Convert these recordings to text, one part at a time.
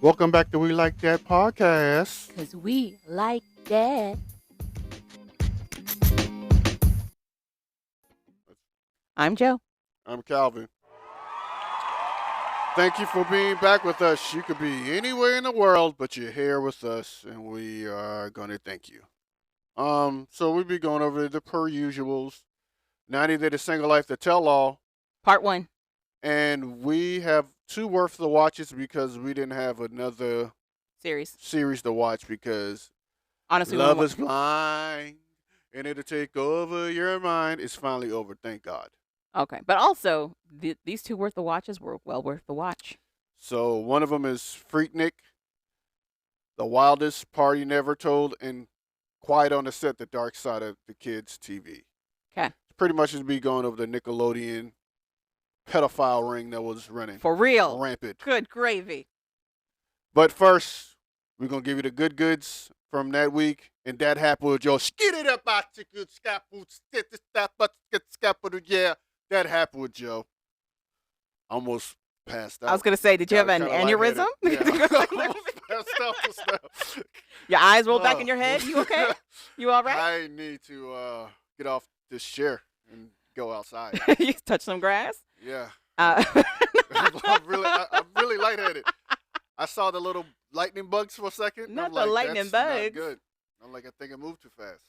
Welcome back to We Like That podcast. Because we like that. I'm Joe. I'm Calvin. Thank you for being back with us. You could be anywhere in the world, but you're here with us, and we are going to thank you. So we'll be going over the per usuals. 90 Day to Single Life, the tell all. Part 1. And we have two worth of watches because we didn't have another series to watch because honestly, Love is Blind and it'll take over your mind. It's finally over. Thank God. Okay. But also, these two worth the watches were well worth the watch. So one of them is Freaknik, The Wildest, Party Never Told, and Quiet on the Set, The Dark Side of the Kids TV. Okay. Pretty much just be going over the Nickelodeon pedophile ring that was running. For real. Rampant. Good gravy. But first, we're going to give you the good goods from that week. And that happened with Joe. Skid it up, yeah. That happened with Joe. Almost passed out. I was going to say, did you have an aneurysm? Yeah. Passed out to stuff. Your eyes rolled back in your head? You okay? You all right? I need to get off this chair and go outside. You touch some grass? Yeah. I'm I'm really lightheaded. I saw the little lightning bugs for a second. Not I'm the like, lightning that's not bugs. good. I'm like, I think I moved too fast.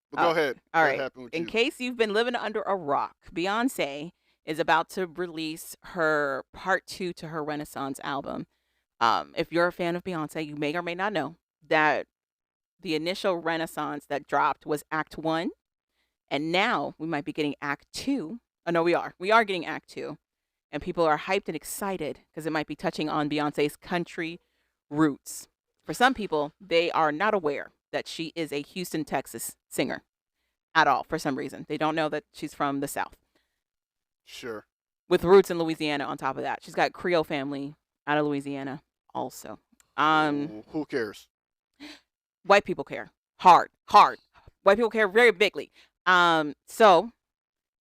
But go ahead. All What right. happened with In you? case you've been living under a rock, Beyonce is about to release her part 2 to her Renaissance album. If you're a fan of Beyonce, you may or may not know that the initial Renaissance that dropped was Act 1. And now we might be getting Act 2. Oh, no, we are. We are getting Act 2. And people are hyped and excited because it might be touching on Beyonce's country roots. For some people, they are not aware that she is a Houston, Texas singer at all for some reason. They don't know that she's from the South. Sure. With roots in Louisiana on top of that. She's got Creole family out of Louisiana also. Who cares? White people care. Hard. White people care very bigly. So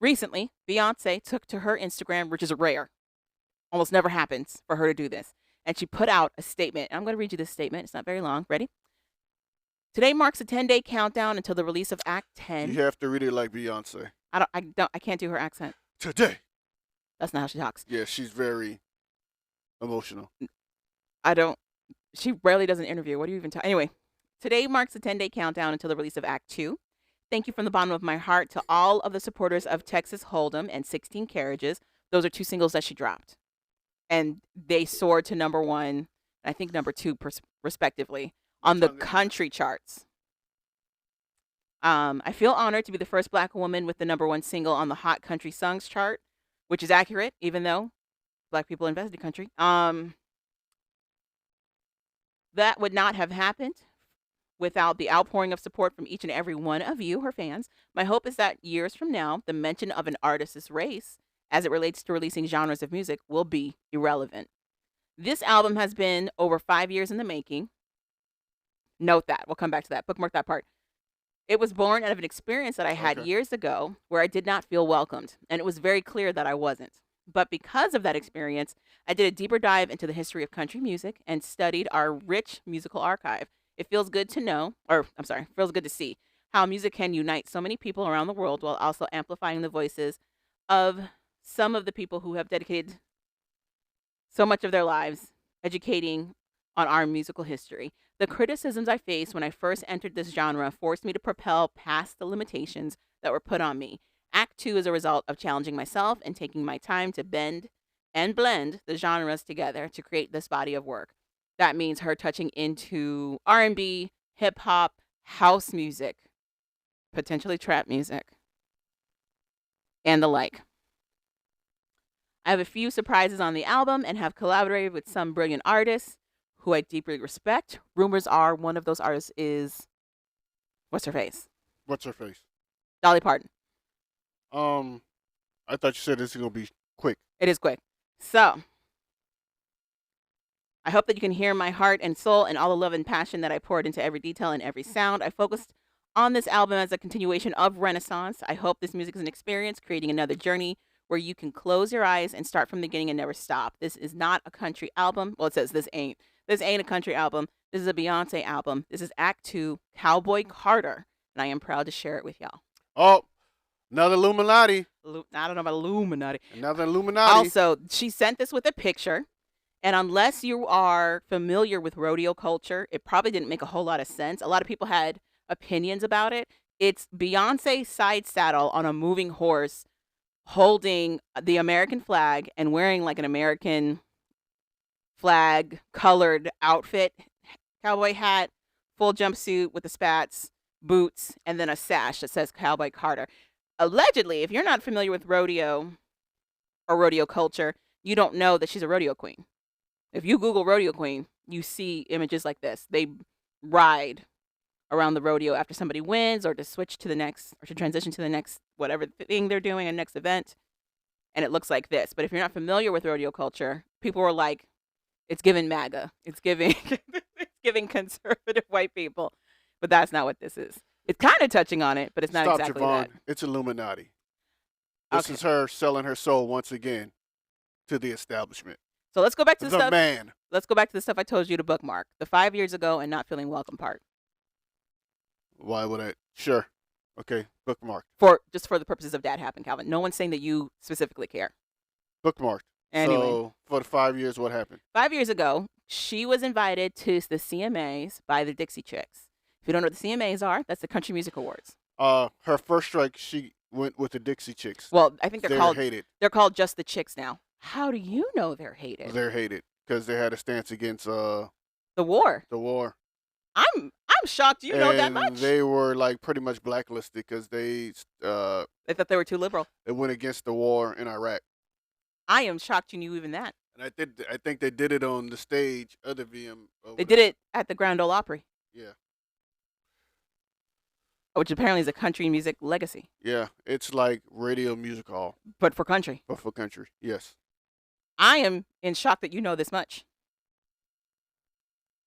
recently, Beyonce took to her Instagram, which is rare. Almost never happens for her to do this. And she put out a statement. I'm going to read you this statement. It's not very long. Ready? Today marks a 10-day countdown until the release of Act 10. You have to read it like Beyonce. I can't do her accent. Today. That's not how she talks. Yeah, she's very emotional. She rarely does an interview. What do you even talk? Anyway, today marks a 10-day countdown until the release of Act 2. Thank you from the bottom of my heart to all of the supporters of Texas Hold'em and 16 Carriages. Those are two singles that she dropped. And they soared to number 1, I think number 2, respectively, on the country charts. I feel honored to be the first Black woman with the number 1 single on the Hot Country Songs chart, which is accurate, even though Black people invented the country. That would not have happened without the outpouring of support from each and every one of you, her fans. My hope is that years from now, the mention of an artist's race as it relates to releasing genres of music will be irrelevant. This album has been over 5 years in the making. Note that. We'll come back to that. Bookmark that part. It was born out of an experience that I had years ago where I did not feel welcomed, and it was very clear that I wasn't. But because of that experience, I did a deeper dive into the history of country music and studied our rich musical archive. It feels good to feels good to see how music can unite so many people around the world while also amplifying the voices of some of the people who have dedicated so much of their lives educating on our musical history. The criticisms I faced when I first entered this genre forced me to propel past the limitations that were put on me. Act 2 is a result of challenging myself and taking my time to bend and blend the genres together to create this body of work. That means her touching into R&B, hip hop, house music, potentially trap music, and the like. I have a few surprises on the album and have collaborated with some brilliant artists who I deeply respect. Rumors are one of those artists is, what's her face? Dolly Parton. I thought you said this is going to be quick. It is quick. So, I hope that you can hear my heart and soul and all the love and passion that I poured into every detail and every sound. I focused on this album as a continuation of Renaissance. I hope this music is an experience, creating another journey where you can close your eyes and start from the beginning and never stop. This is not a country album. Well, it says this ain't. This ain't a country album. This is a Beyonce album. This is Act 2, Cowboy Carter, and I am proud to share it with y'all. Oh, another Illuminati. I don't know about Illuminati. Another Illuminati. Also, she sent this with a picture, and unless you are familiar with rodeo culture, it probably didn't make a whole lot of sense. A lot of people had opinions about it. It's Beyonce side saddle on a moving horse, holding the American flag and wearing like an American flag colored outfit, cowboy hat, full jumpsuit with the spats, boots, and then a sash that says Cowboy Carter. Allegedly, if you're not familiar with rodeo or rodeo culture, you don't know that she's a rodeo queen. If you Google rodeo queen, you see images like this. They ride around the rodeo after somebody wins, or to switch to the next, or to transition to the next whatever thing they're doing, a next event, and it looks like this. But if you're not familiar with rodeo culture, people were like, it's giving MAGA. It's giving it's giving conservative white people. But that's not what this is. It's kind of touching on it, but it's not Stop, exactly Javon. that. It's Illuminati. This Okay. is her selling her soul once again to the establishment. So let's go back to the The stuff. man. Let's go back to the stuff I told you to bookmark. The 5 years ago and not feeling welcome part. Why would I? Sure. Okay. Bookmarked. For the purposes of that happened, Calvin. No one's saying that you specifically care. Bookmarked. Anyway. So for the 5 years, what happened? 5 years ago, she was invited to the CMAs by the Dixie Chicks. If you don't know what the CMAs are, that's the Country Music Awards. Her first strike, she went with the Dixie Chicks. Well, I think They're hated. They're called just the Chicks now. How do you know they're hated? They're hated because they had a stance against The war. the war. I'm shocked you know that much. They were like pretty much blacklisted because they thought they were too liberal. went against the war in Iraq. I am shocked you knew even that. And I think they did it on the stage of the VM. They did it at the Grand Ole Opry, Yeah. which apparently is a country music legacy, Yeah. It's like radio music hall, but for country. but for country. Yes. I am in shock that you know this much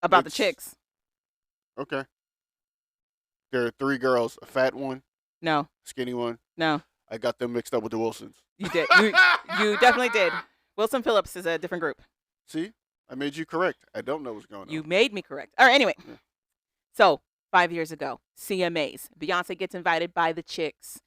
about the It's- Chicks. Okay. There are 3 girls, a fat one, No, skinny one. no, I got them mixed up with the Wilsons. you did. You definitely did. Wilson Phillips is a different group. See? I made you correct. I don't know what's going on. You made me correct. All right, anyway. Yeah. So, 5 years ago, CMAs. Beyonce gets invited by the Chicks,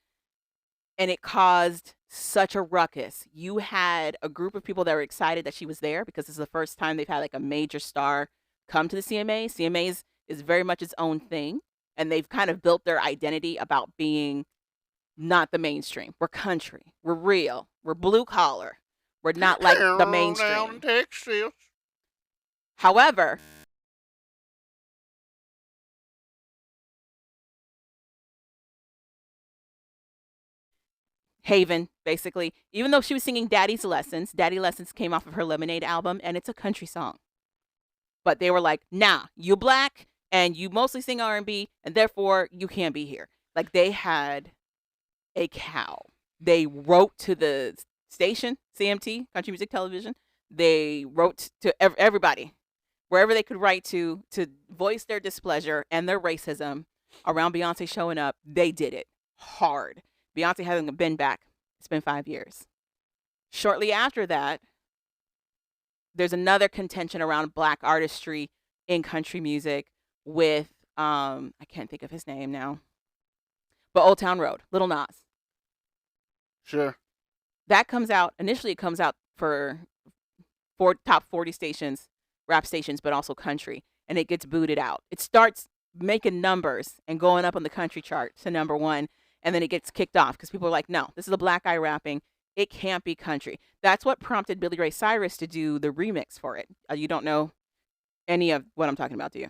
and it caused such a ruckus. You had a group of people that were excited that she was there because this is the first time they've had like a major star come to the CMAs. CMAs is very much its own thing, and they've kind of built their identity about being not the mainstream. We're country. We're real. We're blue collar. We're not like the Down mainstream. in Texas. However, Haven, basically, even though she was singing Daddy Lessons came off of her Lemonade album, and it's a country song. But they were like, nah, you black, and you mostly sing R&B, and therefore you can't be here. Like, they had a cow. They wrote to the station, CMT, Country Music Television. They wrote to everybody, wherever they could write to voice their displeasure and their racism around Beyonce showing up. They did it hard. Beyonce hasn't been back. It's been 5 years. Shortly after that, there's another contention around black artistry in country music with, I can't think of his name now, but Old Town Road, Lil Nas. Sure. That comes out, initially it comes out for top 40 stations, rap stations, but also country, and it gets booted out. It starts making numbers and going up on the country chart to number 1, and then it gets kicked off because people are like, no, this is a black guy rapping. It can't be country. That's what prompted Billy Ray Cyrus to do the remix for it. You don't know any of what I'm talking about, do you?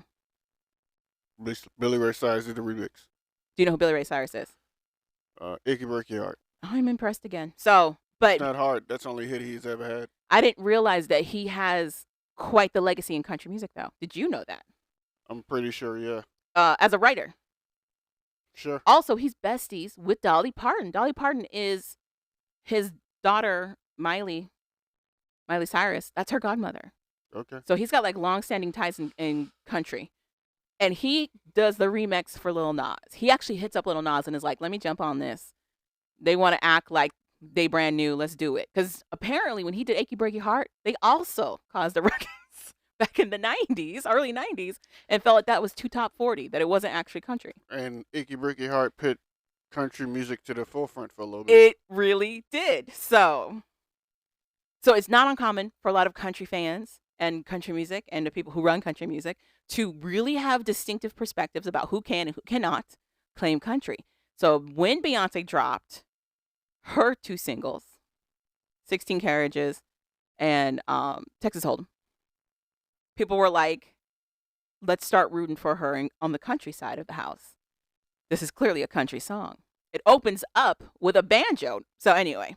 Billy Ray Cyrus did the remix. Do you know who Billy Ray Cyrus is? Icky Breaky Heart. I'm impressed again. So, but It's not hard. That's the only hit he's ever had. I didn't realize that he has quite the legacy in country music, though. Did you know that? I'm pretty sure, yeah. As a writer. Sure. Also, he's besties with Dolly Parton. Dolly Parton is his daughter, Miley Cyrus. That's her godmother. Okay. So he's got like long-standing ties in country. And he does the remix for Lil Nas. He actually hits up Lil Nas and is like, let me jump on this. They want to act like they brand new. Let's do it. Because apparently when he did Achy Breaky Heart, they also caused a ruckus back in the 90s, early 90s, and felt like that was too top 40, that it wasn't actually country. And Icky Bricky Heart put country music to the forefront for a little bit. It really did. So it's not uncommon for a lot of country fans and country music and the people who run country music to really have distinctive perspectives about who can and who cannot claim country. So when Beyonce dropped her 2 singles, 16 Carriages and Texas Hold'em, people were like, let's start rooting for her on the country side of the house. This is clearly a country song. It opens up with a banjo. So anyway.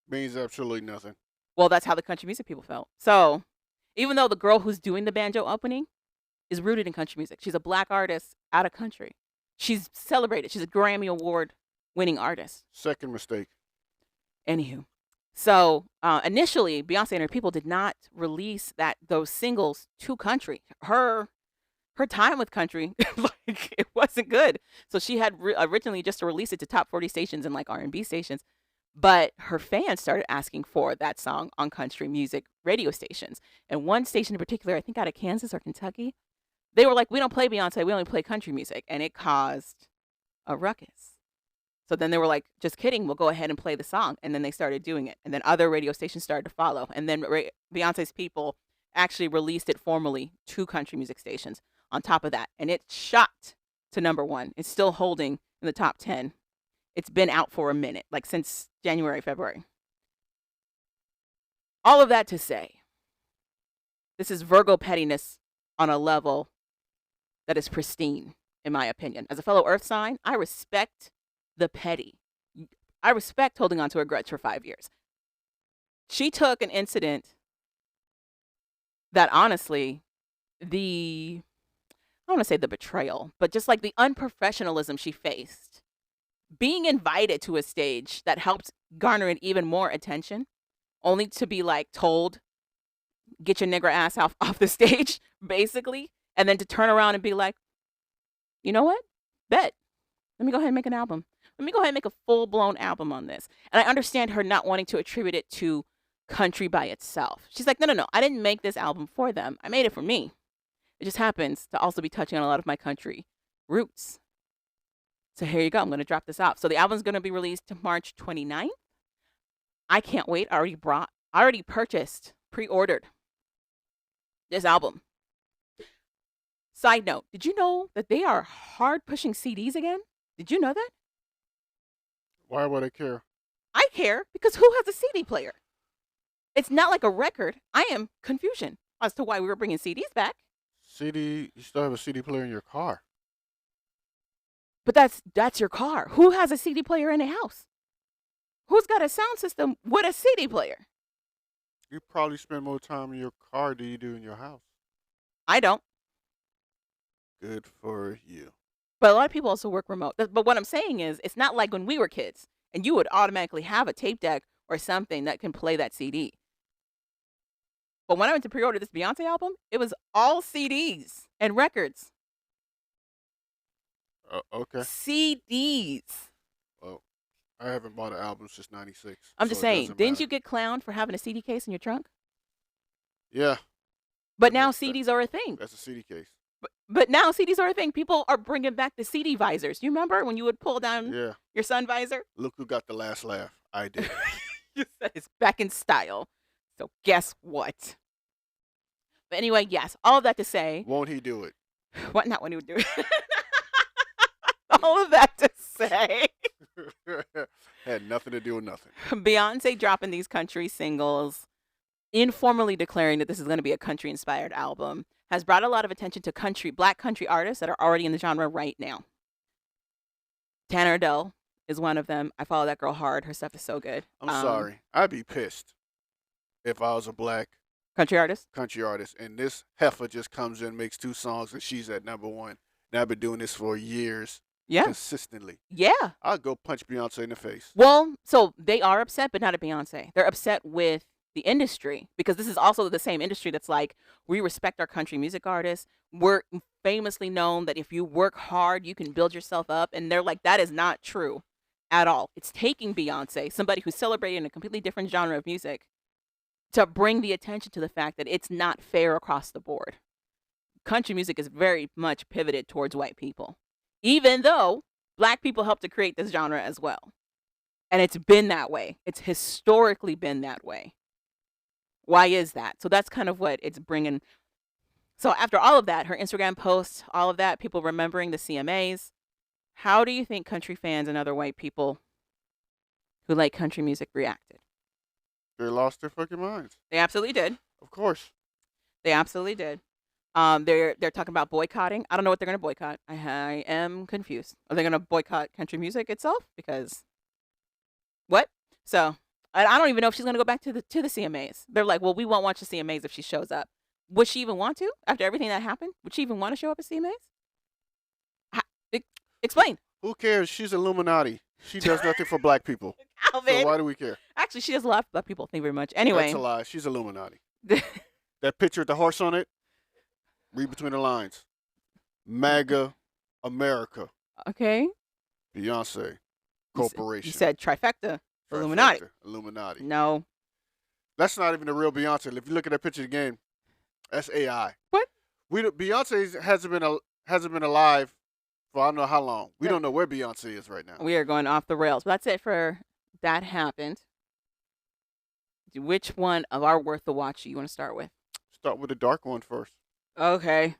Means absolutely nothing. Well, that's how the country music people felt. So even though the girl who's doing the banjo opening is rooted in country music, she's a black artist out of country. She's celebrated. She's a Grammy Award winning artist. Second mistake. Anywho. So initially, Beyonce and her people did not release those singles to country. Her time with country, like, it wasn't good. So she had originally just to release it to top 40 stations and like R&B stations. But her fans started asking for that song on country music radio stations. And one station in particular, I think out of Kansas or Kentucky, they were like, we don't play Beyonce, we only play country music. And it caused a ruckus. So then they were like, just kidding, we'll go ahead and play the song. And then they started doing it. And then other radio stations started to follow. And then Beyonce's people actually released it formally to country music stations on top of that. And it shot to #1. It's still holding in the top 10. It's been out for a minute, like since January, February. All of that to say, this is Virgo pettiness on a level that is pristine, in my opinion. As a fellow Earth sign, I respect the petty. I respect holding on to a grudge for 5 years. She took an incident that honestly, I don't want to say the betrayal, but just like the unprofessionalism she faced, being invited to a stage that helped garner it even more attention, only to be like told, get your nigger ass off the stage, basically, and then to turn around and be like, you know what? Bet. Let me go ahead and make an album. Let me go ahead and make a full-blown album on this. And I understand her not wanting to attribute it to country by itself. She's like, no. I didn't make this album for them. I made it for me. It just happens to also be touching on a lot of my country roots. So here you go. I'm going to drop this off. So the album's going to be released March 29th. I can't wait. I already purchased, pre-ordered this album. Side note, did you know that they are hard pushing CDs again? Did you know that? Why would I care? I care because who has a CD player? It's not like a record. I am confusion as to why we were bringing CDs back. You still have a CD player in your car. But that's your car. Who has a CD player in a house? Who's got a sound system with a CD player? You probably spend more time in your car than you do in your house. I don't. Good for you. But a lot of people also work remote. But what I'm saying is, it's not like when we were kids and you would automatically have a tape deck or something that can play that CD. But when I went to pre-order this Beyonce album, it was all CDs and records. Okay. CDs. Well, I haven't bought an album since '96. I'm just saying, didn't you get clowned for having a CD case in your trunk? Yeah. But now CDs are a thing. That's a CD case. But now CDs are a thing. People are bringing back the CD visors. You remember when you would pull down your sun visor? Look who got the last laugh. I did. You said it's back in style. So guess what? But anyway, yes, all of that to say. Won't he do it? What? Not when he would do it. All of that to say. Had nothing to do with nothing. Beyonce dropping these country singles, informally declaring that this is going to be a country-inspired album, has brought a lot of attention to black country artists that are already in the genre right now. Tanner Adele is one of them. I follow that girl hard. Her stuff is so good. I'm sorry. I'd be pissed if I was a black country artist, and this heifer just comes in, makes 2 songs, and she's at #1. And I've been doing this for years. Yeah. Consistently. Yeah. I'll go punch Beyonce in the face. Well, so they are upset, but not at Beyonce. They're upset with the industry, because this is also the same industry that's like, we respect our country music artists. We're famously known that if you work hard, you can build yourself up. And they're like, that is not true at all. It's taking Beyonce, somebody who's celebrating a completely different genre of music, to bring the attention to the fact that it's not fair across the board. Country music is very much pivoted towards white people, even though black people helped to create this genre as well. And it's been that way. It's historically been that way. Why is that? So that's kind of what it's bringing. So after all of that, her Instagram posts, all of that, people remembering the CMAs, how do you think country fans and other white people who like country music reacted? They lost their fucking minds. They absolutely did. Of course. They absolutely did. They're talking about boycotting. I don't know what they're going to boycott. I am confused. Are they going to boycott country music itself? Because what? So I don't even know if she's going to go back to the CMAs. They're like, well, we won't watch the CMAs if she shows up. Would she even want to after everything that happened? Would she even want to show up at CMAs? Explain. Who cares? She's Illuminati. She does nothing for black people. Alvin. So why do we care? Actually, she does a lot for black people. Thank you very much. Anyway. That's a lie. She's Illuminati. That picture with the horse on it, read between the lines. MAGA America. Okay. Beyonce Corporation. You said trifecta. Illuminati. Illuminati. No. That's not even the real Beyonce. If you look at that picture again, that's AI. What? Beyonce hasn't been alive for I don't know how long. We don't know where Beyonce is right now. We are going off the rails. But that's it for That Happened. Which one of our worth the watch you want to start with? Start with the dark one first. Okay.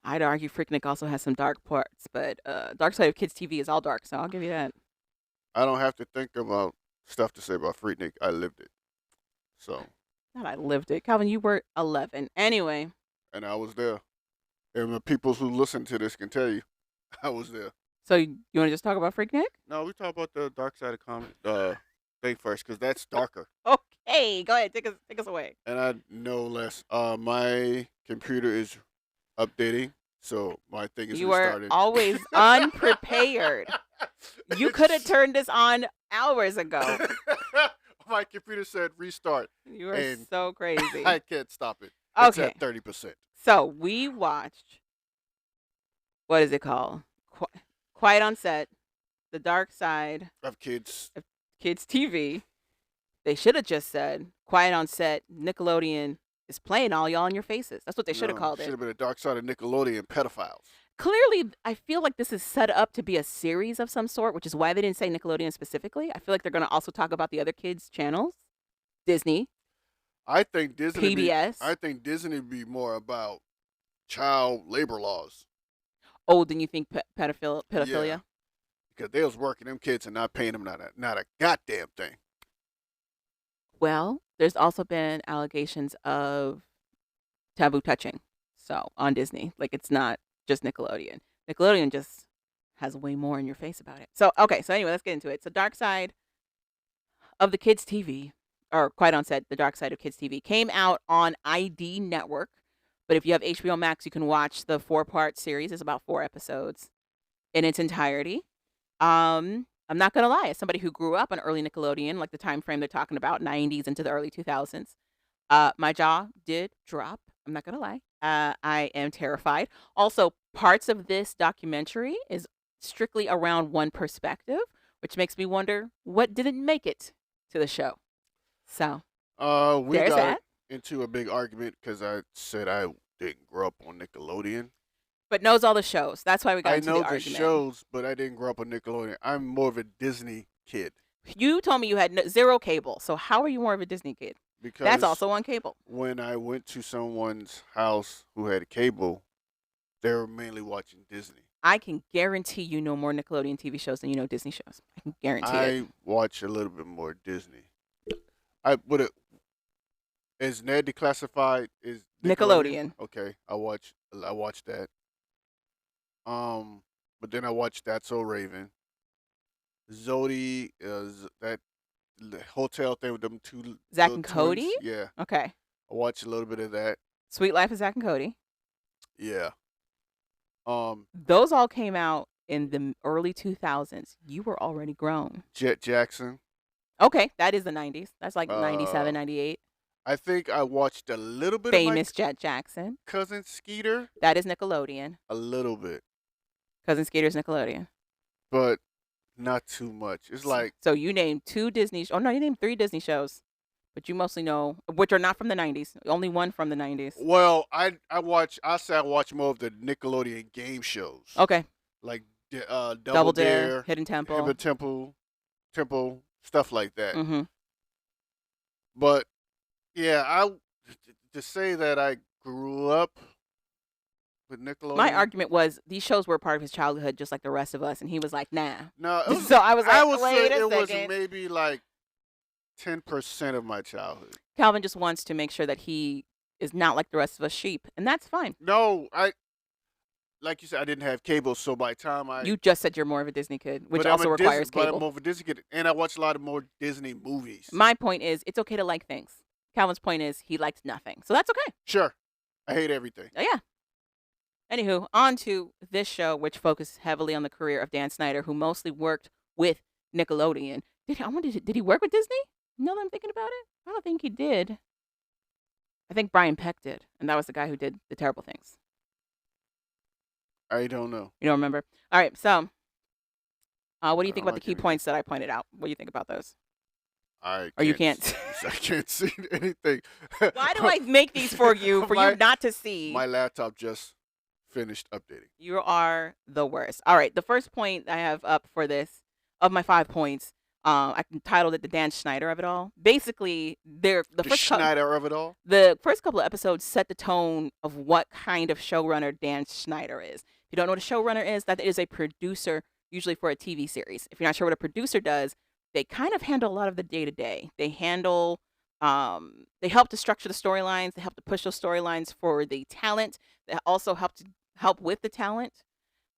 I'd argue Freaknik also has some dark parts, but Dark Side of Kids TV is all dark, so I'll give you that. I don't have to think about stuff to say about Freaknik. I lived it. So. Not I lived it. Calvin, you were 11. Anyway. And I was there. And the people who listen to this can tell you I was there. So you want to just talk about Freaknik? No, we talk about the dark side of comic thing first, because that's darker. Okay, go ahead. Take us away. And I know less. My computer is updating, so my thing is restarted. You are always unprepared. You could have turned this on hours ago. My computer said restart. You are so crazy. I can't stop it. Okay. It's at 30%. So we watched, what is it called? Quiet on Set, The Dark Side of Kids TV. They should have just said, Quiet on Set, Nickelodeon is playing all y'all in your faces. That's what they should have called it. Should have been a Dark Side of Nickelodeon pedophiles. Clearly, I feel like this is set up to be a series of some sort, which is why they didn't say Nickelodeon specifically. I feel like they're going to also talk about the other kids' channels. Disney. I think Disney. PBS. I think Disney would be more about child labor laws. Oh, then you think pedophilia? Yeah, because they was working them kids and not paying them not a goddamn thing. Well, there's also been allegations of taboo touching. So on Disney, like it's not just Nickelodeon. Nickelodeon just has way more in your face about it. So okay, so anyway, let's get into it. So Dark Side of the Kids TV, or Quiet on Set, The Dark Side of Kids TV, came out on ID Network. But if you have HBO Max, you can watch the 4-part series. It's about 4 episodes in its entirety. I'm not gonna lie, as somebody who grew up on early Nickelodeon, like the time frame they're talking about, 90s into the early 2000s, my jaw did drop. I'm not gonna lie. I am terrified. Also, parts of this documentary is strictly around one perspective, which makes me wonder what didn't make it to the show. So, we there's got that. Into a big argument because I said I didn't grow up on Nickelodeon. But knows all the shows. That's why we got into the argument. I know the shows, but I didn't grow up on Nickelodeon. I'm more of a Disney kid. You told me you had zero cable. So how are you more of a Disney kid? Because that's also on cable. When I went to someone's house who had cable, they were mainly watching Disney. I can guarantee you know more Nickelodeon TV shows than you know Disney shows. I can guarantee it. I watch a little bit more Disney. Is Ned Declassified is Nickelodeon? Okay, I watch that. But then I watched That's So Raven. Zodi is that the hotel thing with them two Zach and Cody? Twins. Yeah. Okay. I watched a little bit of that. Sweet Life of Zach and Cody. Yeah. Those all came out in the early 2000s. You were already grown. Jet Jackson. Okay, that is the 90s. That's like 97, 98. I think I watched a little bit Famous of my Jet Jackson. Cousin Skeeter. That is Nickelodeon. A little bit. Cousin Skeeter's Nickelodeon. But not too much. It's like... So you named 2 Disney... Oh, no, you named 3 Disney shows. but you mostly know which are not from the 90s. Only one from the 90s. Well, I say I watch more of the Nickelodeon game shows, Okay. like Double Double Dare, Dare, Hidden Temple. Hidden Temple, stuff like that. Mm-hmm. But yeah, to say that I grew up with My Nickelodeon. argument was these shows were part of his childhood, just like the rest of us, and he was like, "Nah." No, it was, So I was I like, would say "Wait a it was second." maybe like 10% of my childhood. Calvin just wants to make sure that he is not like the rest of us sheep, and that's fine. No, like you said, I didn't have cable, so by the time You just said you're more of a Disney kid, which but I'm also a requires Disney, but I'm cable. more of a Disney kid, and I watch a lot of more Disney movies. My point is, it's okay to like things. Calvin's point is, he likes nothing, so that's okay. Sure, I hate everything. Yeah. Anywho, on to this show, which focused heavily on the career of Dan Snyder, who mostly worked with Nickelodeon. Did he work with Disney? Now that I'm thinking about it, I don't think he did. I think Brian Peck did, and that was the guy who did The Terrible Things. I don't know. You don't remember? All right, so what do you I think don't about the like key anything. points that I pointed out? What do you think about those? Or you can't. I can't see anything. Why do I make these for you, for you not to see? My laptop just finished updating. You are the worst. All right, the first point I have up for this, of my 5 points, I titled it "The Dan Schneider of It All." Basically, the Schneider of it all. The first couple of episodes set the tone of what kind of showrunner Dan Schneider is. If you don't know what a showrunner is, that is a producer, usually for a TV series. If you're not sure what a producer does, they kind of handle a lot of the day-to-day. They handle, they help to structure the storylines. They help to push those storylines for the talent. They also help with the talent.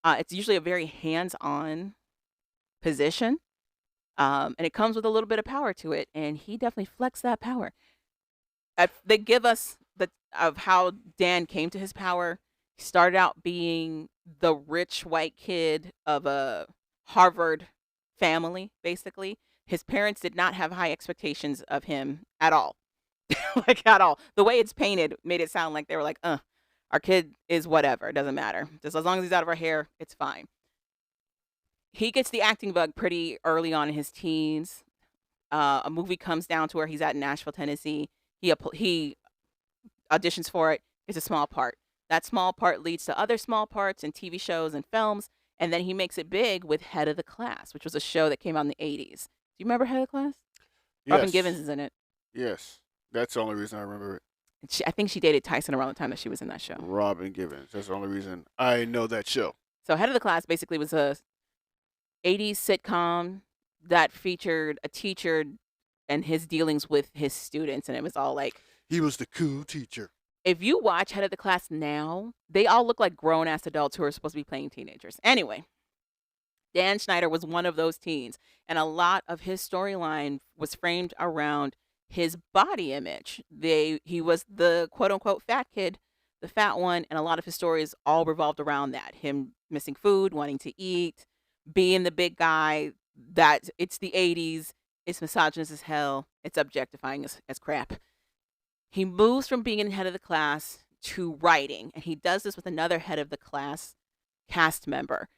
It's usually a very hands-on position, and it comes with a little bit of power to it. And he definitely flexed that power. They give us of how Dan came to his power. He started out being the rich white kid of a Harvard family, basically. His parents did not have high expectations of him at all. Like, at all. The way it's painted made it sound like they were like, our kid is whatever. It doesn't matter. Just as long as he's out of our hair, it's fine. He gets the acting bug pretty early on in his teens. A movie comes down to where he's at in Nashville, Tennessee. He auditions for it. It's a small part. That small part leads to other small parts in TV shows and films. And then he makes it big with Head of the Class, which was a show that came out in the 80s. Do you remember Head of the Class? Yes. Robin Givens is in it. Yes. That's the only reason I remember it. I think she dated Tyson around the time that she was in that show. Robin Givens. That's the only reason I know that show. So Head of the Class basically was a 80s sitcom that featured a teacher and his dealings with his students. And it was all like... He was the cool teacher. If you watch Head of the Class now, they all look like grown-ass adults who are supposed to be playing teenagers. Anyway, Dan Schneider was one of those teens, and a lot of his storyline was framed around his body image. He was the quote-unquote fat kid, the fat one, and a lot of his stories all revolved around that. Him missing food, wanting to eat, being the big guy, that it's the 80s, it's misogynist as hell, it's objectifying as crap. He moves from being in Head of the Class to writing, and he does this with another Head of the Class cast member.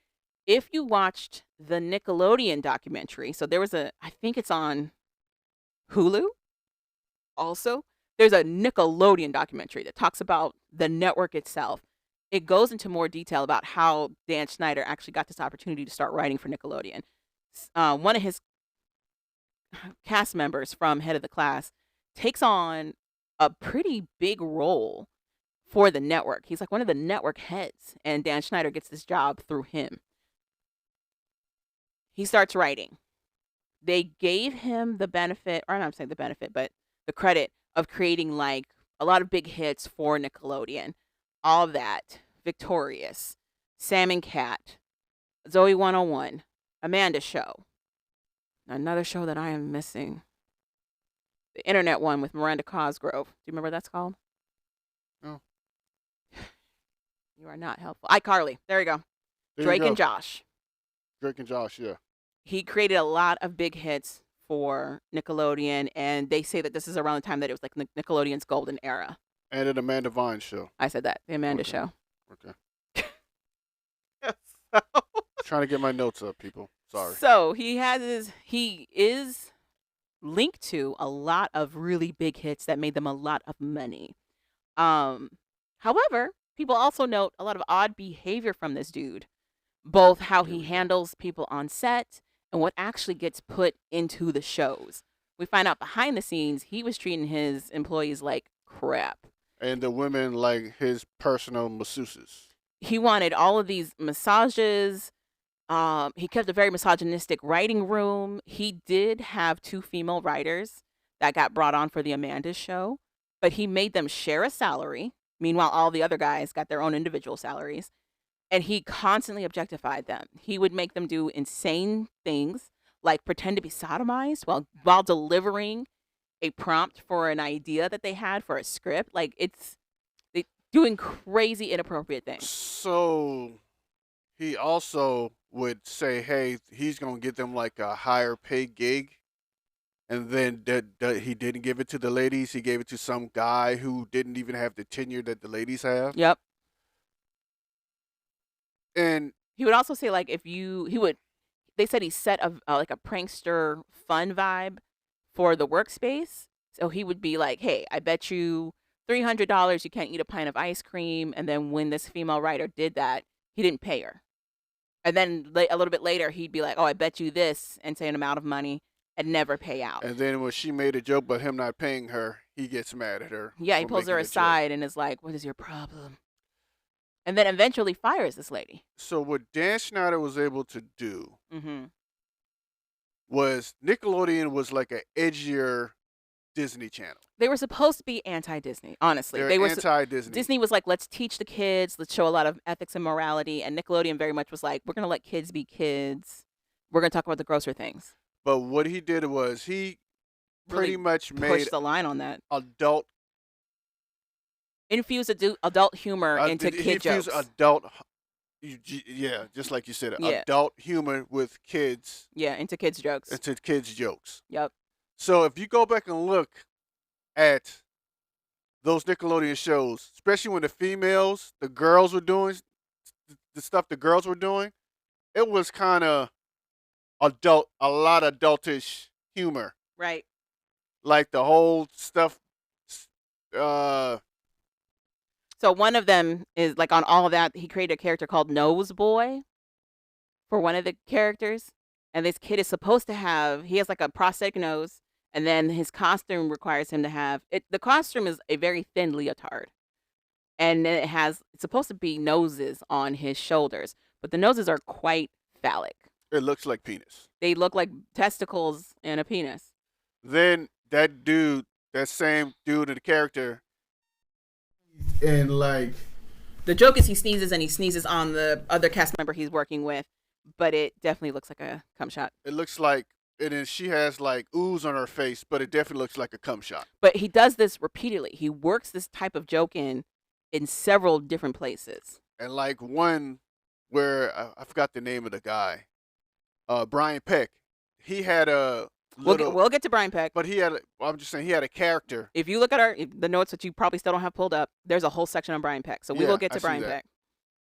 If you watched the Nickelodeon documentary, so there was I think it's on Hulu also, there's a Nickelodeon documentary that talks about the network itself. It goes into more detail about how Dan Schneider actually got this opportunity to start writing for Nickelodeon. One of his cast members from Head of the Class takes on a pretty big role for the network. He's like one of the network heads, and Dan Schneider gets this job through him. He starts writing. They gave him the benefit, or I'm not saying the benefit, but the credit of creating like a lot of big hits for Nickelodeon. All of that. Victorious, Sam and Cat, Zoe 101, Amanda Show. Another show that I am missing. The internet one with Miranda Cosgrove. Do you remember what that's called? No. You are not helpful. iCarly. There you go. Drake and Josh. Drake and Josh, yeah. He created a lot of big hits for Nickelodeon, and they say that this is around the time that it was like Nickelodeon's golden era. And an Amanda Vines show. I said that. The Amanda Show. Okay. So, Trying to get my notes up, people. Sorry. So he is linked to a lot of really big hits that made them a lot of money. Um, However, people also note a lot of odd behavior from this dude, both how Here he we go. handles people on set and what actually gets put into the shows. We find out behind the scenes he was treating his employees like crap. And the women like his personal masseuses. He wanted all of these massages. He kept a very misogynistic writing room. He did have 2 female writers that got brought on for the Amanda show, but he made them share a salary. Meanwhile, all the other guys got their own individual salaries, and he constantly objectified them. He would make them do insane things like pretend to be sodomized while delivering a prompt for an idea that they had for a script. Like they doing crazy inappropriate things. So he also would say, "Hey, he's gonna get them like a higher paid gig," and then he didn't give it to the ladies. He gave it to some guy who didn't even have the tenure that the ladies have. Yep. And He would also say like if you he would they said he set a like a prankster fun vibe for the workspace. So he would be like, "Hey, I bet you $300 you can't eat a pint of ice cream." And then when this female writer did that, he didn't pay her. And then a little bit later, he'd be like, "Oh, I bet you this," and say an amount of money and never pay out. and then when she made a joke about him not paying her, he gets mad at her. Yeah, he for pulls her making a joke. aside and is like, "What is your problem?" And then eventually fires this lady. So what Dan Schneider was able to do Mm-hmm. was Nickelodeon was like an edgier Disney Channel. They were supposed to be anti-Disney, honestly. They're They were anti-Disney. Disney was like, let's teach the kids, let's show a lot of ethics and morality, and Nickelodeon very much was like, we're gonna let kids be kids. We're gonna talk about the grosser things. But what he did was he pretty Really much made Push the line on that. adult Infuse adult humor into he kid infused jokes. yeah, just like you said, Yeah. adult humor with kids Yeah, into kids jokes. into kids jokes. Yep. So if you go back and look at those Nickelodeon shows, especially when the girls were doing the stuff the girls were doing, it was kind of a lot of adultish humor, Right. like the whole stuff. Uh, So one of them is like on all of that, he created a character called Nose Boy for one of the characters. And this kid is supposed to he has like a prosthetic nose, and then his costume requires him to have it. The costume is a very thin leotard. And then it's supposed to be noses on his shoulders, but the noses are quite phallic. it looks like penis. They look like testicles and a penis. Then that same dude in the character, and like The joke is he sneezes and he sneezes on the other cast member he's working with, but it definitely looks like a cum shot. it looks like, and then she has like ooze on her face, but it definitely looks like a cum shot. But he does this repeatedly. He works this type of joke in several different places. And like one where I forgot the name of the guy, Brian Peck, he had a little, We'll get to Brian Peck. but I'm just saying he had a character. If you look at the notes that you probably still don't have pulled up, there's a whole section on Brian Peck. So we Yeah, will get I to see Brian that. Peck.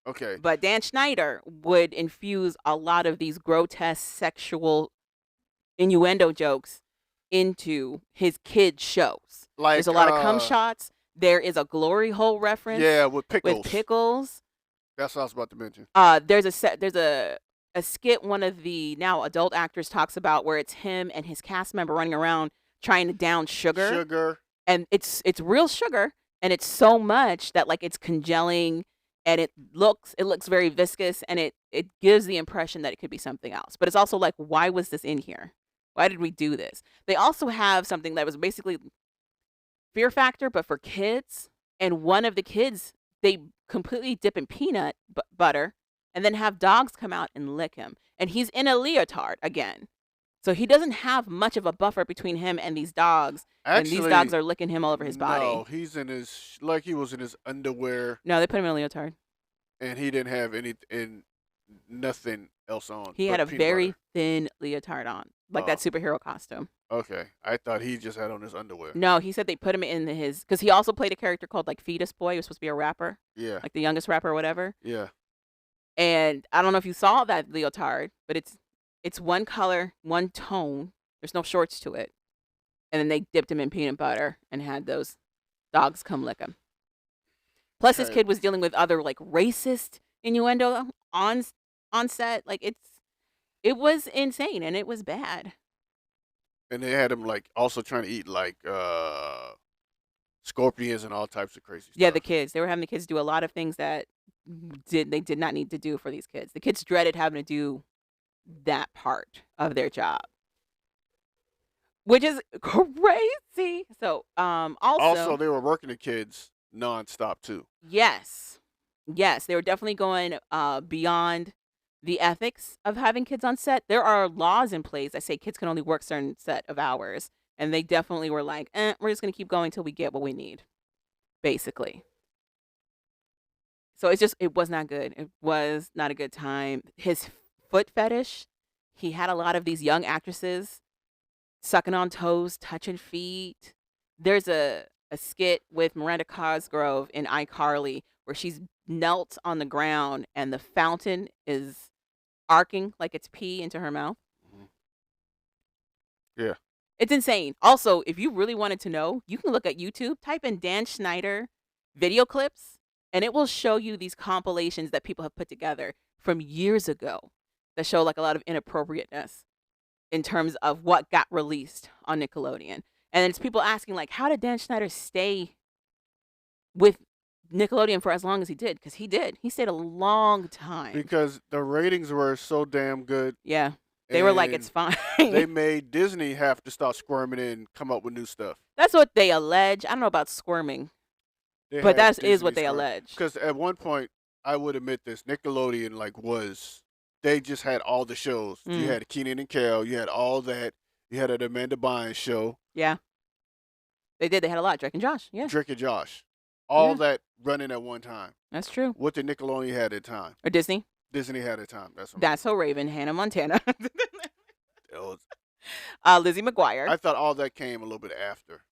Okay. But Dan Schneider would infuse a lot of these grotesque sexual innuendo jokes into his kids' shows. Like There's a lot of cum shots. There is a glory hole reference. Yeah, with pickles. With pickles. That's what I was about to mention. There's a skit one of the now adult actors talks about where it's him and his cast member running around trying to down sugar. And it's real sugar, and it's so much that like it's congealing, and it looks very viscous, and it gives the impression that it could be something else. But it's also like, why was this in here? Why did we do this? They also have something that was basically Fear Factor, but for kids. And one of the kids, they completely dip in peanut butter and then have dogs come out and lick him. And he's in a leotard again. So he doesn't have much of a buffer between him and these dogs. Actually, and these dogs are licking him all over his body. No, he was in his underwear. No, they put him in a leotard. And he didn't have nothing else on. He but had a peanut very butter. thin leotard on, like that superhero costume. Okay, I thought he just had on his underwear. No, he said they put him in because he also played a character called like Fetus Boy. He was supposed to be a rapper. Yeah. Like the youngest rapper or whatever. Yeah. And I don't know if you saw that leotard, but it's one color, one tone. There's no shorts to it. and then they dipped him in peanut butter and had those dogs come lick him. Plus, this Okay. kid was dealing with other like racist innuendo on set. Like it was insane and it was bad. And they had him like also trying to eat like scorpions and all types of crazy Yeah, stuff. the kids. They were having the kids do a lot of things that they did not need to do for these kids. The kids dreaded having to do that part of their job, which is crazy. So, Also, also, they were working the kids nonstop too. yes, yes, they were definitely going beyond the ethics of having kids on set. There are laws in place that say kids can only work certain set of hours, and they definitely were like, we're just gonna keep going until we get what we need, basically. So it was not good. It was not a good time. His foot fetish, he had a lot of these young actresses sucking on toes, touching feet. There's a skit with Miranda Cosgrove in iCarly where she's knelt on the ground and the fountain is arcing like it's pee into her mouth. Mhm. Yeah. It's insane. Also, if you really wanted to know, you can look at YouTube, type in Dan Schneider video clips, and it will show you these compilations that people have put together from years ago that show like a lot of inappropriateness in terms of what got released on Nickelodeon. And it's people asking like, how did Dan Schneider stay with Nickelodeon for as long as he did? Because he did. He stayed a long time. Because the ratings were so damn good. Yeah. They were like, it's fine. They made Disney have to start squirming and come up with new stuff. That's what they allege. I don't know about squirming, but that is what they allege. Because at one point, I would admit this, Nickelodeon they just had all the shows. Mm. You had Keenan and Kel, you had all that. You had an Amanda Bynes show. Yeah. They did. They had a lot. Drake and Josh. Yeah. Drake and Josh. All Yeah. that running at one time. That's true. What did Nickelodeon had at the time? Or Disney. Disney had at the time. That's So Raven, Hannah Montana. That was- Lizzie McGuire. I thought all that came a little bit after.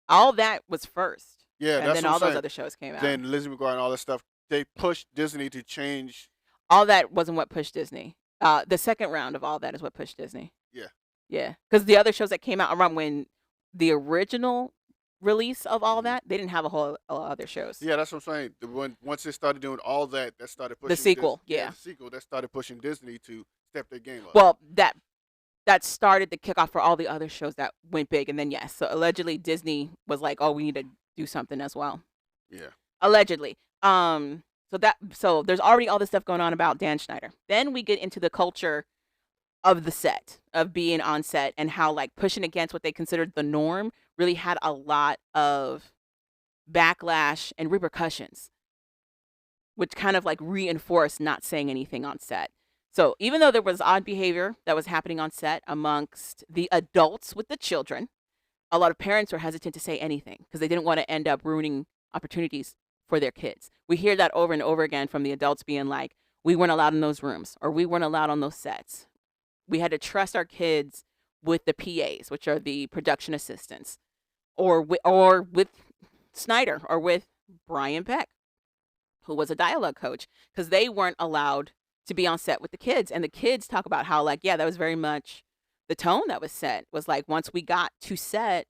All that was first. Yeah, and that's then what all I'm those saying. other shows came out. Then Lizzie McGuire and all that stuff. They pushed Disney to change. All that wasn't what pushed Disney. The second round of all that is what pushed Disney. Yeah. Yeah. Because the other shows that came out around when the original release of all Mhm. that, they didn't have a whole other shows. Yeah, that's what I'm saying. Once they started doing all that, that started pushing sequel, Disney, yeah. the sequel that started pushing Disney to step their game up. Well, that started the kickoff for all the other shows that went big, and then yes, so allegedly Disney was like, "Oh, we need to do something as well." Yeah. Allegedly. So there's already all this stuff going on about Dan Schneider. Then we get into the culture of the set, of being on set, and how like pushing against what they considered the norm really had a lot of backlash and repercussions, which kind of like reinforced not saying anything on set. So even though there was odd behavior that was happening on set amongst the adults with the children, a lot of parents were hesitant to say anything because they didn't want to end up ruining opportunities for their kids. We hear that over and over again from the adults being like, we weren't allowed in those rooms, or we weren't allowed on those sets. We had to trust our kids with the PAs, which are the production assistants, or with Snyder, or with Brian Peck, who was a dialogue coach, because they weren't allowed to be on set with the kids. And the kids talk about how like, yeah, that was very much the tone that was set, was like once we got to set,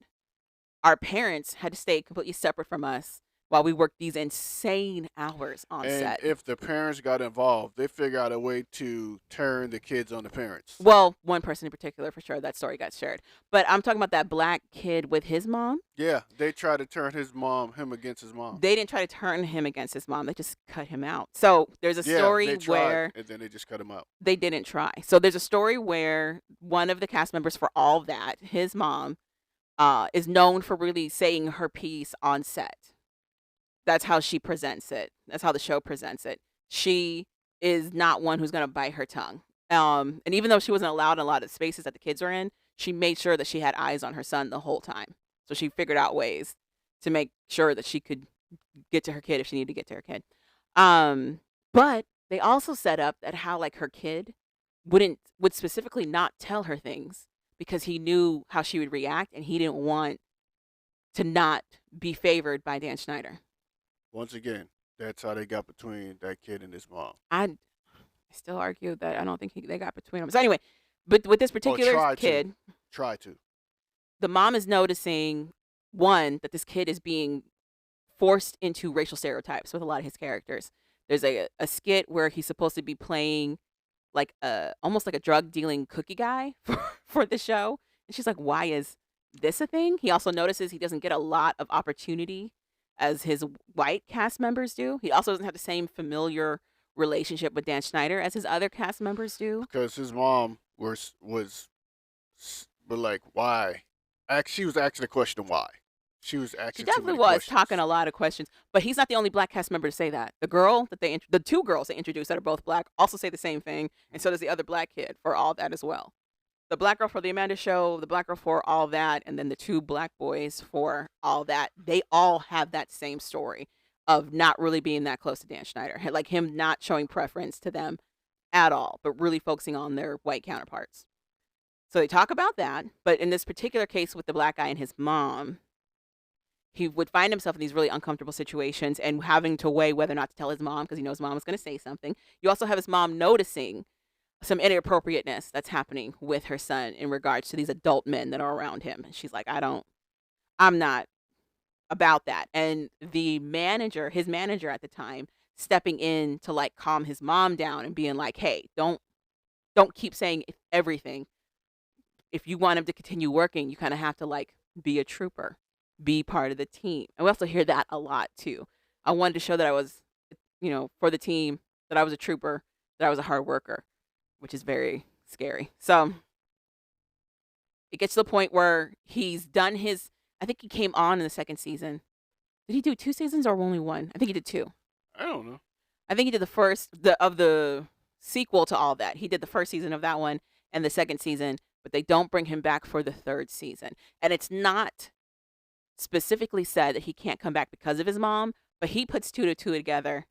our parents had to stay completely separate from us while we worked these insane hours on And set. if the parents got involved, they figure out a way to turn the kids on the parents. Well, one person in particular, for sure, that story got shared. But I'm talking about that black kid with his mom. Yeah, they try to turn him against his mom. They didn't try to turn him against his mom. They just cut him out. So there's a story they tried, where and then they just cut him out. they didn't try. So there's a story where one of the cast members for all that, his mom, is known for really saying her piece on set. That's how she presents it. That's how the show presents it. She is not one who's going to bite her tongue. And even though she wasn't allowed in a lot of spaces that the kids were in, she made sure that she had eyes on her son the whole time. So she figured out ways to make sure that she could get to her kid if she needed to get to her kid. But they also set up that how like her kid would specifically not tell her things because he knew how she would react, and he didn't want to not be favored by Dan Schneider. Once again, that's how they got between that kid and his mom. I still argue that I don't think they got between them. So anyway, but with this particular tried to. kid, Try to. the mom is noticing, one, that this kid is being forced into racial stereotypes with a lot of his characters. There's a skit where he's supposed to be playing like almost like a drug dealing cookie guy for the show. And she's like, why is this a thing? He also notices he doesn't get a lot of opportunity as his white cast members do. He also doesn't have the same familiar relationship with Dan Schneider as his other cast members do. Because his mom but like, why? She was asking the question why. She was She asking too definitely many was questions. talking a lot of questions, but he's not the only black cast member to say that. The two girls they introduced that are both black also say the same thing, and so does the other black kid for All That as well. The black girl for the Amanda Show, the black girl for All That, and then the two black boys for All That. They all have that same story of not really being that close to Dan Schneider, like him not showing preference to them at all, but really focusing on their white counterparts. So they talk about that, but in this particular case with the black guy and his mom, he would find himself in these really uncomfortable situations and having to weigh whether or not to tell his mom because he knows mom is going to say something. You also have his mom noticing some inappropriateness that's happening with her son in regards to these adult men that are around him. And she's like, I'm not about that. And his manager at the time, stepping in to like calm his mom down and being like, hey, don't keep saying everything. If you want him to continue working, you kind of have to like be a trooper, be part of the team. And we also hear that a lot too. I wanted to show that I was, for the team, that I was a trooper, that I was a hard worker, which is very scary. So it gets to the point where he's done I think he came on in the second season. Did he do 2 seasons or only 1? I think he did 2. I don't know. I think he did the sequel to All That. He did the first season of that one and the second season, but they don't bring him back for the third season. And it's not specifically said that he can't come back because of his mom, but he puts 2 to 2 together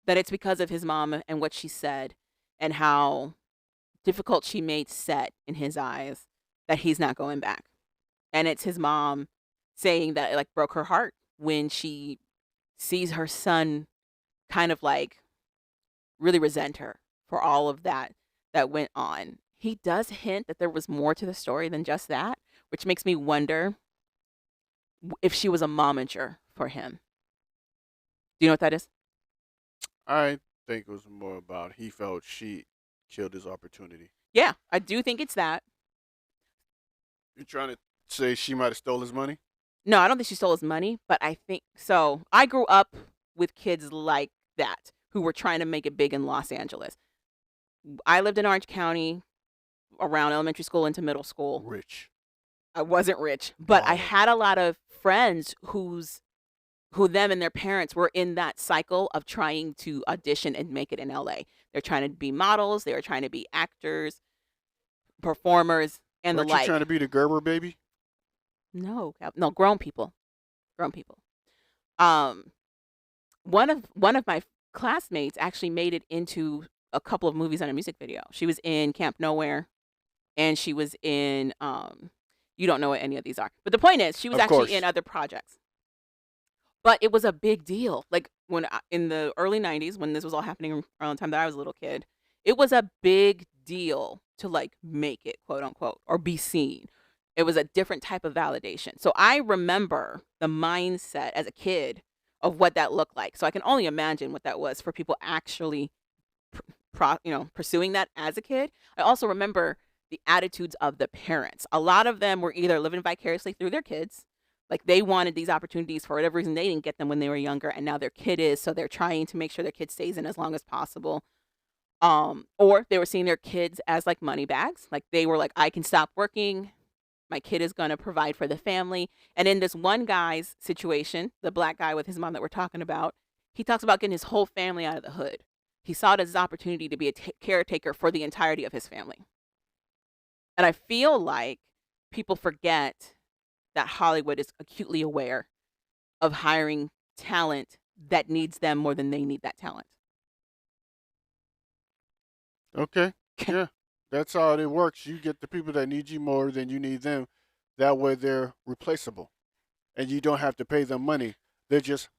that it's because of his mom and what she said and how difficult she made Set in his eyes that he's not going back. And it's his mom saying that it like broke her heart when she sees her son kind of like really resent her for all of that went on. He does hint that there was more to the story than just that, which makes me wonder if she was a momager for him. Do you know what that is? I think it was more about he felt she killed his opportunity. Yeah, I do think it's that. You're trying to say she might have stole his money? No, I don't think she stole his money, but I think so. I grew up with kids like that who were trying to make it big in Los Angeles. I lived in Orange County around elementary school into middle school. Rich. I wasn't rich, but I Wow. had a lot of friends who them and their parents were in that cycle of trying to audition and make it in LA. They're trying to be models, they were trying to be actors, performers, and Weren't the you like. trying to be the Gerber baby? No, grown people. Grown people. Um one of my classmates actually made it into a couple of movies and a music video. She was in Camp Nowhere and she was in you don't know what any of these are. But the point is she was Of actually course. in other projects. But it was a big deal. Like in the early 90s when this was all happening around the time that I was a little kid, it was a big deal to like make it, quote unquote, or be seen. It was a different type of validation. So I remember the mindset as a kid of what that looked like. So I can only imagine what that was for people actually pursuing that as a kid. I also remember the attitudes of the parents. A lot of them were either living vicariously through their kids, like they wanted these opportunities for whatever reason they didn't get them when they were younger, and now their kid is, so they're trying to make sure their kid stays in as long as possible. Or they were seeing their kids as like money bags. Like they were like, I can stop working. My kid is going to provide for the family. And in this one guy's situation, the black guy with his mom that we're talking about, he talks about getting his whole family out of the hood. He saw it as his opportunity to be a caretaker for the entirety of his family. And I feel like people forget that Hollywood is acutely aware of hiring talent that needs them more than they need that talent. Okay. Yeah. That's how it works. You get the people that need you more than you need them. That way they're replaceable. And you don't have to pay them money. They're just,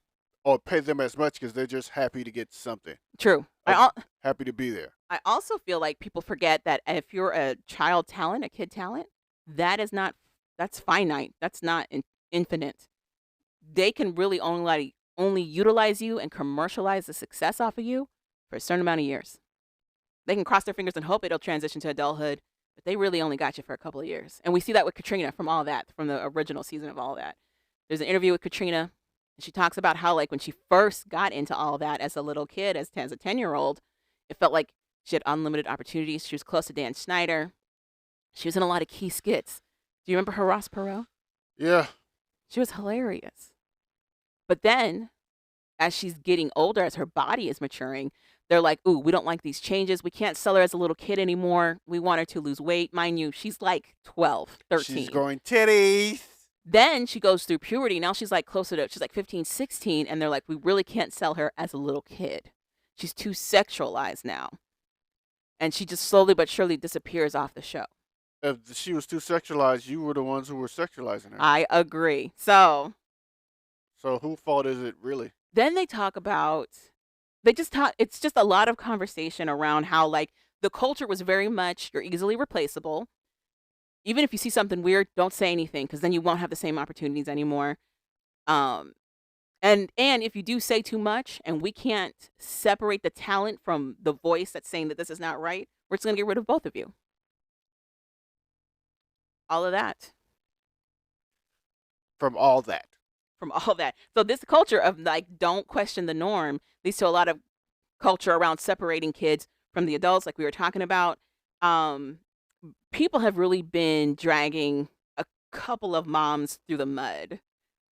or pay them as much because they're just happy to get something. True. Happy to be there. I also feel like people forget that if you're a child talent, a kid talent, that is not That's finite. That's not infinite. They can really only utilize you and commercialize the success off of you for a certain amount of years. They can cross their fingers and hope it'll transition to adulthood, but they really only got you for a couple of years. And we see that with Katrina from All That, from the original season of All That. There's an interview with Katrina, and she talks about how, like, when she first got into All That as a little kid, as a 10-year-old, it felt like she had unlimited opportunities. She was close to Dan Schneider. She was in a lot of key skits. Do you remember her, Ross Perot? Yeah. She was hilarious. But then, as she's getting older, as her body is maturing, they're like, ooh, we don't like these changes. We can't sell her as a little kid anymore. We want her to lose weight. Mind you, she's like 12, 13. She's growing titties. Then she goes through puberty. Now she's like she's like 15, 16. And they're like, we really can't sell her as a little kid. She's too sexualized now. And she just slowly but surely disappears off the show. If she was too sexualized, you were the ones who were sexualizing her. I agree. So whose fault is it really? then they talk about, it's just a lot of conversation around how, like, the culture was very much, you're easily replaceable. Even if you see something weird, don't say anything, because then you won't have the same opportunities anymore. And if you do say too much and we can't separate the talent from the voice that's saying that this is not right, we're just going to get rid of both of you. All of that. From all that. So this culture of, like, don't question the norm leads to a lot of culture around separating kids from the adults, like we were talking about. People have really been dragging a couple of moms through the mud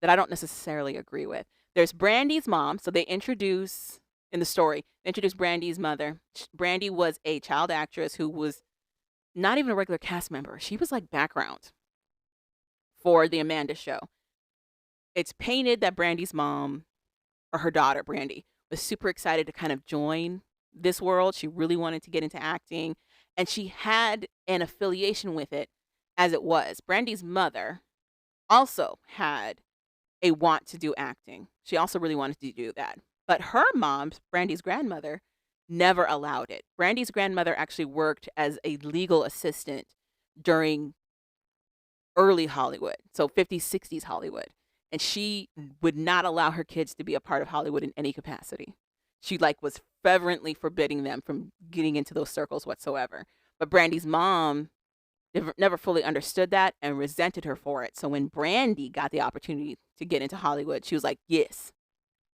that I don't necessarily agree with. There's Brandy's mom. So they introduce, in the story, Brandy's mother. Brandy was a child actress who was not even a regular cast member. She was like background for the Amanda show. It's painted that Brandy's mom, or her daughter, Brandy, was super excited to kind of join this world. She really wanted to get into acting, and she had an affiliation with it as it was. Brandy's mother also had a want to do acting. She also really wanted to do that. But her mom, Brandy's grandmother, never allowed it. Brandy's grandmother actually worked as a legal assistant during early Hollywood, so 50s, 60s Hollywood. And she would not allow her kids to be a part of Hollywood in any capacity. She, like, was fervently forbidding them from getting into those circles whatsoever. But Brandy's mom never fully understood that and resented her for it. So when Brandy got the opportunity to get into Hollywood, she was like, yes,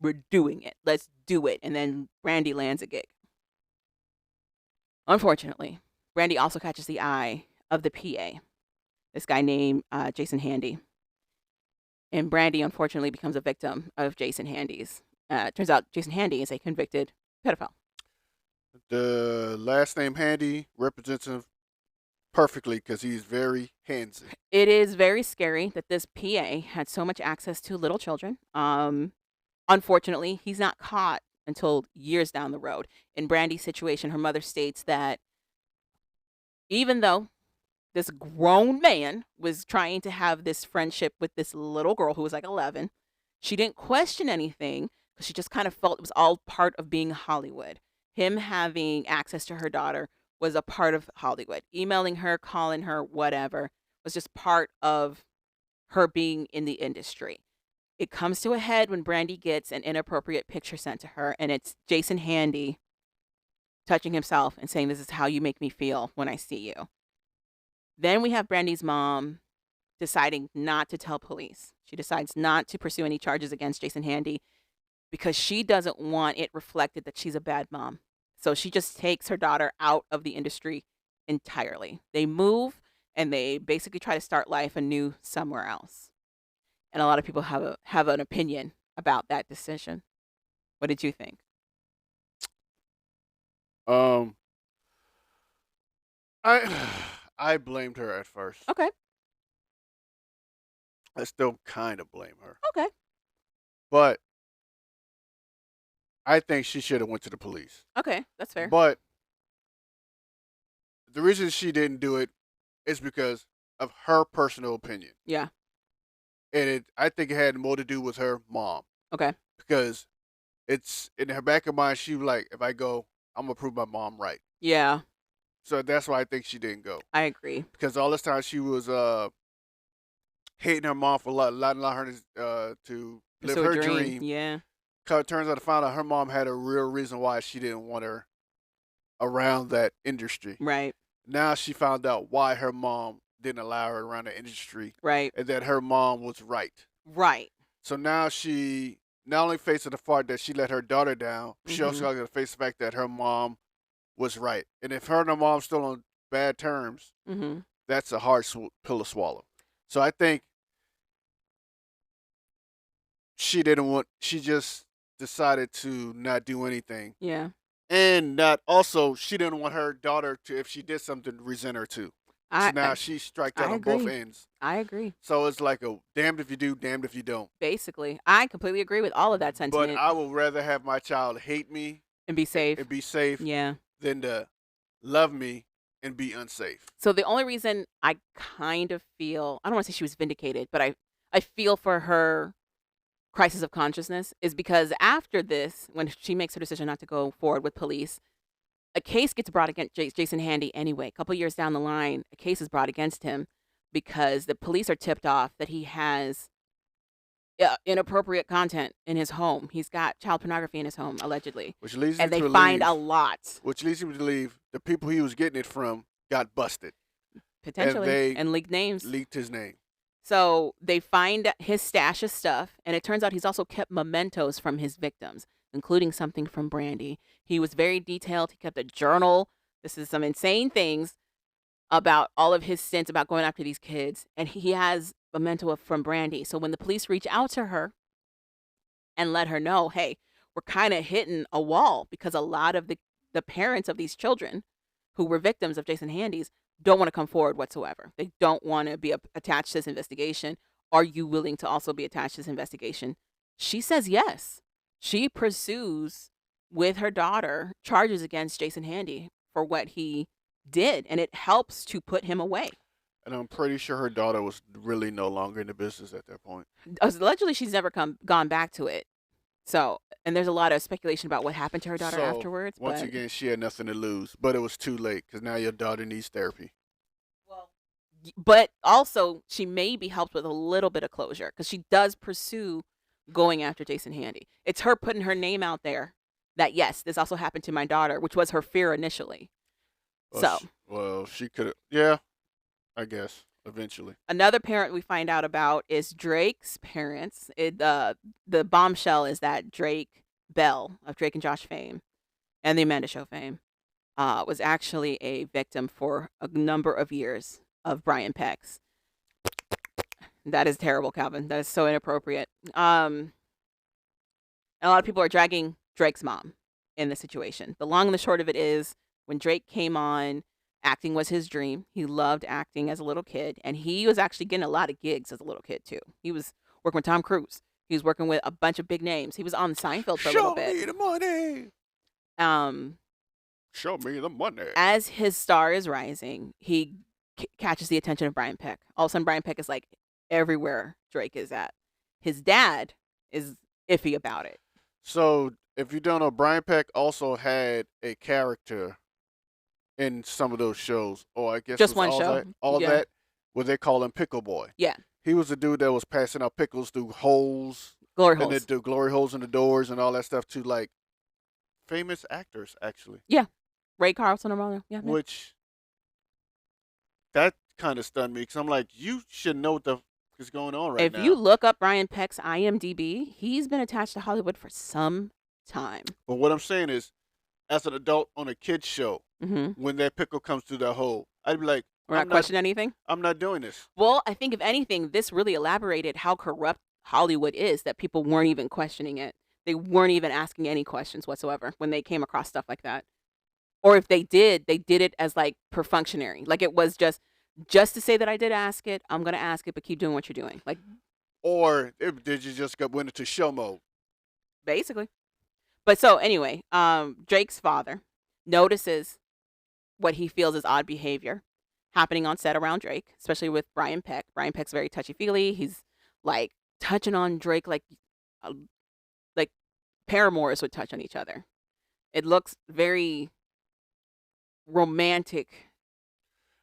we're doing it. Let's do it. And then Brandy lands a gig. Unfortunately, Brandy also catches the eye of the PA, this guy named Jason Handy. And Brandy, unfortunately, becomes a victim of Jason Handy's. Turns out Jason Handy is a convicted pedophile. The last name Handy represents him perfectly because he's very handsy. It is very scary that this PA had so much access to little children. Unfortunately, he's not caught until years down the road. In Brandy's situation, her mother states that even though this grown man was trying to have this friendship with this little girl who was like 11, she didn't question anything because she just kind of felt it was all part of being Hollywood. Him having access to her daughter was a part of Hollywood. Emailing her, calling her, whatever, was just part of her being in the industry. It comes to a head when Brandy gets an inappropriate picture sent to her, and it's Jason Handy touching himself and saying, "This is how you make me feel when I see you." Then we have Brandy's mom deciding not to tell police. She decides not to pursue any charges against Jason Handy because she doesn't want it reflected that she's a bad mom. So she just takes her daughter out of the industry entirely. They move and they basically try to start life anew somewhere else. And a lot of people have an opinion about that decision. What did you think? I blamed her at first. Okay. I still kind of blame her. Okay. But I think she should have went to the police. Okay, that's fair. But the reason she didn't do it is because of her personal opinion. Yeah. And I think it had more to do with her mom. Okay. Because it's in her back of mind, she was like, if I go, I'm going to prove my mom right. Yeah, So that's why I think she didn't go. I agree. Because all this time she was hating her mom for allowing her to live Pursue a her dream. dream. Yeah. Turns out to find out her mom had a real reason why she didn't want her around that industry. Right. Now she found out why her mom didn't allow her around the industry, Right. and that her mom was right. Right. So now she not only faces the fact that she let her daughter down, she also Mhm. got to face the fact that her mom was right. And if her and her mom's still on bad terms, Mhm. that's a hard pill to swallow. So I think she didn't want. She just decided to not do anything, Yeah. and not also she didn't want her daughter to, if she did something, resent her too. So I now I, she striked out I on both agree. ends. I agree. So it's like a damned if you do, damned if you don't. Basically, I completely agree with all of that But sentiment I would rather have my child hate me and be safe. and be safe Yeah. than to love me and be unsafe. So the only reason I kind of feel, I don't want to say she was vindicated, but I feel for her crisis of consciousness is because after this, when she makes her decision not to go forward with police, a case gets brought against Jason Handy anyway. A couple years down the line, a case is brought against him because the police are tipped off that he has inappropriate content in his home. He's got child pornography in his home, allegedly. Which leads me And they to find a believe, lot, which leads me to believe the people he was getting it from got busted and potentially, they and leaked names. leaked his name. So they find his stash of stuff, and it turns out he's also kept mementos from his victims, including something from Brandy. He was very detailed. He kept a journal. This is some insane things about all of his stints about going after these kids, and he has memento from Brandy. So when the police reach out to her and let her know, hey, we're kind of hitting a wall because a lot of the parents of these children who were victims of Jason Handy's don't want to come forward whatsoever. They don't want to be attached to this investigation. Are you willing to also be attached to this investigation? She says yes. She pursues with her daughter charges against Jason Handy for what he did, and it helps to put him away. And I'm pretty sure her daughter was really no longer in the business at that point. Allegedly, she's never gone back to it. So, and there's a lot of speculation about what happened to her daughter So afterwards. once But again, she had nothing to lose, but it was too late because now your daughter needs therapy. but also she may be helped with a little bit of closure because she does pursue going after Jason Handy. It's her putting her name out there that yes, this also happened to my daughter, which was her fear initially. So She could have. Yeah, I guess eventually. another parent we find out about is Drake's parents. The bombshell is that Drake Bell of Drake and Josh fame and the Amanda Show fame was actually a victim for a number of years of Brian Peck's. That is terrible, Calvin. That is so inappropriate. And a lot of people are dragging Drake's mom in the situation. The long and the short of it is when Drake came on, acting was his dream. He loved acting as a little kid, and he was actually getting a lot of gigs as a little kid too. He was working with Tom Cruise. He was working with a bunch of big names. He was on Seinfeld for a little Show bit. me the money. Um, Show me the money. as his star is rising, he catches the attention of Brian Peck. All of a sudden, Brian Peck is like everywhere Drake is at. His dad is iffy about it. So if you don't know, Brian Peck also had a character in some of those shows, or I guess Just it was one all show. that, all Yeah. that, where they call him Pickle Boy. Yeah. He was the dude that was passing out pickles through holes, Glory and holes. the glory holes in the doors and all that stuff to like famous actors, actually. Ray Carlson or yeah. Yeah. Which that kind of stunned me because I'm like, you should know what the f- is going on right If now. you look up Brian Peck's IMDb, he's been attached to Hollywood for some time. But what I'm saying is, as an adult on a kids show, Mm-hmm. when that pickle comes through that hole, I'd be like, We're not questioning anything. I'm not doing this. Well, I think if anything, this really elaborated how corrupt Hollywood is that people weren't even questioning it. They weren't even asking any questions whatsoever when they came across stuff like that. Or if they did it as like perfunctory. Like it was just to say that I did ask it, I'm going to ask it, but keep doing what you're doing. Like Did you just went into show mode? basically. But so anyway, Drake's father notices what he feels is odd behavior happening on set around Drake, especially with Brian Peck. Brian Peck's very touchy-feely. He's like touching on Drake like paramours would touch on each other. It looks very romantic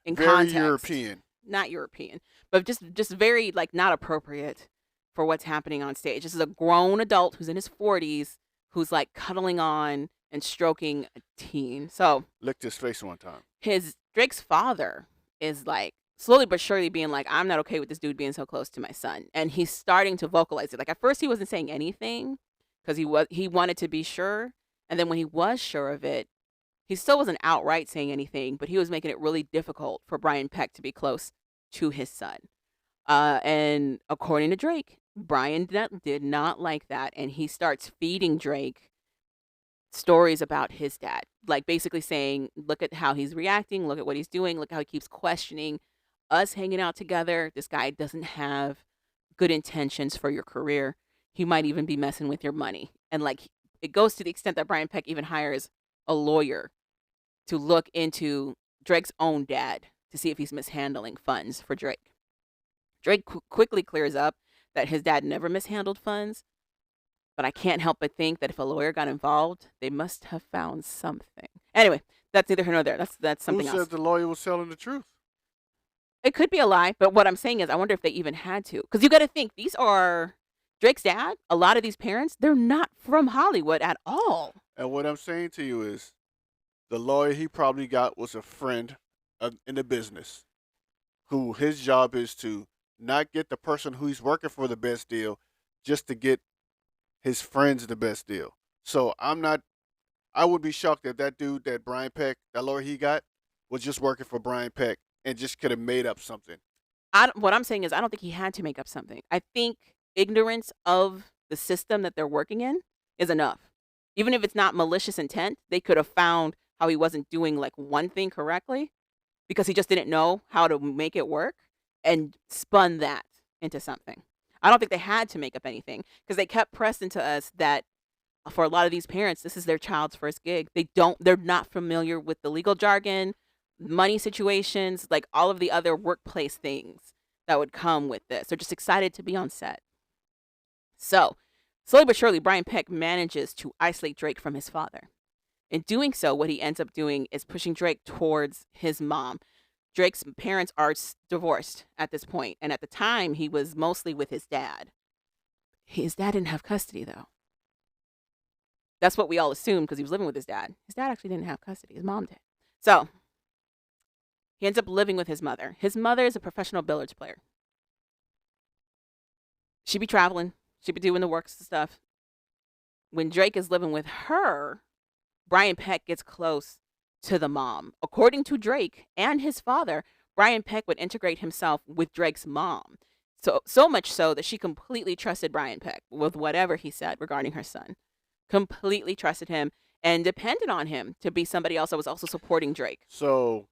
in Very context. European. not European, but just very like not appropriate for what's happening on stage. This is a grown adult who's in his 40s who's like cuddling on and stroking a teen. So Licked his face one time. his Drake's father is like slowly but surely being like, I'm not okay with this dude being so close to my son. And he's starting to vocalize it. Like at first he wasn't saying anything because he wanted to be sure. And then when he was sure of it, he still wasn't outright saying anything, but he was making it really difficult for Brian Peck to be close to his son. And according to Drake, Brian did not like that. And he starts feeding Drake stories about his dad, like basically saying, look at how he's reacting, look at what he's doing, look how he keeps questioning us hanging out together. This guy doesn't have good intentions for your career. He might even be messing with your money. And like it goes to the extent that Brian Peck even hires a lawyer to look into Drake's own dad to see if he's mishandling funds for Drake. Drake quickly clears up that his dad never mishandled funds, but I can't help but think that if a lawyer got involved, they must have found something. Anyway, that's neither here nor there. That's something Who else. said the lawyer was telling the truth? It could be a lie, but what I'm saying is I wonder if they even had to. Because you got to think, these are Drake's dad. A lot of these parents, they're not from Hollywood at all. And what I'm saying to you is, the lawyer he probably got was a friend in the business, who his job is to not get the person who he's working for the best deal, just to get his friends the best deal. So I would be shocked if that dude, that Brian Peck, that lawyer he got, was just working for Brian Peck and just could have made up something. What I'm saying is I don't think he had to make up something. I think ignorance of the system that they're working in is enough. Even if it's not malicious intent, they could have found how he wasn't doing like one thing correctly because he just didn't know how to make it work and spun that into something. I don't think they had to make up anything because they kept pressing to us that for a lot of these parents, this is their child's first gig. They're not familiar with the legal jargon, money situations, like all of the other workplace things that would come with this. They're just excited to be on set. So, slowly but surely, Brian Peck manages to isolate Drake from his father. In doing so, what he ends up doing is pushing Drake towards his mom. Drake's parents are divorced at this point, and at the time, he was mostly with his dad. His dad didn't have custody, though. That's what we all assumed because he was living with his dad. His dad actually didn't have custody. His mom did. So, he ends up living with his mother. His mother is a professional billiards player. She'd be traveling. She'd be doing the works and stuff. When Drake is living with her, Brian Peck gets close to the mom. According to Drake and his father, Brian Peck would integrate himself with Drake's mom. So much so that she completely trusted Brian Peck with whatever he said regarding her son. Completely trusted him and depended on him to be somebody else that was also supporting Drake. So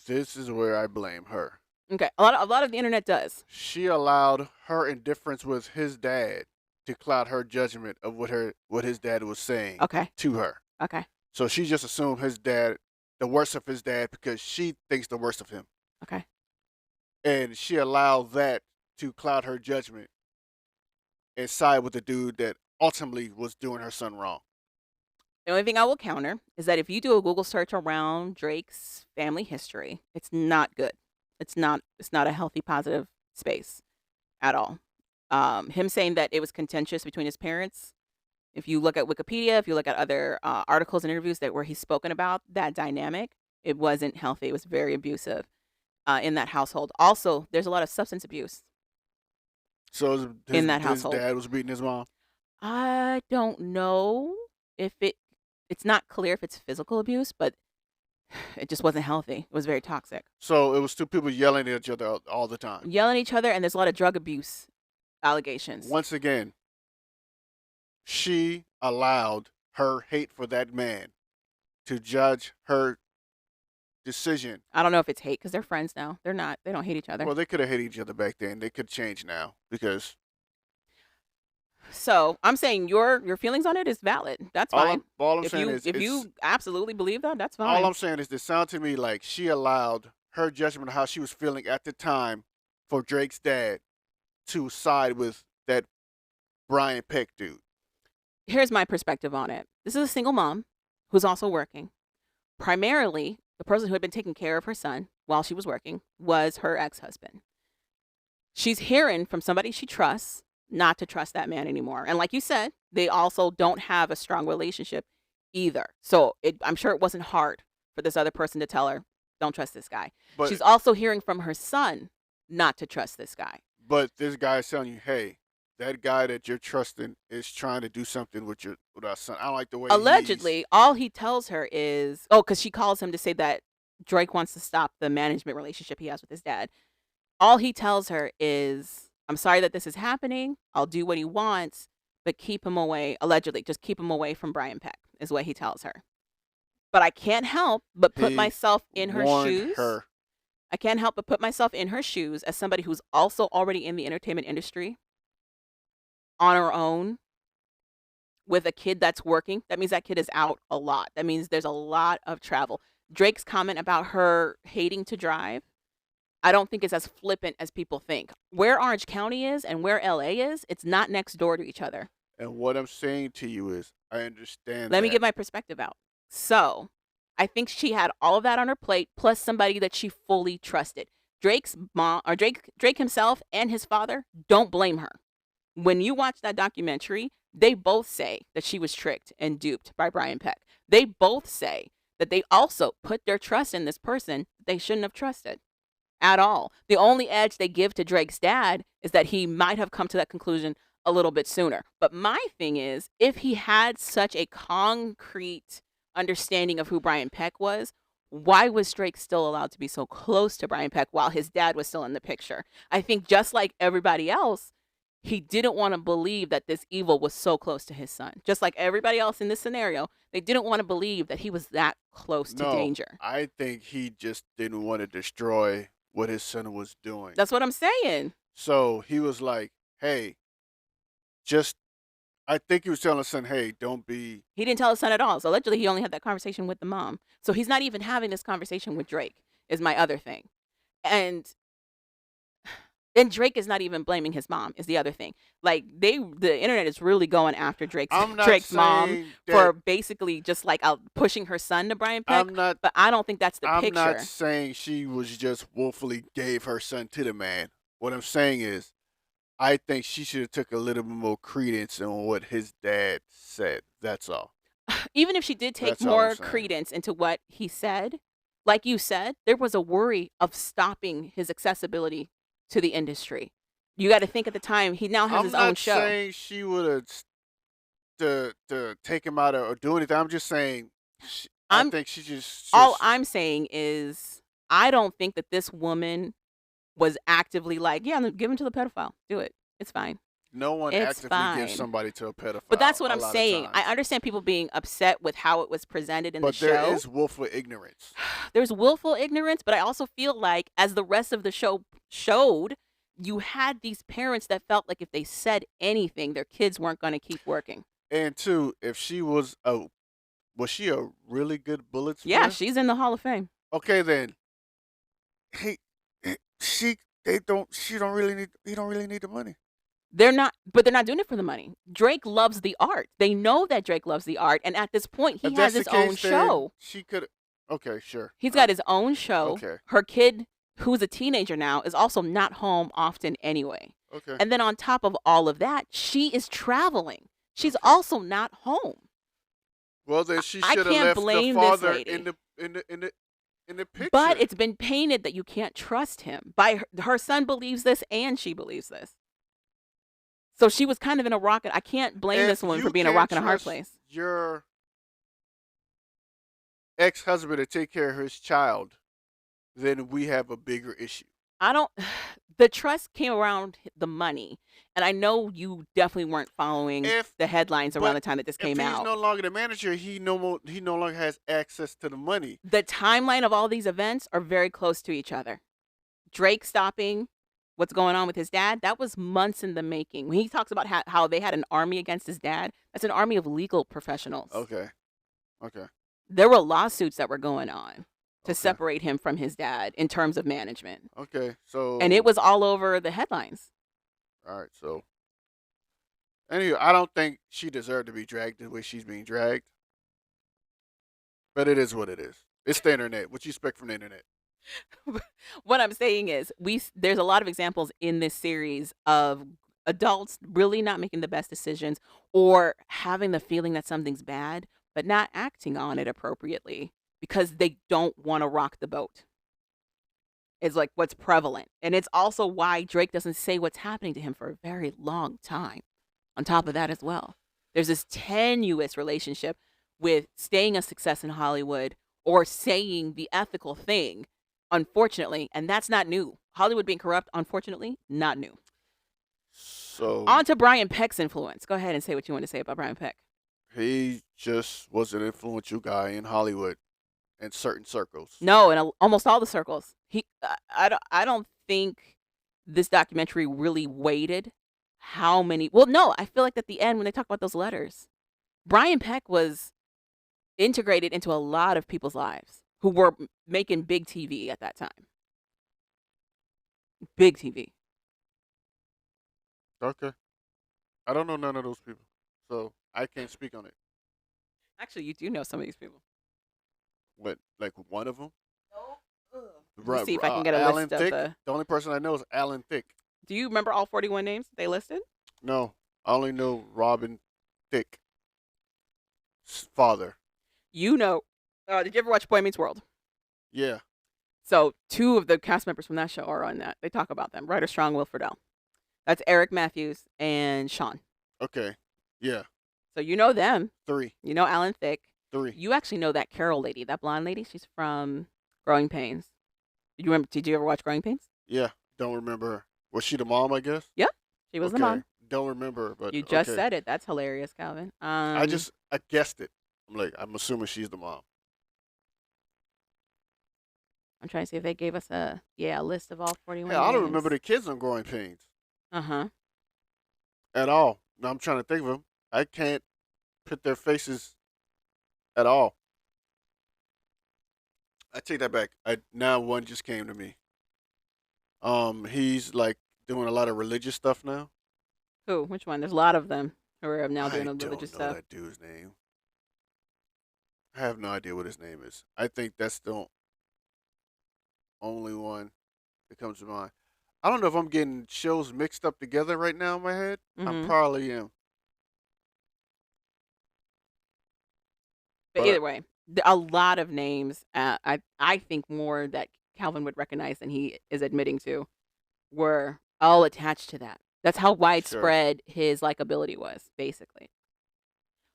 this is where I blame her. Okay, a lot of the internet does. She allowed her indifference with his dad to cloud her judgment of what his dad was saying to her. Okay. So she just assumed his dad, the worst of his dad, because she thinks the worst of him. Okay. And she allowed that to cloud her judgment and side with the dude that ultimately was doing her son wrong. The only thing I will counter is that if you do a Google search around Drake's family history, it's not good. It's not a healthy, positive space at all. Him saying that it was contentious between his parents. If you look at Wikipedia, if you look at other articles and interviews where he's spoken about that dynamic, it wasn't healthy. It was very abusive in that household. Also, there's a lot of substance abuse. So in that his household, dad was beating his mom? I don't know if it's not clear if it's physical abuse, but it just wasn't healthy. It was very toxic. So it was two people yelling at each other all the time. Yelling at each other, and there's a lot of drug abuse allegations. Once again, she allowed her hate for that man to judge her decision. I don't know if it's hate because they're friends now. They're not. They don't hate each other. Well, they could have hated each other back then. They could change now because. So I'm saying your feelings on it is valid. That's fine. All I'm saying is if you absolutely believe that, that's fine. All I'm saying is it sounds to me like she allowed her judgment of how she was feeling at the time for Drake's dad to side with that Brian Peck dude. Here's my perspective on it. This is a single mom who's also working. Primarily, the person who had been taking care of her son while she was working was her ex-husband. She's hearing from somebody she trusts not to trust that man anymore. And like you said, they also don't have a strong relationship either. So I'm sure it wasn't hard for this other person to tell her, don't trust this guy. But She's also hearing from her son not to trust this guy. but this guy's telling you, hey, that guy that you're trusting is trying to do something with our son. I don't like the way Allegedly, all he tells her is, because she calls him to say that Drake wants to stop the management relationship he has with his dad. All he tells her is, I'm sorry that this is happening. I'll do what he wants, but keep him away. Allegedly, just keep him away from Brian Peck is what he tells her. But I can't help but put He myself in her warned shoes. her. I can't help but put myself in her shoes as somebody who's also already in the entertainment industry on her own with a kid that's working. That means that kid is out a lot. That means there's a lot of travel. Drake's comment about her hating to drive, I don't think it's as flippant as people think. Where Orange County is and where LA is, it's not next door to each other. And what I'm saying to you is, I understand. Let me get my perspective out. So, I think she had all of that on her plate, plus somebody that she fully trusted. Drake's mom, or Drake himself and his father, don't blame her. When you watch that documentary, they both say that she was tricked and duped by Brian Peck. They both say that they also put their trust in this person they shouldn't have trusted at all. The only edge they give to Drake's dad is that he might have come to that conclusion a little bit sooner. But my thing is, if he had such a concrete understanding of who Brian Peck was, why was Drake still allowed to be so close to Brian Peck while his dad was still in the picture? I think just like everybody else, he didn't want to believe that this evil was so close to his son. Just like everybody else in this scenario, they didn't want to believe that he was that close to danger. I think he just didn't want to destroy what his son was doing. That's what I'm saying. So he was like, hey, I think he was telling his son, hey, don't be. He didn't tell his son at all. So allegedly, he only had that conversation with the mom. So he's not even having this conversation with Drake, is my other thing. And Drake is not even blaming his mom, is the other thing. Like, the internet is really going after Drake's mom for basically just like pushing her son to Brian Peck. But I don't think that's the picture. I'm not saying she was just willfully gave her son to the man. What I'm saying is, I think she should have took a little bit more credence on what his dad said. That's all. Even if she did take more credence into what he said, like you said, there was a worry of stopping his accessibility to the industry. You got to think at the time, he now has his own show. I'm not saying she would have to take him out or do anything. I'm just saying, I think she just. All I'm saying is, I don't think that this woman was actively like, yeah, give him to the pedophile. Do it. It's fine. No one actively gives somebody to a pedophile. But that's what I'm saying. I understand people being upset with how it was presented in the show. But there is willful ignorance. There's willful ignorance, but I also feel like, as the rest of the show showed, you had these parents that felt like if they said anything, their kids weren't going to keep working. And two, if she was she a really good Bullets player? Yeah, player? She's in the Hall of Fame. Okay, then. He don't really need the money. They're not doing it for the money. Drake loves the art. They know that Drake loves the art, and at this point, he has his own show. She could. Okay, sure. He's got his own show. Okay. Her kid, who's a teenager now, is also not home often anyway. Okay. And then on top of all of that, she is traveling. She's also not home. Well, then she should have left the father in the picture. But it's been painted that you can't trust him. Her son believes this, and she believes this. So she was kind of in a rock. I can't blame this woman for being a rock and a hard place. Your ex-husband to take care of his child, then we have a bigger issue. The trust came around the money, and I know you definitely weren't following the headlines around the time that this came out. If he's no longer the manager, he no longer has access to the money. The timeline of all these events are very close to each other. Drake stopping what's going on with his dad, that was months in the making. When he talks about how they had an army against his dad, that's an army of legal professionals. Okay. There were lawsuits that were going on to separate him from his dad in terms of management. Okay, so. And it was all over the headlines. All right, so. Anyway, I don't think she deserved to be dragged the way she's being dragged. But it is what it is. It's the internet. What you expect from the internet? What I'm saying is, there's a lot of examples in this series of adults really not making the best decisions or having the feeling that something's bad, but not acting on it appropriately because they don't want to rock the boat. Is like what's prevalent. And it's also why Drake doesn't say what's happening to him for a very long time. On top of that as well, there's this tenuous relationship with staying a success in Hollywood or saying the ethical thing, unfortunately, and that's not new. Hollywood being corrupt, unfortunately, not new. So On to Brian Peck's influence. Go ahead and say what you want to say about Brian Peck. he just was an influential guy in Hollywood in certain circles. No, in almost all the circles. I don't think this documentary really weighted how many. Well, no, I feel like at the end when they talk about those letters, Brian Peck was integrated into a lot of people's lives who were making big TV at that time. Big TV. Okay. I don't know none of those people, so I can't speak on it. Actually, you do know some of these people. What, like one of them? Let me see if I can get a Alan list of Thicke. the. The only person I know is Alan Thicke. Do you remember all 41 names they listed? No, I only know Robin Thicke's father. You know. Did you ever watch Boy Meets World? Yeah. So 2 of the cast members from that show are on that. They talk about them. Ryder Strong, Will Friedle. That's Eric Matthews and Sean. Okay. Yeah. So you know them. 3. You know Alan Thicke. 3. You actually know that Carol lady, that blonde lady. She's from Growing Pains. Did you ever watch Growing Pains? Yeah. Don't remember her. Was she the mom, I guess? Yeah. She was the mom. Don't remember her, but You just okay. said it. That's hilarious, Calvin. I guessed it. I'm assuming she's the mom. I'm trying to see if they gave us a list of all 41 Hey, I don't names. remember the kids on Growing Pains Uh-huh. at all. Now I'm trying to think of them. I can't put their faces at all. I take that back. Now one just came to me. He's like doing a lot of religious stuff now. Who? Which one? There's a lot of them who are now doing I the religious don't know stuff. that dude's name. I have no idea what his name is. I think that's the only one that comes to mind. I don't know if I'm getting shows mixed up together right now in my head. I Mhm. probably am. But But either way, a lot of names. I think more that Calvin would recognize than he is admitting to were all attached to that. That's how sure. widespread his likability was, basically.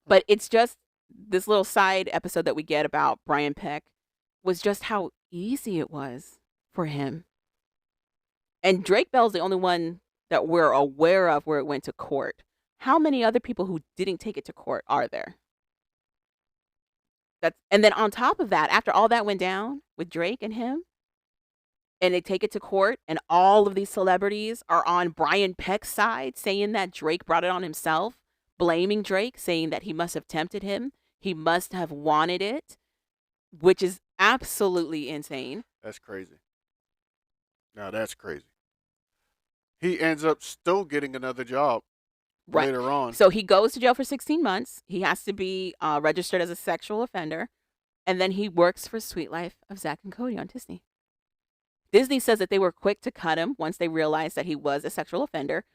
But it's just this little side episode that we get about Brian Peck was just how easy it was for him. And Drake Bell's the only one that we're aware of where it went to court. How many other people who didn't take it to court are there? And then on top of that, after all that went down with Drake and him, and they take it to court, and all of these celebrities are on Brian Peck's side, saying that Drake brought it on himself, blaming Drake, saying that he must have tempted him, he must have wanted it, which is absolutely insane. That's crazy. Now that's crazy. He ends up still getting another job Right. later on. So he goes to jail for 16 months. He has to be registered as a sexual offender. And then he works for Sweet Life of Zach and Cody on Disney. Disney says that they were quick to cut him once they realized that he was a sexual offender.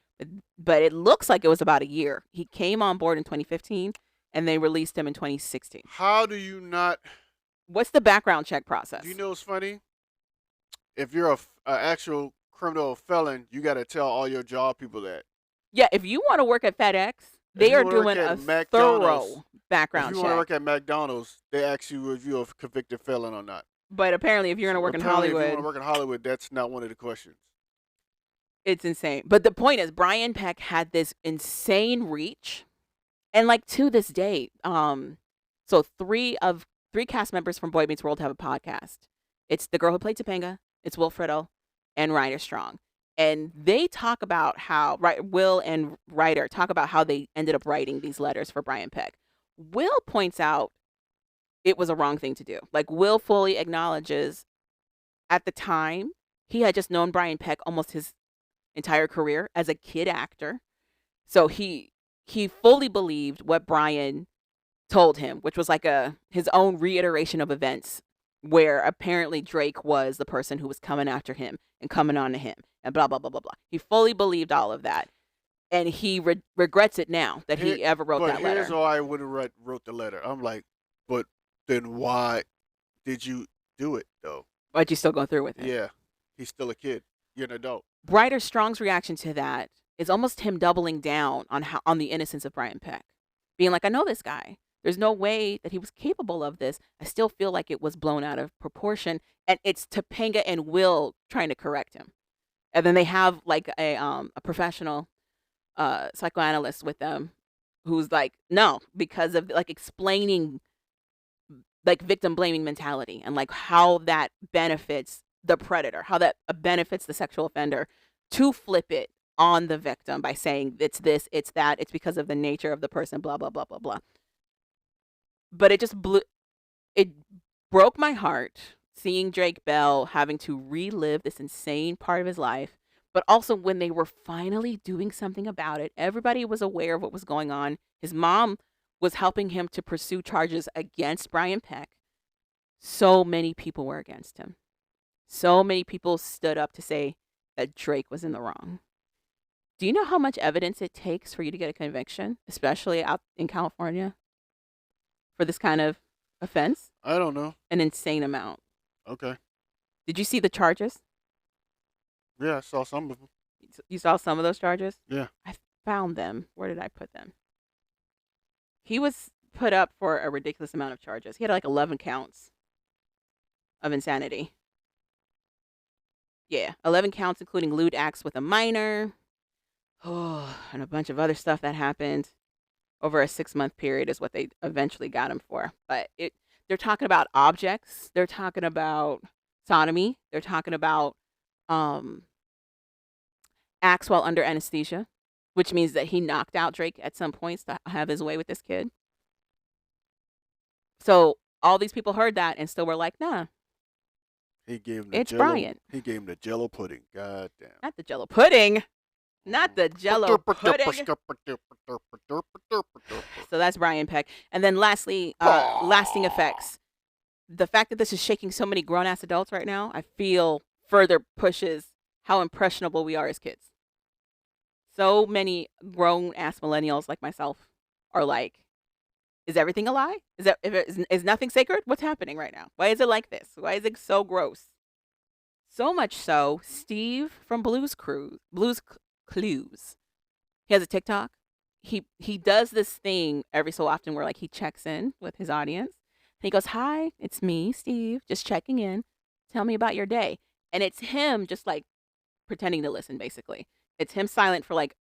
But it looks like it was about a year. He came on board in 2015 and they released him in 2016. How do you not? What's the background check process? Do you know what's funny? If you're a actual criminal felon, you got to tell all your job people that. Yeah, if you want to work at FedEx, they are doing a thorough background If check. you want to work at McDonald's, they ask you if you're a convicted felon or not. But apparently, if you're going to work in Apparently, Hollywood, if you want to work in Hollywood, that's not one of the questions. it's insane. But the point is, Brian Peck had this insane reach, and like to this day, so three cast members from Boy Meets World have a podcast. It's the girl who played Topanga, it's Will Friedle, and Ryder Strong, and they talk about how Will and Ryder talk about how they ended up writing these letters for Brian Peck. Will points out it was a wrong thing to do. Like, Will fully acknowledges at the time he had just known Brian Peck almost his entire career as a kid actor. So he fully believed what Brian told him, which was like his own reiteration of events where apparently Drake was the person who was coming after him and coming on to him and blah, blah, blah, blah, blah. He fully believed all of that. And he regrets it now that Here, he ever wrote but that here's letter. why I would have wrote the letter. I'm like, but then why did you do it though? But you still go through with it. Yeah, he's still a kid. You're an adult. Brighter Strong's reaction to that is almost him doubling down on the innocence of Brian Peck, being like, I know this guy. There's no way that he was capable of this. I still feel like it was blown out of proportion, and it's Topanga and Will trying to correct him. And then they have like a professional psychoanalyst with them, who's like, no, because of like explaining like victim blaming mentality and like how that benefits the predator, how that benefits the sexual offender to flip it on the victim by saying it's this, it's that, it's because of the nature of the person, blah, blah, blah, blah, blah. But it broke my heart seeing Drake Bell having to relive this insane part of his life. But also when they were finally doing something about it, everybody was aware of what was going on. His mom was helping him to pursue charges against Brian Peck. So many people were against him. So many people stood up to say that Drake was in the wrong. Do you know how much evidence it takes for you to get a conviction, especially out in California, for this kind of offense? I don't know. An insane amount. Okay. Did you see the charges? Yeah, I saw some of them. You saw some of those charges? Yeah. I found them. Where did I put them? He was put up for a ridiculous amount of charges. He had like 11 counts of insanity. Yeah, 11 counts, including lewd acts with a minor. Oh, and a bunch of other stuff that happened over a 6-month period is what they eventually got him for. But they're talking about objects. They're talking about sodomy. They're talking about acts while under anesthesia, which means that he knocked out Drake at some points to have his way with this kid. So all these people heard that and still were like, nah, He gave him the it's jello. Brian. He gave him the jello pudding. God damn. Not the Jello pudding. Not the Jello pudding. So that's Brian Peck. And then lastly, lasting effects. The fact that this is shaking so many grown-ass adults right now, I feel further pushes how impressionable we are as kids. So many grown-ass millennials like myself are like, is everything a lie? Is nothing sacred? What's happening right now? Why is it like this? Why is it so gross? So much so, Steve from Blues Clues, he has a TikTok. He does this thing every so often where like he checks in with his audience. And he goes, "Hi, it's me, Steve, just checking in. Tell me about your day." And it's him just like pretending to listen, basically. It's him silent for like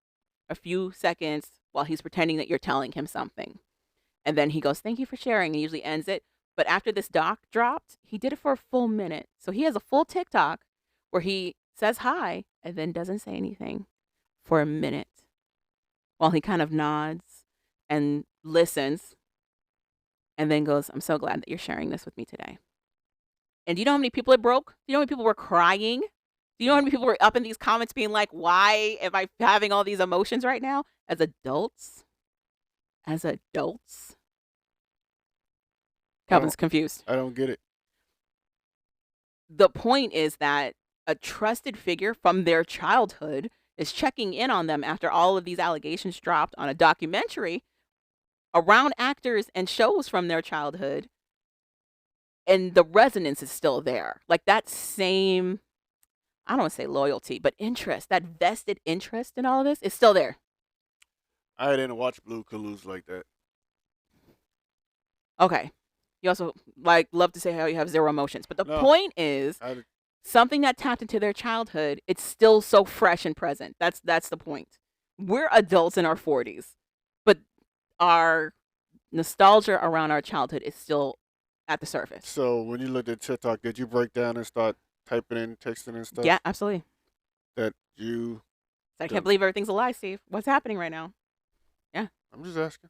a few seconds while he's pretending that you're telling him something. And then he goes, "Thank you for sharing," and usually ends it. But after this doc dropped, he did it for a full minute. So he has a full TikTok where he says hi and then doesn't say anything for a minute while he kind of nods and listens and then goes, "I'm so glad that you're sharing this with me today." And do you know how many people it broke? Do you know how many people were crying? Do you know how many people were up in these comments being like, why am I having all these emotions right now? As adults? Calvin's confused. I don't get it. The point is that a trusted figure from their childhood is checking in on them after all of these allegations dropped on a documentary around actors and shows from their childhood. And the resonance is still there. Like that same, I don't want to say loyalty, but interest, that vested interest in all of this is still there. I didn't watch Blue Clues like that. Okay. You also like love to say how you have zero emotions. But the No. point is something that tapped into their childhood, it's still so fresh and present. That's the point. We're adults in our 40s, but our nostalgia around our childhood is still at the surface. So when you looked at TikTok, did you break down and start typing in, texting and stuff? Yeah, absolutely. That you... I can't believe everything's a lie, Steve. What's happening right now? Yeah. I'm just asking.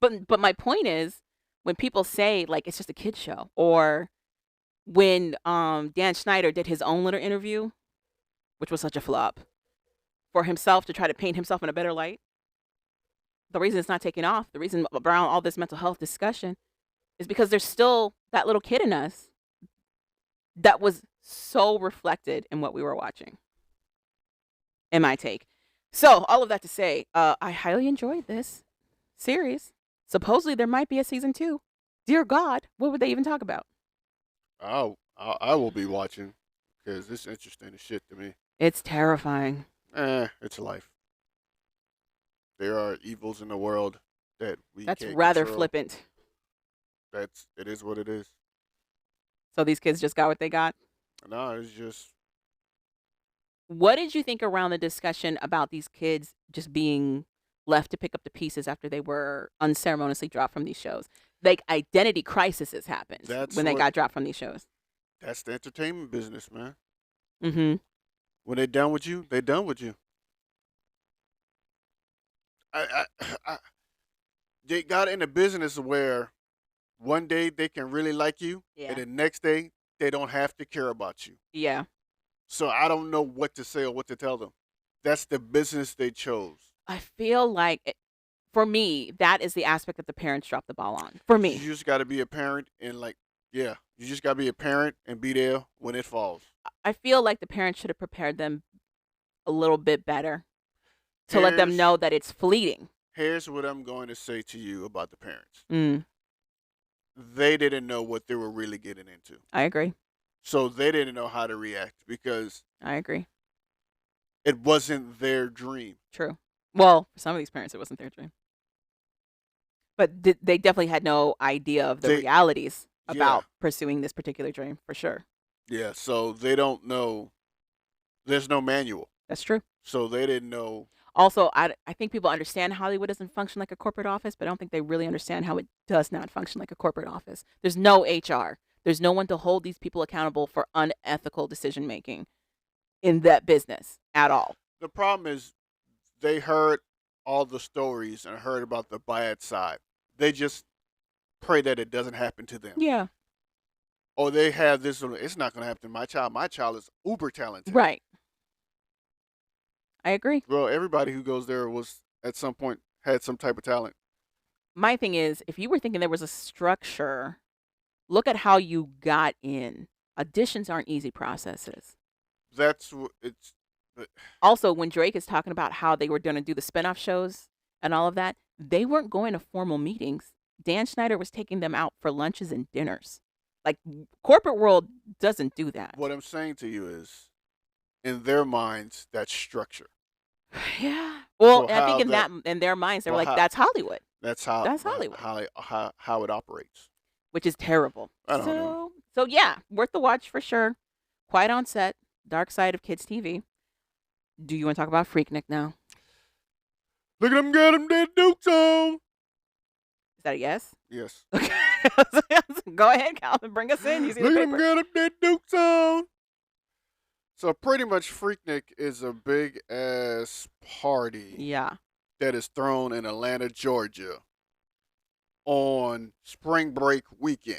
But my point is, when people say like it's just a kid show, or when Dan Schneider did his own little interview, which was such a flop, for himself to try to paint himself in a better light, the reason it's not taking off, the reason around all this mental health discussion, is because there's still that little kid in us that was so reflected in what we were watching, in my take. So, all of that to say, I highly enjoyed this series. Supposedly, there might be a season 2. Dear God, what would they even talk about? I will be watching because it's interesting as shit to me. It's terrifying. It's life. There are evils in the world that we That's can't rather control. flippant. It is what it is. So, these kids just got what they got. No, it's just What did you think around the discussion about these kids just being left to pick up the pieces after they were unceremoniously dropped from these shows? Like, identity crises happened That's when they what- got dropped from these shows. that's the entertainment business, man. Mm-hmm. When they're done with you, they're done with you. They got in a business where one day they can really like you, Yeah. and the next day they don't have to care about you. Yeah. So I don't know what to say or what to tell them. That's the business they chose. I feel like, for me, that is the aspect that the parents dropped the ball on. For me. You just got to be a parent and you just got to be a parent and be there when it falls. I feel like the parents should have prepared them a little bit better to let them know that it's fleeting. Here's what I'm going to say to you about the parents. Mm, They didn't know what they were really getting into. I agree. So they didn't know how to react because I agree. it wasn't their dream. True. Well, for some of these parents, it wasn't their dream. But they definitely had no idea of the realities about pursuing this particular dream, for sure. Yeah, so they don't know. There's no manual. That's true. So they didn't know. Also, I think people understand Hollywood doesn't function like a corporate office, but I don't think they really understand how it does not function like a corporate office. There's no HR. There's no one to hold these people accountable for unethical decision making in that business at all. The problem is they heard all the stories and heard about the bad side. They just pray that it doesn't happen to them. Yeah. Or they have this, it's not going to happen to my child. My child is uber talented. Right. I agree. Well, everybody who goes there was at some point had some type of talent. My thing is, if you were thinking there was a structure, look at how you got in. Auditions aren't easy processes. That's what it's. Also, when Drake is talking about how they were going to do the spinoff shows and all of that, they weren't going to formal meetings. Dan Schneider was taking them out for lunches and dinners. Like, corporate world doesn't do that. What I'm saying to you is, in their minds, that's structure. Yeah. Well, So I think in their minds, they were like, that's Hollywood. That's how That's Hollywood. How it operates. Which is terrible. I don't know. So yeah, worth the watch for sure. Quiet on Set, Dark Side of Kids TV. Do you want to talk about Freaknik now? Look at them, get them dead dukes on. Is that a yes? Yes. Okay. Go ahead, Calvin. Bring us in. You see the Look at them, paper. get them dead dukes on. So pretty much Freaknik is a big ass party. Yeah. That is thrown in Atlanta, Georgia on spring break weekend.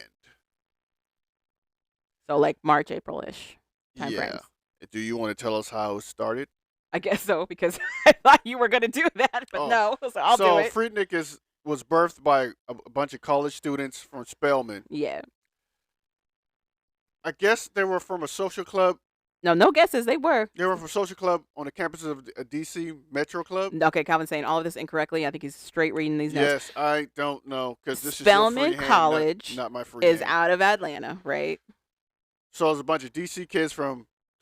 So like March, April-ish time Yeah. frames. Do you want to tell us how it started? I guess so, because I thought you were going to do that, but no. So I'll do it. Freaknik was birthed by a bunch of college students from Spelman. Yeah. I guess they were from a social club. No guesses. They were. They were from a social club on the campus of a DC Metro Club. Okay, Calvin's saying all of this incorrectly. I think he's straight reading these notes. Yes, I don't know because this Spelman is your free College hand, not my free is hand. out of Atlanta, right? So there's a bunch of DC kids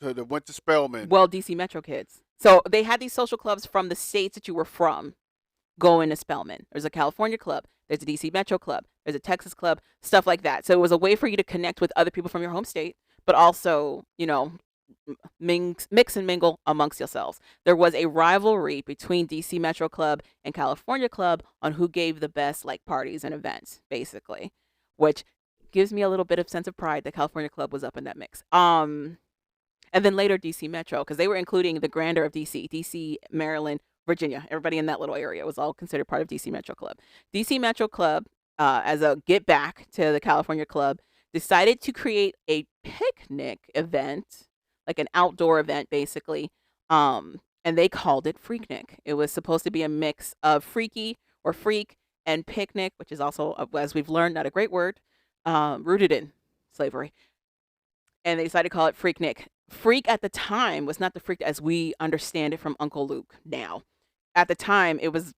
that went to Spelman. Well, DC Metro kids. So they had these social clubs from the states that you were from going to Spelman. There's a California club. There's a DC Metro club. There's a Texas club, stuff like that. So it was a way for you to connect with other people from your home state, but also, mix and mingle amongst yourselves. There was a rivalry between DC Metro Club and California Club on who gave the best parties and events, basically, which gives me a little bit of sense of pride that California Club was up in that mix. And then later DC Metro, because they were including the grandeur of DC, Maryland, Virginia. Everybody in that little area was all considered part of DC Metro Club. DC Metro Club, as a get back to the California Club, decided to create a picnic event, like an outdoor event, basically. And they called it Freaknik. It was supposed to be a mix of freaky or freak and picnic, which is also, as we've learned, not a great word, rooted in slavery. and they decided to call it Freaknik. Freak at the time was not the freak as we understand it from Uncle Luke now. At the time, it was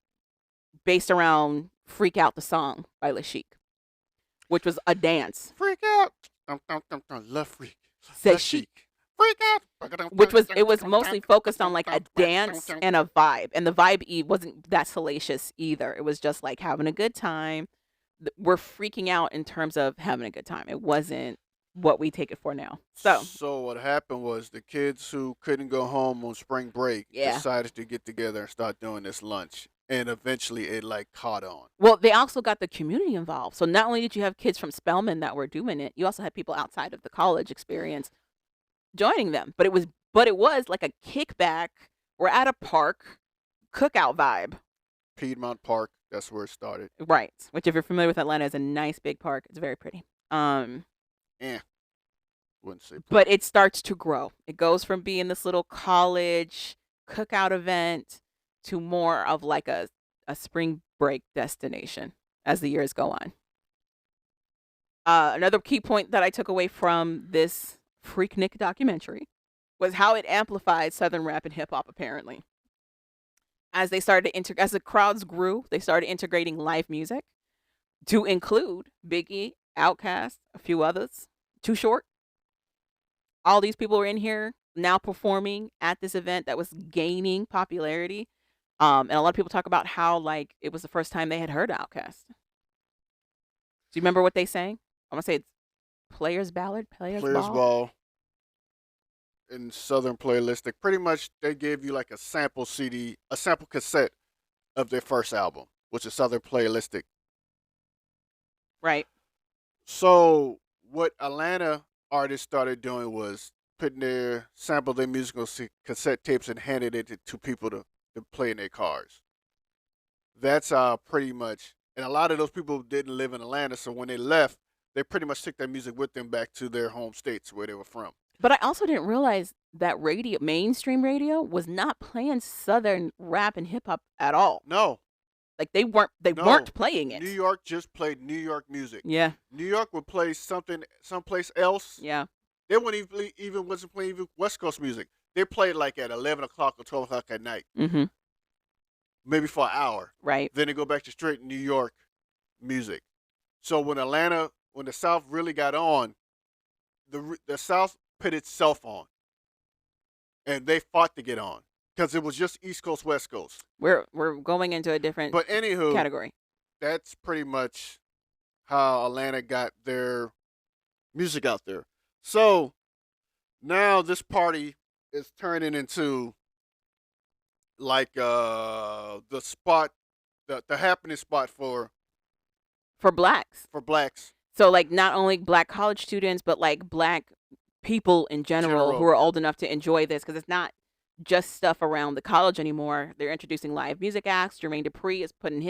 based around Freak Out the Song by Lil Chic, which was a dance. Freak out. Dum, dum, dum, dum. Love freak. Said Love Chic. chic. Freak out. Which was it was mostly focused on like a dance and a vibe. And the vibe wasn't that salacious either. It was just like having a good time. We're freaking out in terms of having a good time. It wasn't what we take it for now. So what happened was the kids who couldn't go home on spring break Yeah. decided to get together and start doing this lunch. And eventually it like caught on. Well, they also got the community involved. So not only did you have kids from Spelman that were doing it, you also had people outside of the college experience joining them. But it was like a kickback. We're at a park cookout vibe. Piedmont Park, that's where it started. Right. Which if you're familiar with Atlanta is a nice big park. It's very pretty. Wouldn't say. But it starts to grow. It goes from being this little college cookout event to more of like a spring break destination as the years go on. Another key point that I took away from this Freaknik documentary was how it amplified Southern rap and hip hop. Apparently, as they started to as the crowds grew, they started integrating live music to include Biggie, Outkast, a few others. Too Short. All these people were in here now performing at this event that was gaining popularity. And a lot of people talk about how like it was the first time they had heard Outkast. Do you remember what they sang? I'm gonna say it's Players Ballad, Players Ball. In Southern Playlistic, pretty much they gave you like a sample CD, a sample cassette of their first album, which is Southern Playlistic. Right. So what Atlanta artists started doing was putting their musical cassette tapes and handed it to people to play in their cars. That's pretty much, and a lot of those people didn't live in Atlanta, so when they left, they pretty much took their music with them back to their home states where they were from. But I also didn't realize that mainstream radio was not playing Southern rap and hip hop at all. No. Like they weren't playing it. New York just played New York music. Yeah. New York would play something someplace else. Yeah. They wouldn't even wasn't playing even West Coast music. They played like at 11 o'clock or 12 o'clock at night. Mm-hmm. Maybe for an hour. Right. Then they go back to straight New York music. So when the South really got on, the South put itself on, and they fought to get on because it was just East Coast, West Coast. We're going into a different category. That's pretty much how Atlanta got their music out there. So now this party is turning into like the spot, the happening spot for blacks. For blacks. So like not only black college students, but like black people in general who are old enough to enjoy this, because it's not just stuff around the college anymore. They're introducing live music acts. Jermaine Dupri is pushing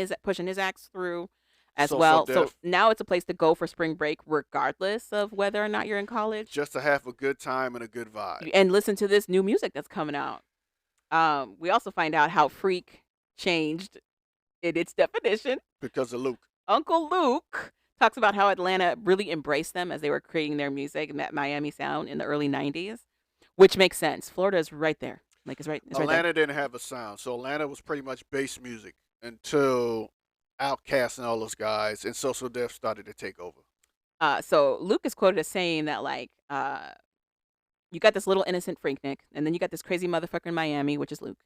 his acts through as well. So now it's a place to go for spring break, regardless of whether or not you're in college. Just to have a good time and a good vibe. And listen to this new music that's coming out. We also find out how freak changed in its definition. Because of Luke. Uncle Luke talks about how Atlanta really embraced them as they were creating their music and that Miami sound in the early 90s, which makes sense. Florida is right there. Like it's right Atlanta didn't have a sound. So Atlanta was pretty much bass music until Outkast and all those guys and Social Def started to take over. So Luke is quoted as saying that like you got this little innocent Freaknik, and then you got this crazy motherfucker in Miami, which is Luke,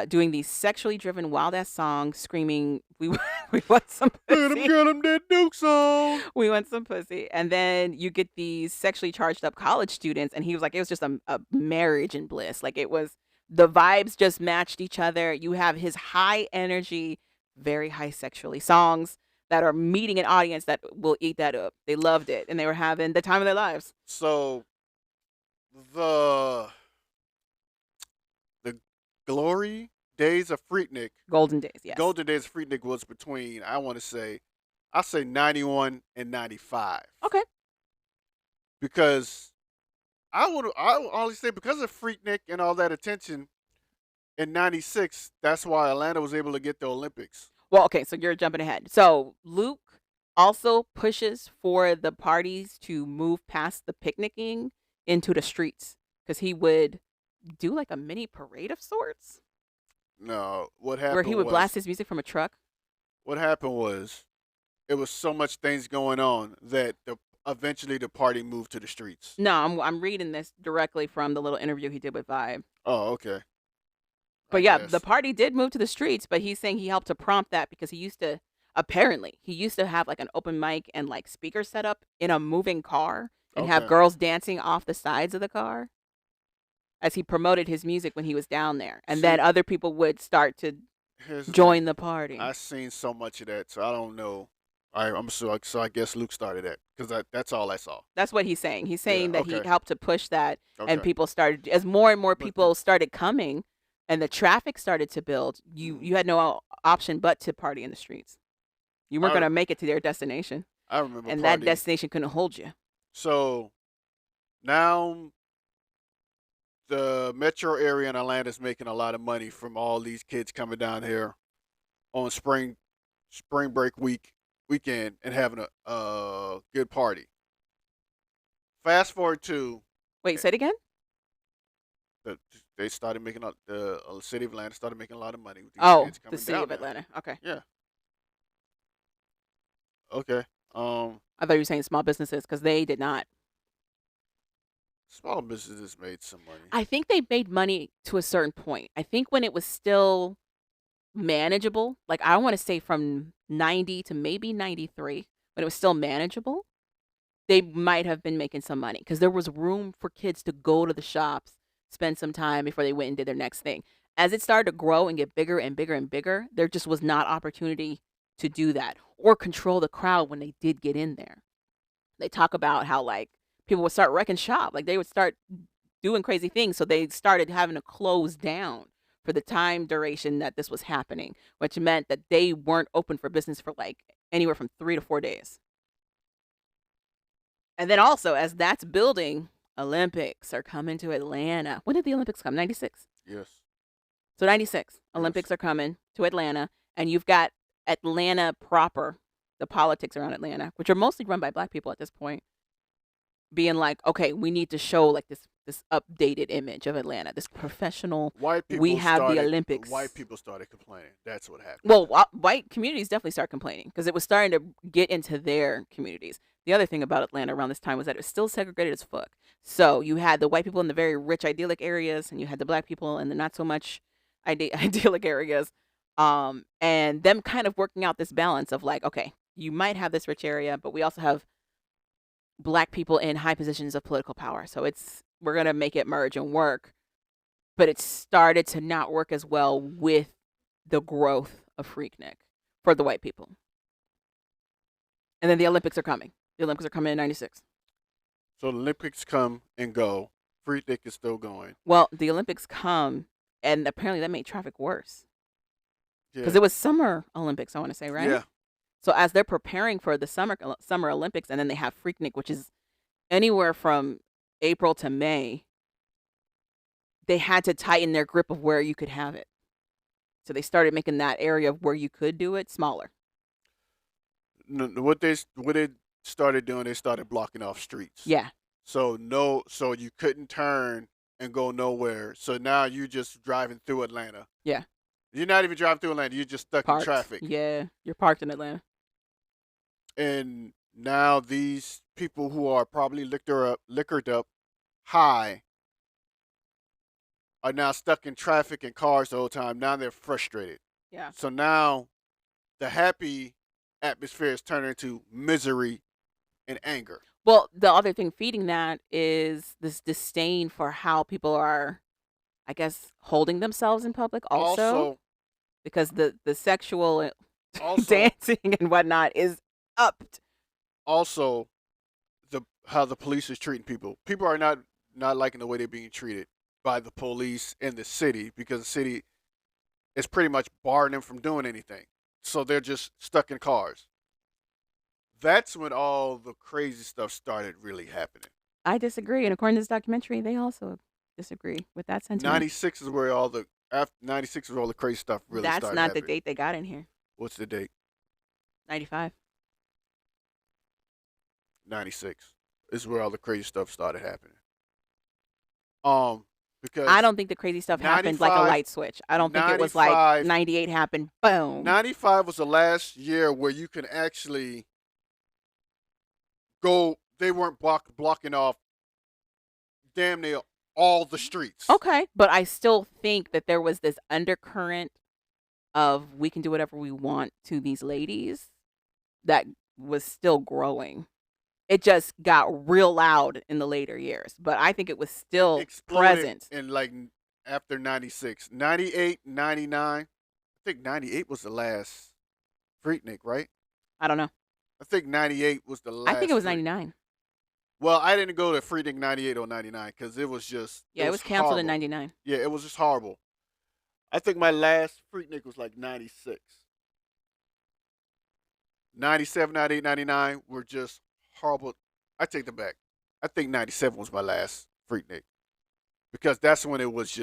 doing these sexually driven wild ass songs, screaming, "We want some pussy." Get him that Duke song. We want some pussy, and then you get these sexually charged up college students, and he was like, it was just a marriage in bliss. Like it was, the vibes just matched each other. You have his high energy, very high sexually songs that are meeting an audience that will eat that up. They loved it, and they were having the time of their lives. So the glory days of Freaknik. Golden days, yes. Golden days of Freaknik was between, I say 91 and 95. Okay. Because I would only say because of Freaknik and all that attention in 96, that's why Atlanta was able to get the Olympics. Well, okay, so you're jumping ahead. So Luke also pushes for the parties to move past the picnicking into the streets because he would do like a mini parade of sorts No, where he would blast his music from a truck. what happened was it was so much things going on that eventually the party moved to the streets. No, I'm reading this directly from the little interview he did with Vibe. Oh, okay. I But yeah, the guess. party did move to the streets, but he's saying he helped to prompt that because he used to have like an open mic and like speakers set up in a moving car and have Okay. girls dancing off the sides of the car as he promoted his music when he was down there. And then See, other people would start to here's the join thing. the party. I seen so much of that, so I don't know. So I guess Luke started that because that's all I saw. That's what he's saying. He's Yeah. saying that he Okay. helped to push that and Okay. people started as more and more But people started coming and the traffic started to build. You had no option but to party in the streets. You weren't I going to make it to their destination. I remember And that partying. destination couldn't hold you. So now the metro area in Atlanta is making a lot of money from all these kids coming down here on spring break weekend and having a good party. Fast forward to Wait, say it again? the they started making the city of Atlanta started making a lot of money with these Oh, kids the coming city down of there. Atlanta. Okay. Yeah. Okay. I thought you were saying small businesses because they did not. Small businesses made some money. I think they made money to a certain point. I think when it was still manageable, like I want to say from 90 to maybe 93, when it was still manageable, they might have been making some money because there was room for kids to go to the shops, spend some time before they went and did their next thing. As it started to grow and get bigger and bigger and bigger, there just was not opportunity to do that or control the crowd when they did get in there. They talk about how like people would start wrecking shop, like they would start doing crazy things, so they started having to close down for the time duration that this was happening, which meant that they weren't open for business for like anywhere from 3 to 4 days. And then also, as that's building, Olympics are coming to Atlanta. When did the Olympics come? 96. Yes. So 96, Yes. Olympics are coming to Atlanta, and you've got Atlanta proper, the politics around Atlanta, which are mostly run by black people at this point, being like, okay, we need to show like this updated image of Atlanta, this professional. White people We have the started. Olympics. White people started complaining. That's what happened. Well, white communities definitely start complaining because it was starting to get into their communities. The other thing about Atlanta around this time was that it was still segregated as fuck. So you had the white people in the very rich, idyllic areas, and you had the black people in the not so much idyllic areas, and them kind of working out this balance of like, okay, you might have this rich area, but we also have black people in high positions of political power. So we're gonna make it merge and work, but it started to not work as well with the growth of Freaknik for the white people. And then the Olympics are coming. The Olympics are coming in 96. So the Olympics come and go. Freaknik is still going. Well, the Olympics come, and apparently that made traffic worse Yeah. because it was Summer Olympics, I want to say, right? Yeah. So as they're preparing for the Summer Olympics, and then they have Freaknik, which is anywhere from April to May, they had to tighten their grip of where you could have it. So they started making that area of where you could do it smaller. What they started doing, they started blocking off streets. Yeah. So you couldn't turn and go nowhere. So now you just driving through Atlanta. Yeah. You're not even driving through Atlanta. You're just stuck Parked. in traffic. Yeah, you're parked in Atlanta. And now these people who are probably liquored up, high, are now stuck in traffic and cars the whole time. Now they're frustrated. Yeah. So now the happy atmosphere is turning into misery and anger. Well, the other thing feeding that is this disdain for how people are, I guess, holding themselves in public also because the sexual dancing and whatnot is upped. Also, how the police is treating people. People are not liking the way they're being treated by the police in the city because the city is pretty much barring them from doing anything. So they're just stuck in cars. That's when all the crazy stuff started really happening. I disagree, and according to this documentary, they also disagree with that sentiment. 96 is where all the after 96 is where all the crazy stuff really That's started not happening. the date they got in here. What's the date? 95. 96 is where all the crazy stuff started happening. Um, I because don't think the crazy stuff happened like a 95, light switch. I don't think it was like 95, 98 happened, boom. 95 was the last year where you can actually go. They weren't blocking off damn near all the streets. Okay, but I still think that there was this undercurrent of we can do whatever we want to these ladies that was still growing. It just got real loud in the later years, but I think it was still Exploded present. in like after 96, 98, 99. I think 98 was the last Freaknik, right? I don't know. I think 98 was the I think it last was Freak. 99. Well, I didn't go to Freaknik 98 or 99 because it was Yeah, it was was canceled in horrible. 99. Yeah, it was just horrible. I think my last Freaknik was like 96. 97, 98, 99 were just horrible. I take them back. I think 97 was my last Freaknik because that's when it was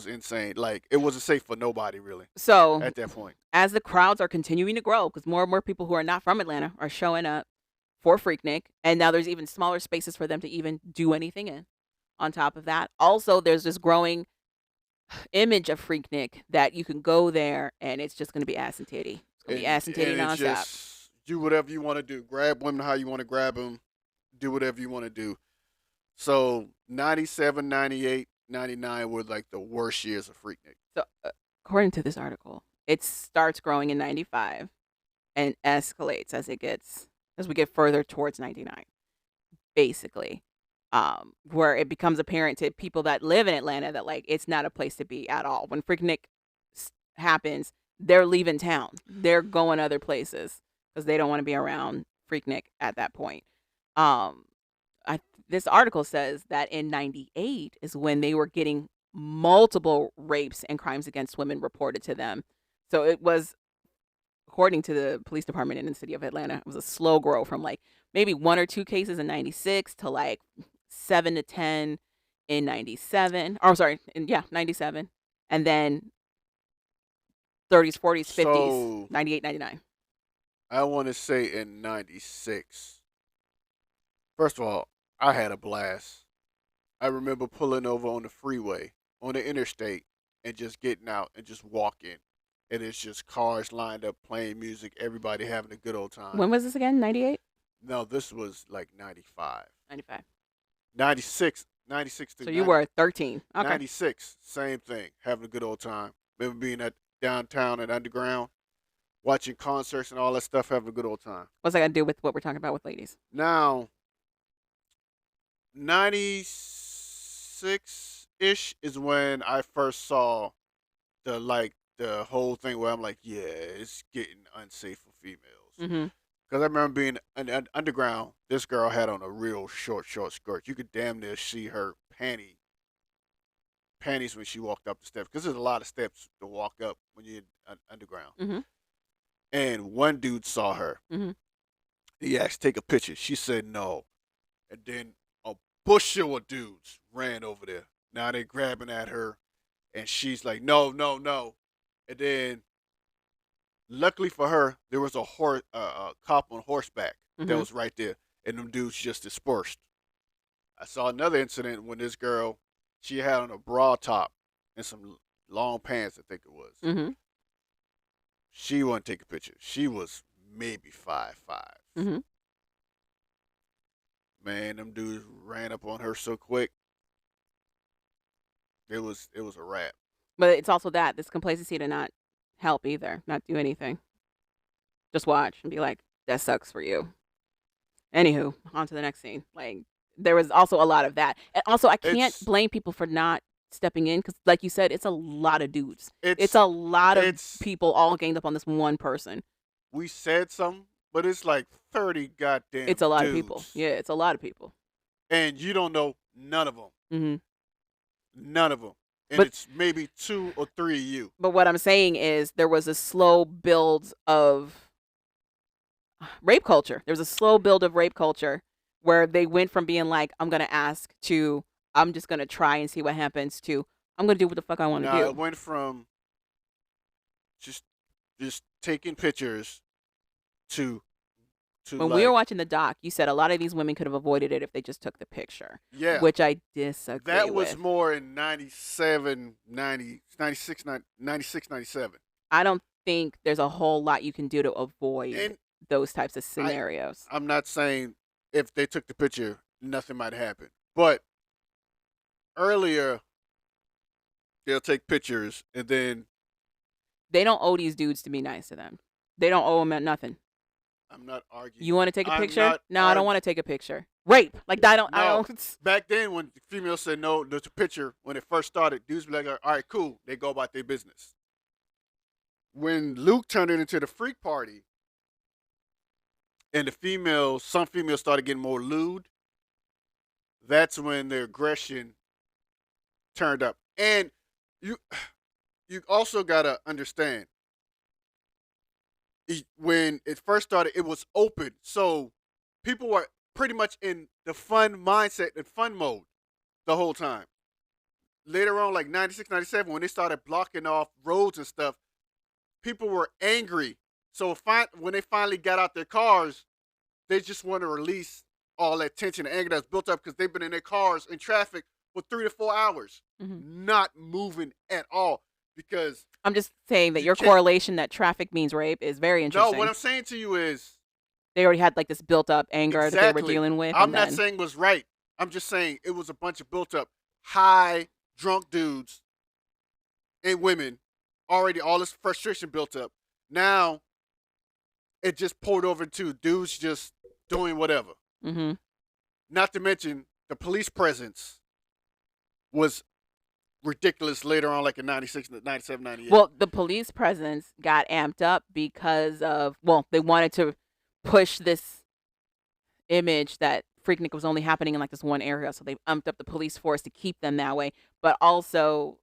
insane. Like, it wasn't safe for nobody, really, So, at that point. as the crowds are continuing to grow, because more and more people who are not from Atlanta are showing up for Freaknik, and now there's even smaller spaces for them to even do anything in. On top of that, also there's this growing image of Freaknik that you can go there and it's just going to be ass and titty. It's going to be ass and titty it's nonstop. just do whatever you want to do. Grab women how you want to grab them. Do whatever you want to do. So 97, 98, 99 were like the worst years of Freaknik. So, according to this article, it starts growing in 95 and escalates as we get further towards 99. Basically, where it becomes apparent to people that live in Atlanta that like it's not a place to be at all. When Freaknik happens, they're leaving town. They're going other places because they don't want to be around Freaknik at that point. This article says that in 98 is when they were getting multiple rapes and crimes against women reported to them. So it was, according to the police department in the city of Atlanta, it was a slow grow from like maybe 1 or 2 cases in 96 to like 7 to 10 in 97. Or sorry, 97. And then 30s, 40s, 50s, So 98, 99. I want to say in 96. First of all, I had a blast. I remember pulling over on the freeway, on the interstate, and just getting out and just walking. And it's just cars lined up playing music, everybody having a good old time. When was this again? 98? No, this was like 95. 95. 96. 96 to So you were 13. Okay. 96, same thing, having a good old time. Remember being at downtown and underground, watching concerts and all that stuff, having a good old time. What's that got to do with what we're talking about with ladies? Now, 96-ish is when I first saw the whole thing where I'm like, yeah, it's getting unsafe for females. Mm-hmm. Because I remember being underground, this girl had on a real short skirt. You could damn near see her panties when she walked up the steps. Because there's a lot of steps to walk up when you're underground. Mm-hmm. And one dude saw her. Mm-hmm. He asked take a picture. She said no. And then a bushel of dudes ran over there. Now they're grabbing at her. And she's like, no, no, no. And then, luckily for her, there was a cop on horseback that was right there. And them dudes just dispersed. I saw another incident when this girl, she had on a bra top and some long pants, I think it was. Mm-hmm. She wouldn't take a picture. She was maybe 5'5". Mm-hmm. Man, them dudes ran up on her so quick. It was a wrap. But it's also this complacency to not help either, not do anything. Just watch and be like, that sucks for you. Anywho, on to the next scene. Like, there was also a lot of that. And also, I can't blame people for not stepping in because, like you said, it's a lot of dudes. It's a lot of people all ganged up on this one person. We said something, but it's like 30 goddamn It's a lot dudes. of people. Yeah, it's a lot of people. And you don't know none of them. Mm-hmm. None of them. And it's maybe 2 or 3 of you. But what I'm saying is there was a slow build of rape culture. There was a slow build of rape culture where they went from being like, I'm going to ask to, I'm just going to try and see what happens to, I'm going to do what the fuck I want to do. It went from just taking pictures to to When we were watching the doc, you said a lot of these women could have avoided it if they just took the picture. Yeah. Which I disagree That was with. more in 97, 90, 96, 96, 97. I don't think there's a whole lot you can do to avoid And those types of scenarios. I'm not saying if they took the picture, nothing might happen. But earlier, they'll take pictures and then They don't owe these dudes to be nice to them. They don't owe them nothing. I'm not arguing. You want to take a I'm picture? not No, I don't want to take a picture. Rape. Like, I don't. No. Back then, when the female said no, there's a picture. When it first started, dudes be like, "All right, cool." They go about their business. When Luke turned it into the freak party, and some females started getting more lewd. That's when the aggression turned up. And you also gotta understand, when it first started, it was open, so people were pretty much in the fun mindset and fun mode the whole time. Later on, like 96, 97, when they started blocking off roads and stuff, people were angry. So when they finally got out their cars, they just want to release all that tension and anger that's built up because they've been in their cars in traffic for 3 to 4 hours, not moving at all. Because I'm just saying that your correlation that traffic means rape is very interesting. No, what I'm saying to you is they already had like this built up anger that they were dealing with. I'm not saying it was right. I'm just saying it was a bunch of built up, high, drunk dudes and women, already all this frustration built up. Now, it just poured over to dudes just doing whatever. Mm-hmm. Not to mention the police presence was ridiculous later on, like in 96, 97, 98. Well, the police presence got amped up because of, they wanted to push this image that Freaknik was only happening in like this one area, so they amped up the police force to keep them that way. But also,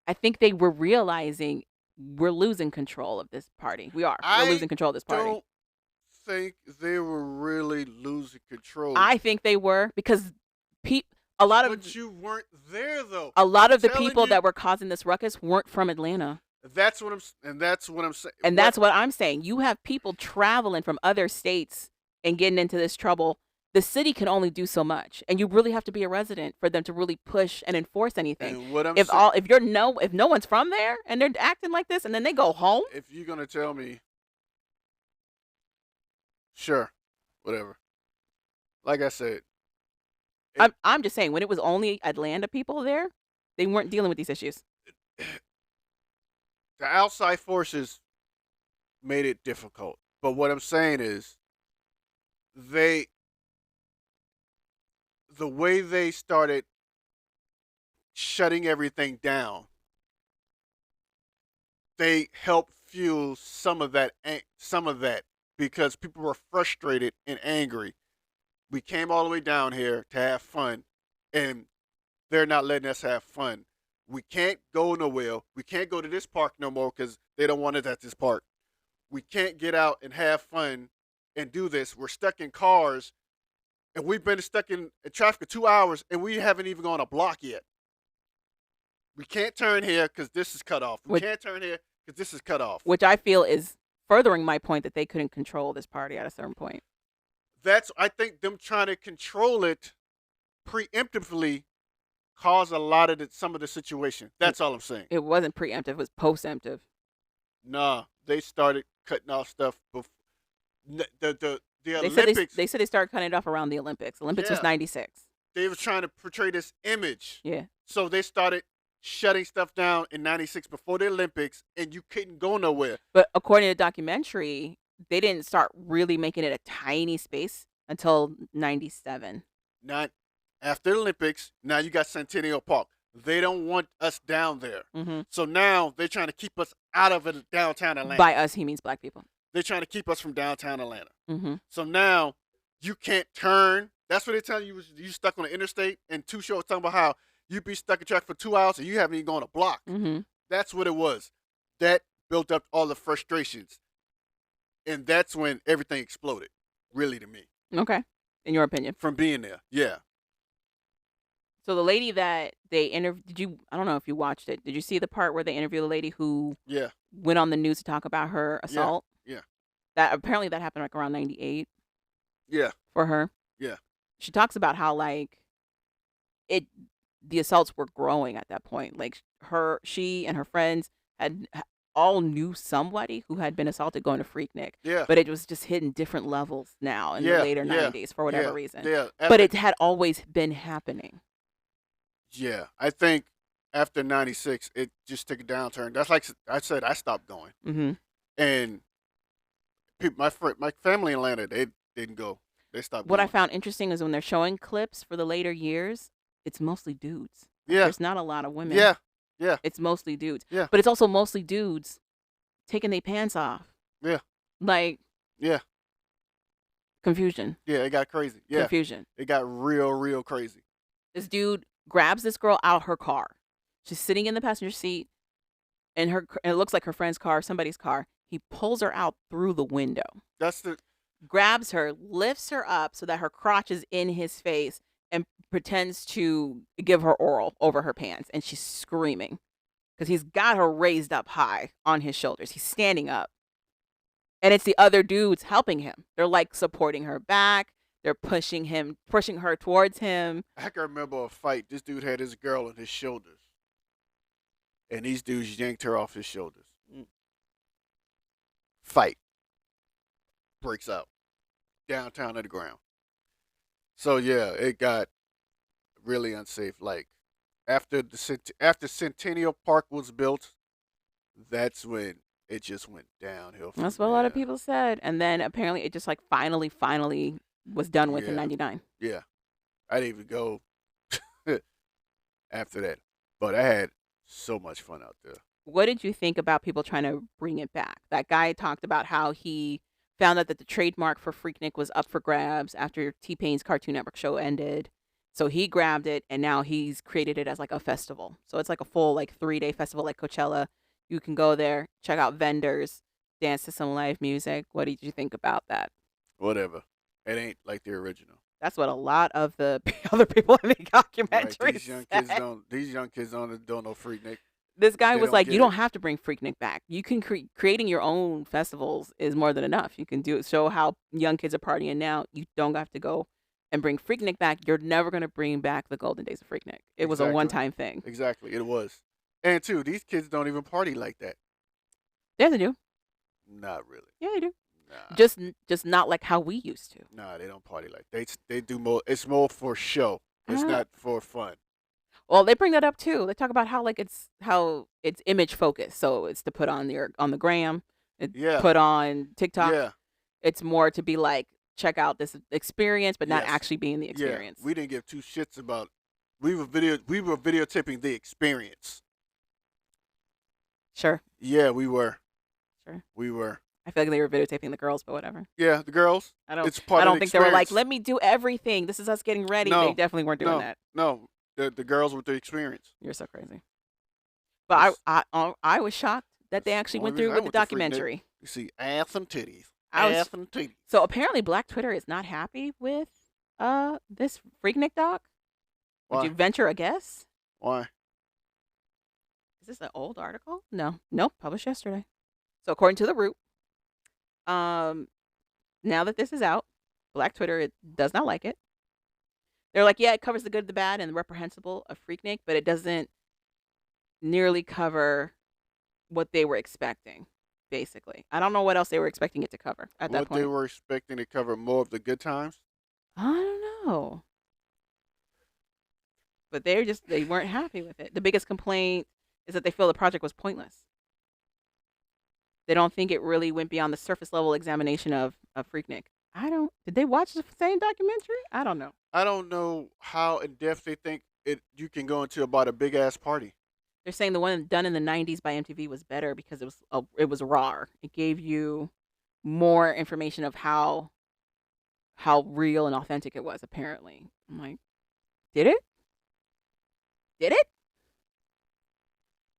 I think they were realizing we're losing control of this party. We're losing control of this party. I don't think they were really losing control. I think they were, because But you weren't there though. A lot of the people that were causing this ruckus weren't from Atlanta. That's what I'm saying. And that's what I'm saying. You have people traveling from other states and getting into this trouble. The city can only do so much, and you really have to be a resident for them to really push and enforce anything. And what if no one's from there and they're acting like this, and then they go home. If you're gonna tell me, sure, whatever. Like I said, I'm just saying, when it was only Atlanta people there, they weren't dealing with these issues. The outside forces made it difficult. But what I'm saying is, the way they started shutting everything down, they helped fuel some of that because people were frustrated and angry. We came all the way down here to have fun, and they're not letting us have fun. We can't go nowhere. We can't go to this park no more because they don't want us at this park. We can't get out and have fun and do this. We're stuck in cars, and we've been stuck in traffic for 2 hours, and we haven't even gone a block yet. We can't turn here because this is cut off. We can't turn here because this is cut off. Which I feel is furthering my point that they couldn't control this party at a certain point. I think them trying to control it preemptively caused a lot of some of the situation. That's all I'm saying. It wasn't preemptive, it was postemptive. Nah, they started cutting off stuff before the Olympics. They said they started cutting it off around the Olympics. Olympics was 96. They were trying to portray this image. Yeah. So they started shutting stuff down in 96 before the Olympics, and you couldn't go nowhere. But according to the documentary, they didn't start really making it a tiny space until 97. Not after the Olympics. Now you got Centennial Park. They don't want us down there. Mm-hmm. So now they're trying to keep us out of downtown Atlanta. By us, he means black people. They're trying to keep us from downtown Atlanta. Mm-hmm. So now you can't turn. That's what they're telling you. You stuck on the interstate, and Two Shows talking about how you be stuck in traffic for 2 hours and you haven't even gone a block. Mm-hmm. That's what it was. That built up all the frustrations. And that's when everything exploded, really, to me. Okay. In your opinion. From being there, yeah. So the lady that they interviewed, I don't know if you watched it. Did you see the part where they interviewed the lady who went on the news to talk about her assault? Yeah. That apparently that happened like around 98. Yeah. for her. Yeah. She talks about how like it the assaults were growing at that point. Like she and her friends all knew somebody who had been assaulted going to Freaknik, Yeah. but it was just hitting different levels now in the Yeah. later Yeah. 90s for whatever Yeah. reason. Yeah. But it had always been happening. Yeah. I think after '96, it just took a downturn. That's like I said. I stopped going, Mm-hmm. and my family in Atlanta, they didn't go. They stopped What I going. found interesting is when they're showing clips for the later years, it's mostly dudes. Yeah. There's not a lot of women. Yeah. Yeah. It's mostly dudes. Yeah. But it's also mostly dudes taking their pants off. Yeah. Like, Yeah. confusion. Yeah. It got crazy. Yeah. Confusion. It got real crazy. This dude grabs this girl out her car. She's sitting in the passenger seat, and it looks like her friend's car, somebody's car. He pulls her out through the window. Grabs her, lifts her up so that her crotch is in his face, and pretends to give her oral over her pants. And she's screaming because he's got her raised up high on his shoulders. He's standing up. And it's the other dudes helping him. They're like supporting her back. They're pushing her towards him. I can remember a fight. This dude had his girl on his shoulders, and these dudes yanked her off his shoulders. Fight breaks out downtown at the ground. So yeah, it got really unsafe. Like after Centennial Park was built, that's when it just went downhill. That's what a lot of people said. And then apparently it just like finally was done with in '99. Yeah. I didn't even go after that. But I had so much fun out there. What did you think about people trying to bring it back? That guy talked about how he found out that the trademark for Freaknik was up for grabs after T-Pain's Cartoon Network show ended. So he grabbed it, and now he's created it as like a festival. So it's like a full like 3-day festival like Coachella. You can go there, check out vendors, dance to some live music. What did you think about that? Whatever. It ain't like the original. That's what a lot of the other people in the documentary These young kids don't know Freaknik. This guy was like, you don't have to bring Freaknik back. You can creating your own festivals is more than enough. You can show how young kids are partying now. You don't have to go and bring Freaknik back. You're never going to bring back the golden days of Freaknik. It was a one-time thing. Exactly, it was. And two, these kids don't even party like that. Yeah, they do. Not really. Yeah, they do. Nah. Just not like how we used to. Nah, they don't party like they do more. It's more for show. It's not for fun. Well, they bring that up too. They talk about how it's image focused. So it's to put on the gram, put on TikTok. Yeah. It's more to be like, check out this experience, but not actually being the experience. Yeah. We didn't give two shits about. We were videotaping the experience. Sure. Yeah, we were. Sure. We were. I feel like they were videotaping the girls, but whatever. Yeah, the girls. I don't think experience. they were like, let me do everything. This is us getting ready. No, they definitely weren't doing that. No, the girls with the experience. You're so crazy. But I was shocked that they actually went through with the documentary. You see ass and titties. So apparently Black Twitter is not happy with this Freaknik doc. Would you venture a guess? Why? Is this an old article? No. Nope. Published yesterday. So according to The Root, now that this is out, Black Twitter does not like it. They're like, yeah, it covers the good, the bad, and the reprehensible of Freaknik, but it doesn't nearly cover what they were expecting, basically. I don't know what else they were expecting it to cover at that point. What they were expecting to cover more of the good times? I don't know. But they weren't happy with it. The biggest complaint is that they feel the project was pointless. They don't think it really went beyond the surface level examination of Freaknik. Did they watch the same documentary? I don't know. I don't know how in depth they think you can go into about a big ass party. They're saying the one done in the '90s by MTV was better because it was raw. It gave you more information of how real and authentic it was. Apparently, I'm like, did it? Did it?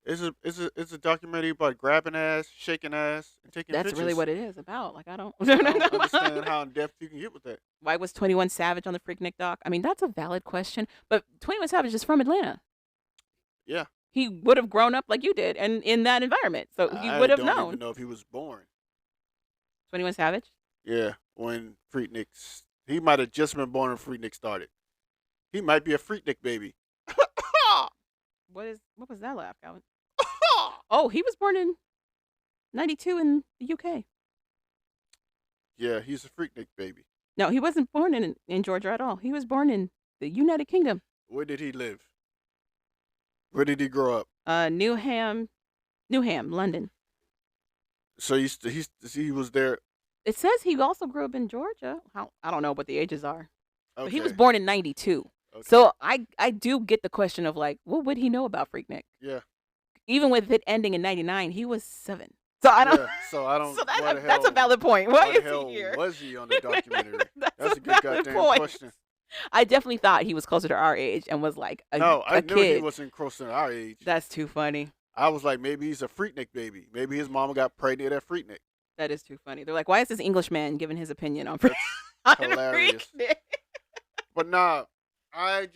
It's a documentary about grabbing ass, shaking ass, and taking pictures. That's really what it is about. Like, I don't understand how in depth you can get with that. Why was 21 Savage on the Freaknik doc? I mean, that's a valid question. But 21 Savage is from Atlanta. Yeah. He would have grown up like you did and in that environment. So he would have known. I don't even know if he was born. 21 Savage? Yeah, when Freaknik He might have just been born when Freaknik started. He might be a Freaknik baby. What was that laugh, Calvin? Oh, he was born in 92 in the UK. Yeah, he's a Freaknik baby. No, he wasn't born in Georgia at all. He was born in the United Kingdom. Where did he live? Where did he grow up? Newham, London. So he was there. It says he also grew up in Georgia. I don't know what the ages are. Okay. But he was born in 92. Okay. So I do get the question of like, what would he know about Freaknik? Yeah. Even with it ending in 99, he was 7. So I don't. Yeah, so I don't. So why the that's a hell- valid point. Why Why is the hell he here? was he on the documentary? That's a good goddamn question. I definitely thought he was closer to our age and was like a I knew kid. he wasn't close to our age. That's too funny. I was like, maybe he's a Freaknik baby. Maybe his mama got pregnant at Freaknik. That is too funny. They're like, why is this Englishman giving his opinion on That's hilarious. Freaknik? But nah, I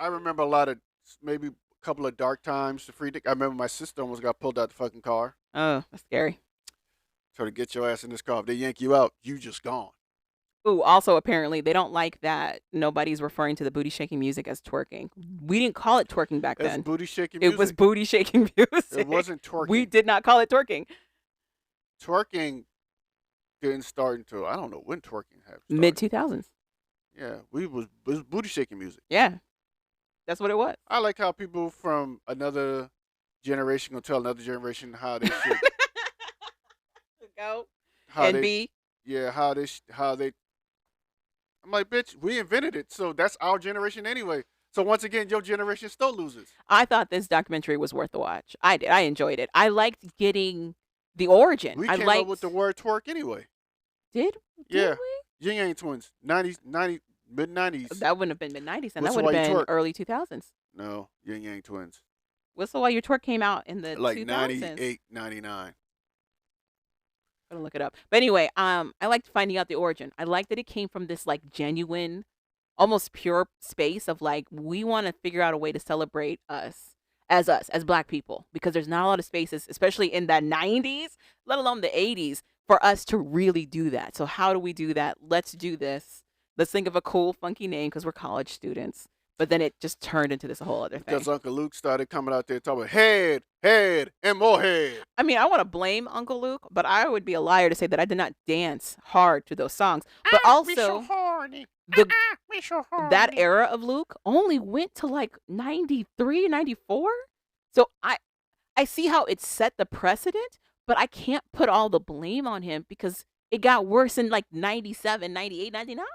remember a lot of, maybe a couple of dark times to Freaknik. I remember my sister almost got pulled out the fucking car. Oh, that's scary. So to get your ass in this car, if they yank you out, you just gone. Ooh, also apparently they don't like that nobody's referring to the booty shaking music as twerking. We didn't call it twerking back That's then. booty shaking It music. was booty shaking music. It wasn't twerking. We did not call it twerking. Twerking didn't start until, I don't know when twerking happened. Mid 2000s. Yeah, it was booty shaking music. Yeah. That's what it was. I like how people from another generation gonna tell another generation how they should, Go. how And they, B. yeah, how they. I'm like, bitch, we invented it, so that's our generation anyway. So once again, your generation still loses. I thought this documentary was worth the watch. I did. I enjoyed it. I liked getting the origin. We I came liked up with the word twerk anyway. Did Yeah. we? Yin Yang Twins, 90s, mid 90s. That wouldn't have been mid 90s, and that Whistle would have While You been Twerk. early 2000s. No, Yin Yang Twins, Whistle While You Twerk came out in the like 2000s. 98, 99. I'm gonna look it up. But anyway, I liked finding out the origin. I liked that it came from this like genuine, almost pure space of like, we want to figure out a way to celebrate us as Black people, because there's not a lot of spaces, especially in the 90s, let alone the 80s, for us to really do that. So how do we do that? Let's do this. Let's think of a cool, funky name because we're college students. But then it just turned into this whole other thing. Because Uncle Luke started coming out there talking about head, and more head. I mean, I want to blame Uncle Luke, but I would be a liar to say that I did not dance hard to those songs. But We so also, horny. the We so horny. that era of Luke only went to like 93, 94. So I see how it set the precedent, but I can't put all the blame on him because it got worse in like 97, 98, 99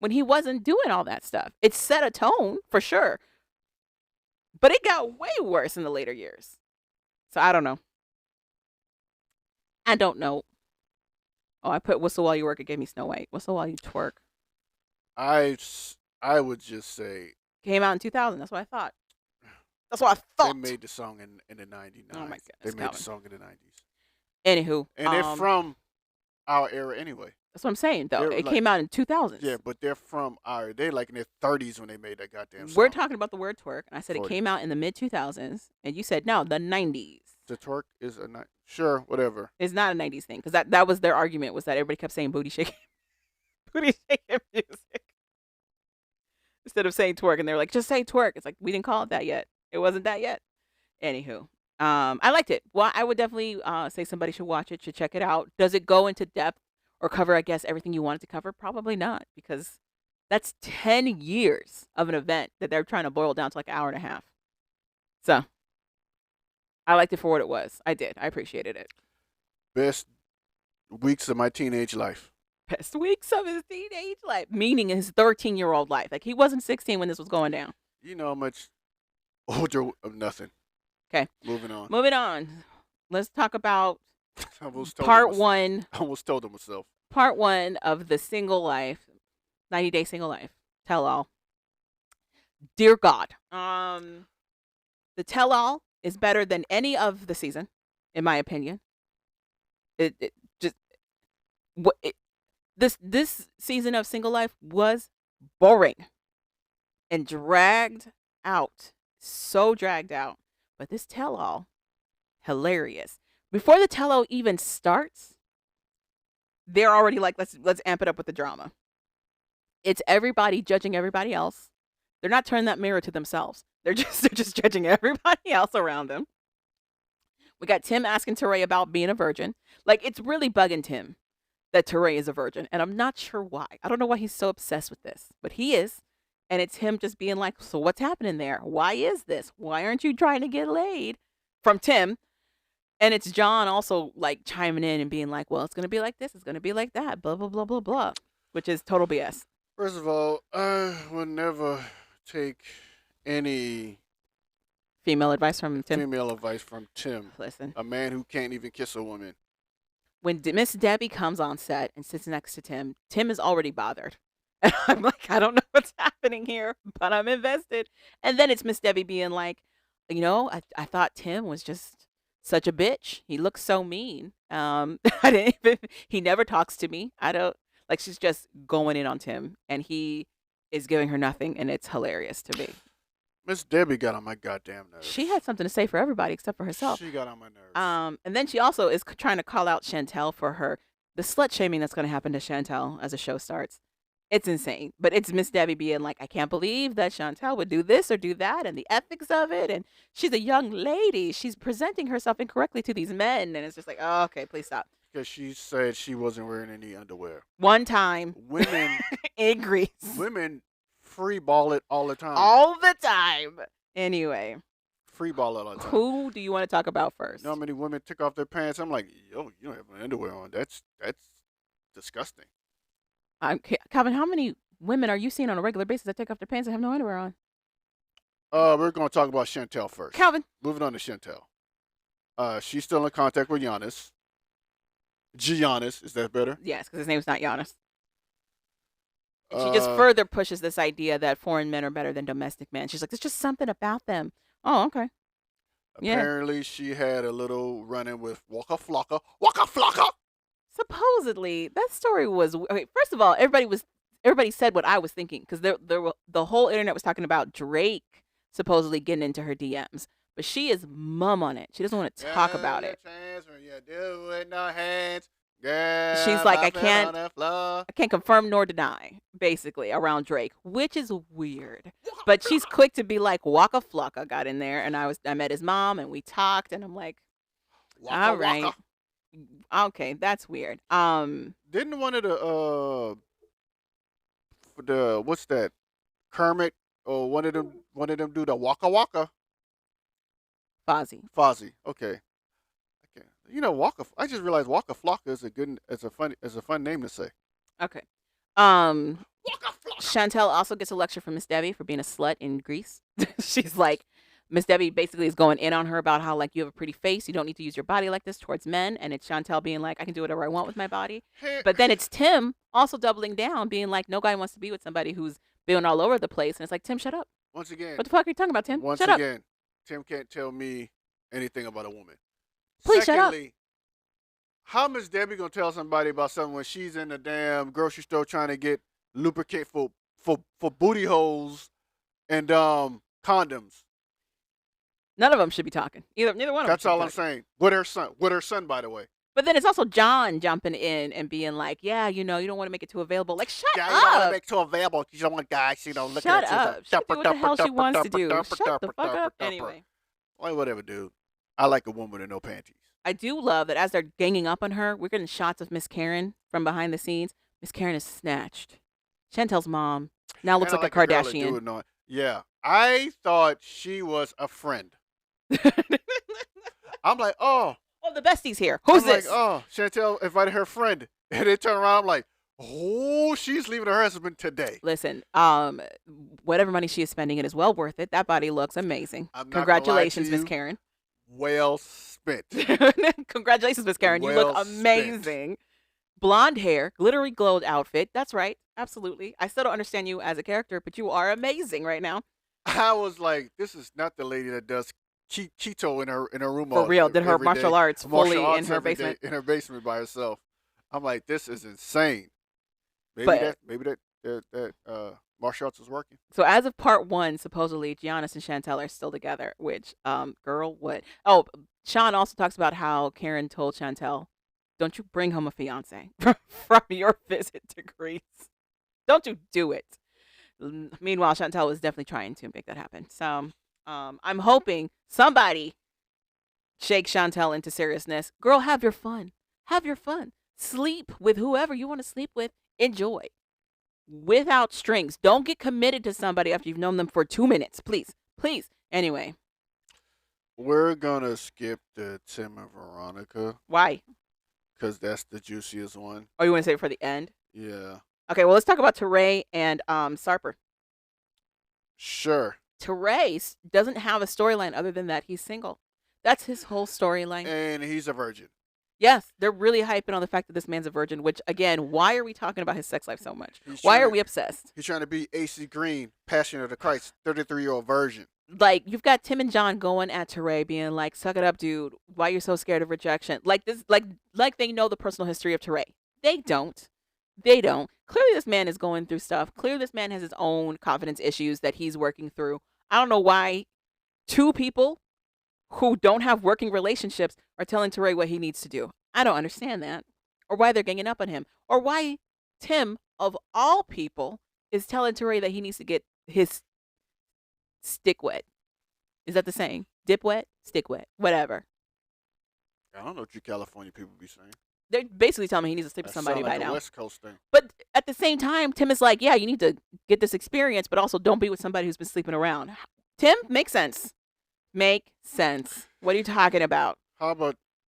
when he wasn't doing all that stuff. It set a tone for sure, but it got way worse in the later years. So I don't know. I don't know. Oh, I put Whistle While You Work. It gave me Snow White. Whistle While You Twerk. I would just say Came out in 2000. That's what I thought. That's what I thought. they made the song in the 99. Oh my They goodness, made Calvin. the song in the 90s. Anywho. And they're from our era anyway. That's what I'm saying, though. They're It like- came out in 2000s. Yeah, but they're from they're like in their 30s when they made that goddamn song. We're talking about the word twerk, and I said it 40. came out in the mid 2000s, and you said no, the 90s. The twerk is sure, whatever. It's not a 90s thing because that was their argument, was that everybody kept saying booty shaking, booty shaking music instead of saying twerk, and they're like, just say twerk. It's like, we didn't call it that yet. It wasn't that yet. Anywho, I liked it. Well, I would definitely say somebody should watch it, should check it out. Does it go into depth or cover, I guess, everything you want it to cover? Probably not, because that's 10 years of an event that they're trying to boil down to like an hour and a half. So I liked it for what it was. I did. I appreciated it. Best weeks of my teenage life. Best weeks of his teenage life, meaning his 13-year-old life. Like, he wasn't 16 when this was going down. You know how much older of nothing. 'Kay. Moving on. Moving on. Let's talk about I almost told part him one. I almost told him myself. Part one of the single life, 90-day single life. Tell all. Dear God. The tell all is better than any of the season, in my opinion. This season of single life was boring and dragged out. So dragged out. But this tell all, hilarious. Before the tell all even starts, they're already like, let's amp it up with the drama. It's everybody judging everybody else. They're not turning that mirror to themselves. They're just judging everybody else around them. We got Tim asking Teray about being a virgin. Like, it's really bugging Tim that Teray is a virgin, and I'm not sure why. I don't know why he's so obsessed with this, but he is. And it's him just being like, so what's happening there? Why is this? Why aren't you trying to get laid? From Tim. And it's John also like chiming in and being like, well, it's going to be like this. It's going to be like that. Blah, blah, blah, blah, blah. Which is total BS. First of all, I would never take any Female advice from Tim. female advice from Tim, Listen, a man who can't even kiss a woman. when Miss Debbie comes on set and sits next to Tim, Tim is already bothered. And I'm like, I don't know what's happening here, but I'm invested. And then it's Miss Debbie being like, I thought Tim was just such a bitch. He looks so mean. I didn't even, he never talks to me. I don't, like, she's just going in on Tim, and he is giving her nothing, and it's hilarious to me. Miss Debbie got on my goddamn nerves. She had something to say for everybody except for herself. She got on my nerves. And then she also is trying to call out Chantel for the slut shaming that's going to happen to Chantel as the show starts. It's insane. But it's Miss Debbie being like, I can't believe that Chantel would do this or do that, and the ethics of it. And she's a young lady. She's presenting herself incorrectly to these men. And it's just like, oh, okay, please stop. Because she said she wasn't wearing any underwear. One time Women, in Greece. women free ball it all the time. All the time. Anyway, Free ball it all the time. who do you want to talk about first? You know how many women took off their pants? I'm like, yo, you don't have any underwear on. That's disgusting. Calvin, how many women are you seeing on a regular basis that take off their pants and have no underwear on? We're going to talk about Chantel first. Calvin. Moving on to Chantel. She's still in contact with Giannis. Giannis, is that better? Yes, because his name's not Giannis. She just further pushes this idea that foreign men are better than domestic men. She's like, there's just something about them. Oh, okay. Yeah. Apparently, she had a little run-in with Waka Flocka. Waka Flocka! Supposedly, that story was okay. First of all, everybody said what I was thinking, because the whole internet was talking about Drake supposedly getting into her DMs, but she is mum on it. She doesn't want to talk about it. She's like, I can't confirm nor deny, basically, around Drake, which is weird. But she's quick to be like, Waka Flocka got in there, and I met his mom, and we talked, and I'm like, all right. Okay, that's weird. Didn't one of the what's that? Kermit or one of them do the Waka Waka? Fozzie. Okay. Okay. You know, Waka. I just realized Waka Flocka is a fun name to say. Okay. Waka Flocka. Chantel also gets a lecture from Miss Debbie for being a slut in Greece. She's like, Miss Debbie basically is going in on her about how, like, you have a pretty face. You don't need to use your body like this towards men. And it's Chantel being like, I can do whatever I want with my body. But then it's Tim also doubling down, being like, no guy wants to be with somebody who's been all over the place. And it's like, Tim, shut up. Once again. What the fuck are you talking about, Tim? Once Shut up. again, Tim can't tell me anything about a woman. Please shut up. Secondly, how Miss Debbie gonna tell somebody about something when she's in the damn grocery store trying to get lubricant for booty holes and condoms? None of them should be talking. Neither one of them. That's all I'm saying. With her son, by the way. But then it's also John jumping in and being like, yeah, you don't want to make it too available. Like, shut Yeah, up. you don't want to make it too available because you don't want guys, looking Shut at you. up. She can do what the hell she wants to do. Shut the fuck up. Anyway. Well, whatever, dude. I like a woman with no panties. I do love that as they're ganging up on her, we're getting shots of Miss Karen from behind the scenes. Miss Karen is snatched. Chantel's mom now looks And like I a girl that do Kardashian. it no- Yeah. I thought she was a friend. I'm like, oh. Oh, the bestie's here. Who's I'm this? like, oh, Chantel invited her friend. And they turn around, I'm like, oh, she's leaving her husband today. Listen, whatever money she is spending, it is well worth it. That body looks amazing. I'm not gonna lie to Congratulations, Miss you. Karen. Well spent. Congratulations, Miss Karen. You look Well spent. amazing. Blonde hair, glittery glowed outfit. That's right. Absolutely. I still don't understand you as a character, but you are amazing right now. I was like, this is not the lady that does keto in her room. For real. Did her every martial day. arts fully Martial arts in her every day basement. in her basement by herself. I'm like, this is insane. Maybe But- that martial arts is working. So as of part 1, supposedly Giannis and Chantel are still together, which, girl, what? Oh, Sean also talks about how Karen told Chantel, don't you bring home a fiance from your visit to Greece. Don't you do it. Meanwhile, Chantel was definitely trying to make that happen. So I'm hoping somebody shake Chantel into seriousness. Girl, have your fun. Have your fun. Sleep with whoever you want to sleep with. Enjoy. Without strings. Don't get committed to somebody after you've known them for 2 minutes. Please. Please. Anyway. We're gonna skip the Tim and Veronica Why? because that's the juiciest one. Oh, you want to save it for the end? Yeah. Okay, well, let's talk about Teray and Sarper. Sure. Teray doesn't have a storyline other than that he's single. That's his whole storyline. And he's a virgin. Yes, they're really hyping on the fact that this man's a virgin, which, again, why are we talking about his sex life so much? Why are we obsessed? He's trying to be AC Green, Passion of the Christ, 33-year-old virgin. Like, you've got Tim and John going at Teray being like, suck it up, dude. Why you're so scared of rejection? Like this, like they know the personal history of Teray. They don't. They don't. Clearly, this man is going through stuff. Clearly, this man has his own confidence issues that he's working through. I don't know why two people who don't have working relationships are telling Teray what he needs to do. I don't understand that. Or why they're ganging up on him. Or why Tim, of all people, is telling Teray that he needs to get his stick wet. Is that the saying? Dip wet, stick wet, whatever. I don't know what you California people be saying. They're basically telling me he needs to sleep with That somebody sound like by a now. West Coast thing. But at the same time, Tim is like, yeah, you need to get this experience, but also don't be with somebody who's been sleeping around. Tim, makes sense. Make sense. What are you talking about? How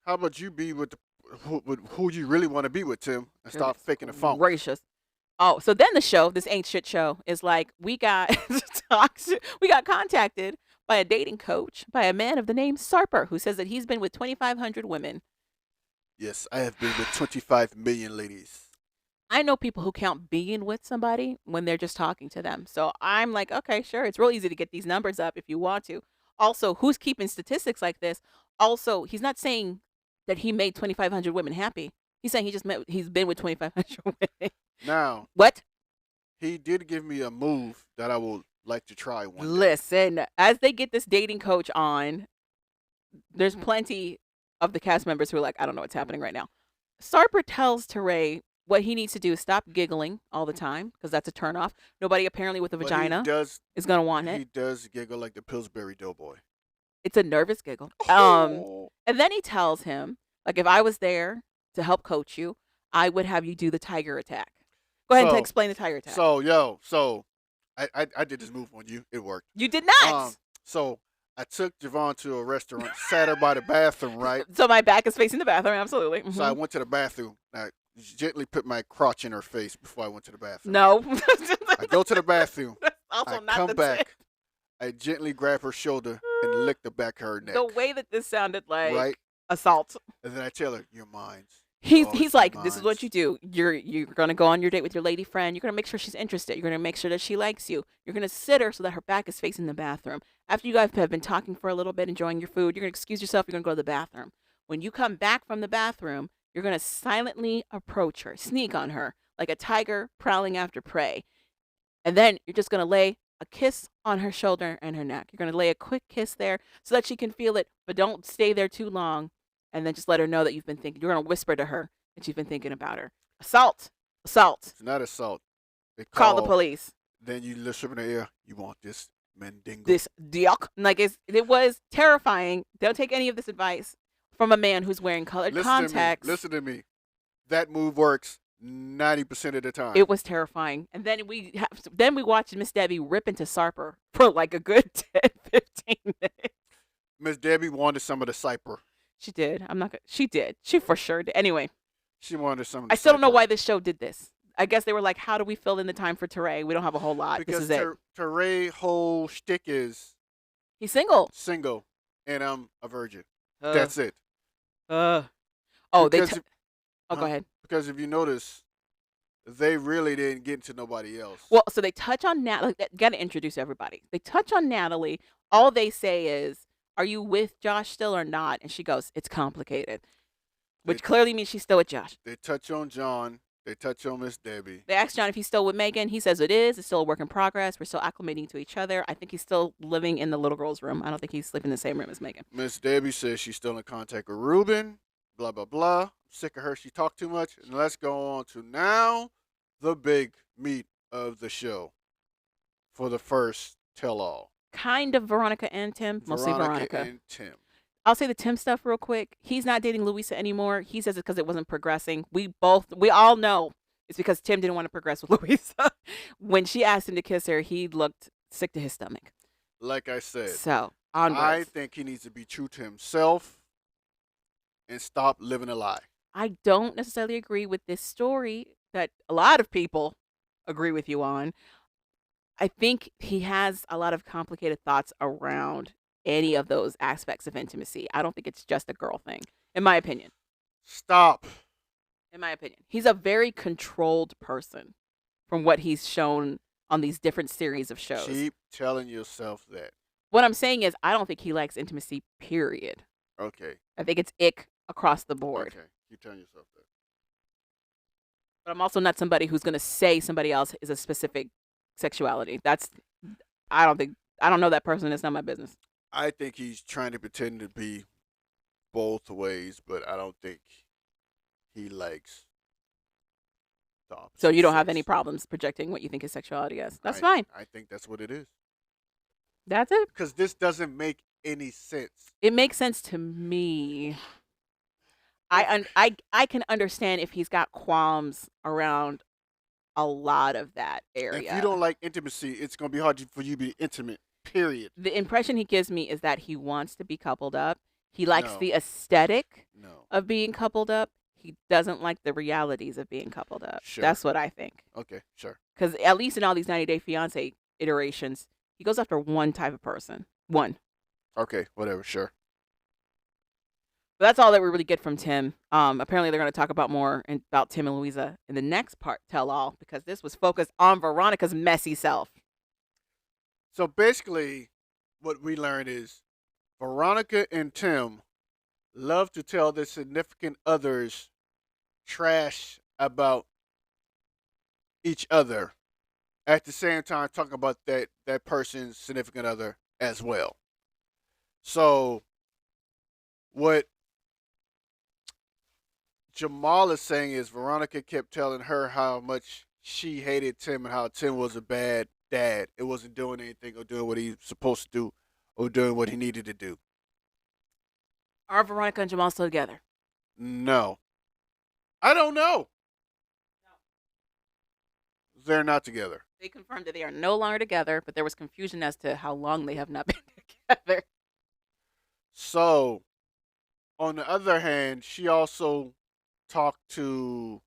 about you be with who you really want to be with, Tim, and stop faking the phone? Gracious. Oh, so then the show, this ain't shit show, is like we got contacted by a dating coach by a man of the name Sarper, who says that he's been with 2,500 women. Yes, I have been with 25 million ladies. I know people who count being with somebody when they're just talking to them. So I'm like, okay, sure. It's real easy to get these numbers up if you want to. Also, who's keeping statistics like this? Also, he's not saying that he made 2,500 women happy. He's saying he's been with 2,500 women. Now, What? he did give me a move that I would like to try one day. Listen, as they get this dating coach on, there's plenty of the cast members who are like, I don't know what's happening right now. Sarper tells Teray what he needs to do is stop giggling all the time because that's a turnoff. Nobody apparently with a But vagina he does, is going to want it. he does giggle like the Pillsbury Doughboy. It's a nervous giggle. Oh. And then he tells him, like, if I was there to help coach you, I would have you do the tiger attack. Go ahead and explain the tiger attack. So I did this move on you. It worked. You did not. So I took Javon to a restaurant, sat her by the bathroom, right? So my back is facing the bathroom, absolutely. So I went to the bathroom. I gently put my crotch in her face before I went to the bathroom. No. I go to the bathroom. That's also I not come the back. tip. I gently grab her shoulder and lick the back of her neck. The way that this sounded like right? assault. And then I tell her, "You're mine." He's like, this is what you do. You're gonna go on your date with your lady friend. You're gonna make sure she's interested. You're gonna make sure that she likes you. You're gonna sit her so that her back is facing the bathroom. After you guys have been talking for a little bit, enjoying your food, you're gonna excuse yourself. You're gonna go to the bathroom. When you come back from the bathroom, you're gonna silently approach her, sneak on her like a tiger prowling after prey, and then you're just gonna lay a kiss on her shoulder and her neck. You're gonna lay a quick kiss there so that she can feel it, but don't stay there too long. And then just let her know that you've been thinking. You're going to whisper to her that you've been thinking about her. Assault. Assault. It's not assault. They Call the police. Then you listen in the air. You want this mendingo? This diok. Like, it was terrifying. Don't take any of this advice from a man who's wearing colored contacts. Listen to me. That move works 90% of the time. It was terrifying. And then we watched Miss Debbie rip into Sarper for like a good 10, 15 minutes. Miss Debbie wanted some of the cyper. She did. She did. She for sure did. Anyway. She wanted some of the I still don't know cyper. why this show did this. I guess they were like, how do we fill in the time for Teray? We don't have a whole lot. Because this is it. Teray whole shtick is He's single. single, and I'm a virgin. That's it. Oh, Because go ahead. Because if you notice, they really didn't get into nobody else. Well, so they touch on Natalie. Got to introduce everybody. They touch on Natalie. All they say is, are you with Josh still or not? And she goes, it's complicated. Which clearly means she's still with Josh. They touch on John. They touch on Miss Debbie. They ask John if he's still with Megan. He says it is. It's still a work in progress. We're still acclimating to each other. I think he's still living in the little girl's room. I don't think he's sleeping in the same room as Megan. Miss Debbie says she's still in contact with Ruben. Blah, blah, blah. I'm sick of her. She talked too much. And let's go on to now the big meat of the show for the first tell-all? Kind of Veronica and Tim, mostly Veronica. and Tim. I'll say the Tim stuff real quick. He's not dating Louisa anymore. He says it's because it wasn't progressing. We all know it's because Tim didn't want to progress with Louisa. When she asked him to kiss her, he looked sick to his stomach. Like I said, So, onwards. I think he needs to be true to himself and stop living a lie. I don't necessarily agree with this story that a lot of people agree with you on. I think he has a lot of complicated thoughts around any of those aspects of intimacy. I don't think it's just a girl thing, in my opinion. Stop. In my opinion, he's a very controlled person from what he's shown on these different series of shows. Keep telling yourself that. What I'm saying is, I don't think he likes intimacy, period. Okay. I think it's ick across the board. Okay. Keep telling yourself that. But I'm also not somebody who's going to say somebody else is a specific sexuality. I don't know that person. It's not my business. I think he's trying to pretend to be both ways, but I don't think he likes the opposite. So you don't have sex. any problems projecting what you think his sexuality is. That's I- fine. I think that's what it is. That's it. Because this doesn't make any sense. It makes sense to me. I can understand if he's got qualms around a lot of that area. If you don't like intimacy, it's going to be hard for you to be intimate, period. The impression he gives me is that he wants to be coupled up. He likes No. the aesthetic No. of being coupled up. He doesn't like the realities of being coupled up. Sure. That's what I think. Okay, sure. Because at least in all these 90 Day Fiance iterations, he goes after one type of person. One. Okay, whatever, sure. But that's all that we really get from Tim. Apparently, they're going to talk about more about Tim and Louisa in the next part, Tell All, because this was focused on Veronica's messy self. So basically, what we learned is Veronica and Tim love to tell their significant others trash about each other. At the same time, talking about that person's significant other as well. So, what Jamal is saying is Veronica kept telling her how much she hated Tim and how Tim was a bad dad. It wasn't doing anything or doing what he was supposed to do or doing what he needed to do. Are Veronica and Jamal still together? No. I don't know. They're not together. They confirmed that they are no longer together, but there was confusion as to how long they have not been together. So, on the other hand, she also talked to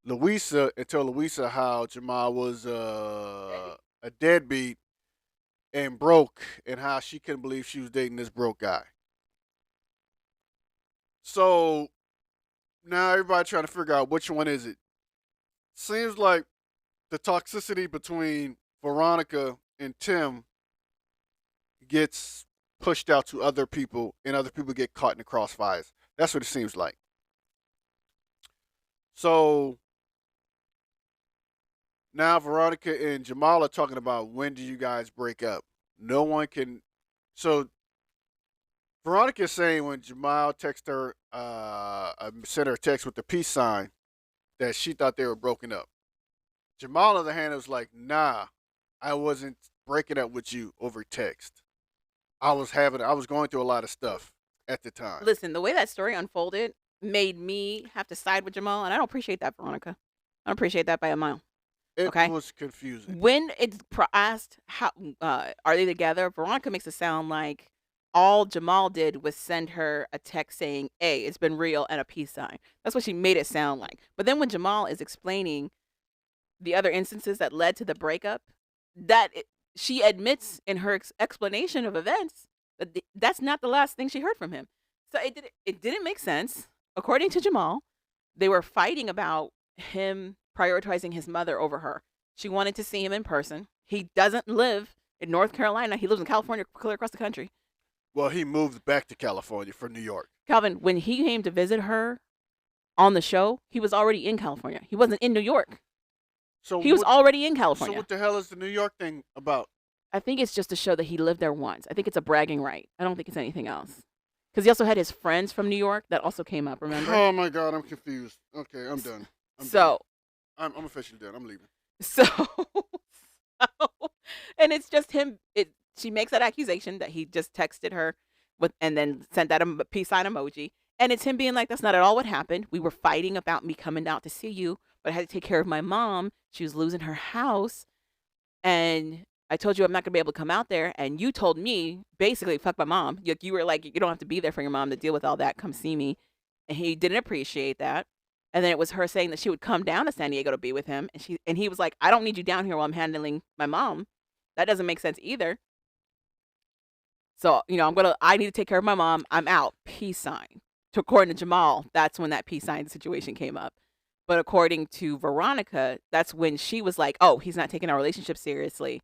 Louisa and told Louisa how Jamal was a deadbeat and broke and how she couldn't believe she was dating this broke guy. So, now everybody trying to figure out which one is it. Seems like the toxicity between Veronica and Tim gets pushed out to other people and other people get caught in the crossfires. That's what it seems like. So now Veronica and Jamal are talking about when do you guys break up. No one can. So Veronica is saying when Jamal texted her, sent her a text with the peace sign, that she thought they were broken up. Jamal, on the other hand, was like, nah, I wasn't breaking up with you over text. I was going through a lot of stuff at the time. Listen, the way that story unfolded made me have to side with Jamal, and I don't appreciate that, Veronica. I don't appreciate that by a mile. It Okay. was confusing. When it's asked how are they together, Veronica makes it sound like all Jamal did was send her a text saying, "Hey, it's been real," and a peace sign. That's what she made it sound like. But then when Jamal is explaining the other instances that led to the breakup, she admits in her explanation of events that that's not the last thing she heard from him. So it didn't make sense. According to Jamal, they were fighting about him prioritizing his mother over her. She wanted to see him in person. He doesn't live in North Carolina. He lives in California, clear across the country. Well, he moved back to California from New York. Calvin, when he came to visit her on the show, he was already in California. He wasn't in New York. So He was already in So California. what the hell is the New York thing about? I think it's just to show that he lived there once. I think it's a bragging right. I don't think it's anything else. Because he also had his friends from New York that also came up, remember? Oh my God, I'm confused. Okay, I'm done. I'm So, done. I'm officially done. I'm leaving. So, and it's just him. She makes that accusation that he just texted her with, and then sent that peace sign emoji. And it's him being like, "That's not at all what happened. We were fighting about me coming out to see you, but I had to take care of my mom. She was losing her house, and I told you I'm not gonna be able to come out there. And you told me basically, fuck my mom. You were like, you don't have to be there for your mom to deal with all that. Come see me." And he didn't appreciate that. And then it was her saying that she would come down to San Diego to be with him, and he was like, "I don't need you down here while I'm handling my mom. That doesn't make sense either. So, I need to take care of my mom. I'm out. Peace sign." To according to Jamal, that's when that peace sign situation came up. But according to Veronica, that's when she was like, "Oh, he's not taking our relationship seriously.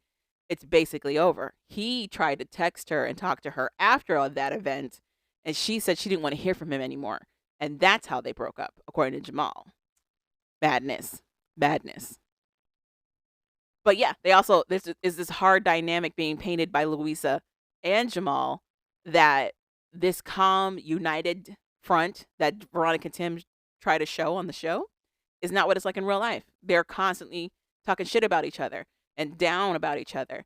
It's basically over." He tried to text her and talk to her after all that event, and she said she didn't want to hear from him anymore. And that's how they broke up, according to Jamal. Madness. Madness. But yeah, they also, this is this hard dynamic being painted by Louisa and Jamal, that this calm, united front that Veronica and Tim try to show on the show is not what it's like in real life. They're constantly talking shit about each other and down about each other.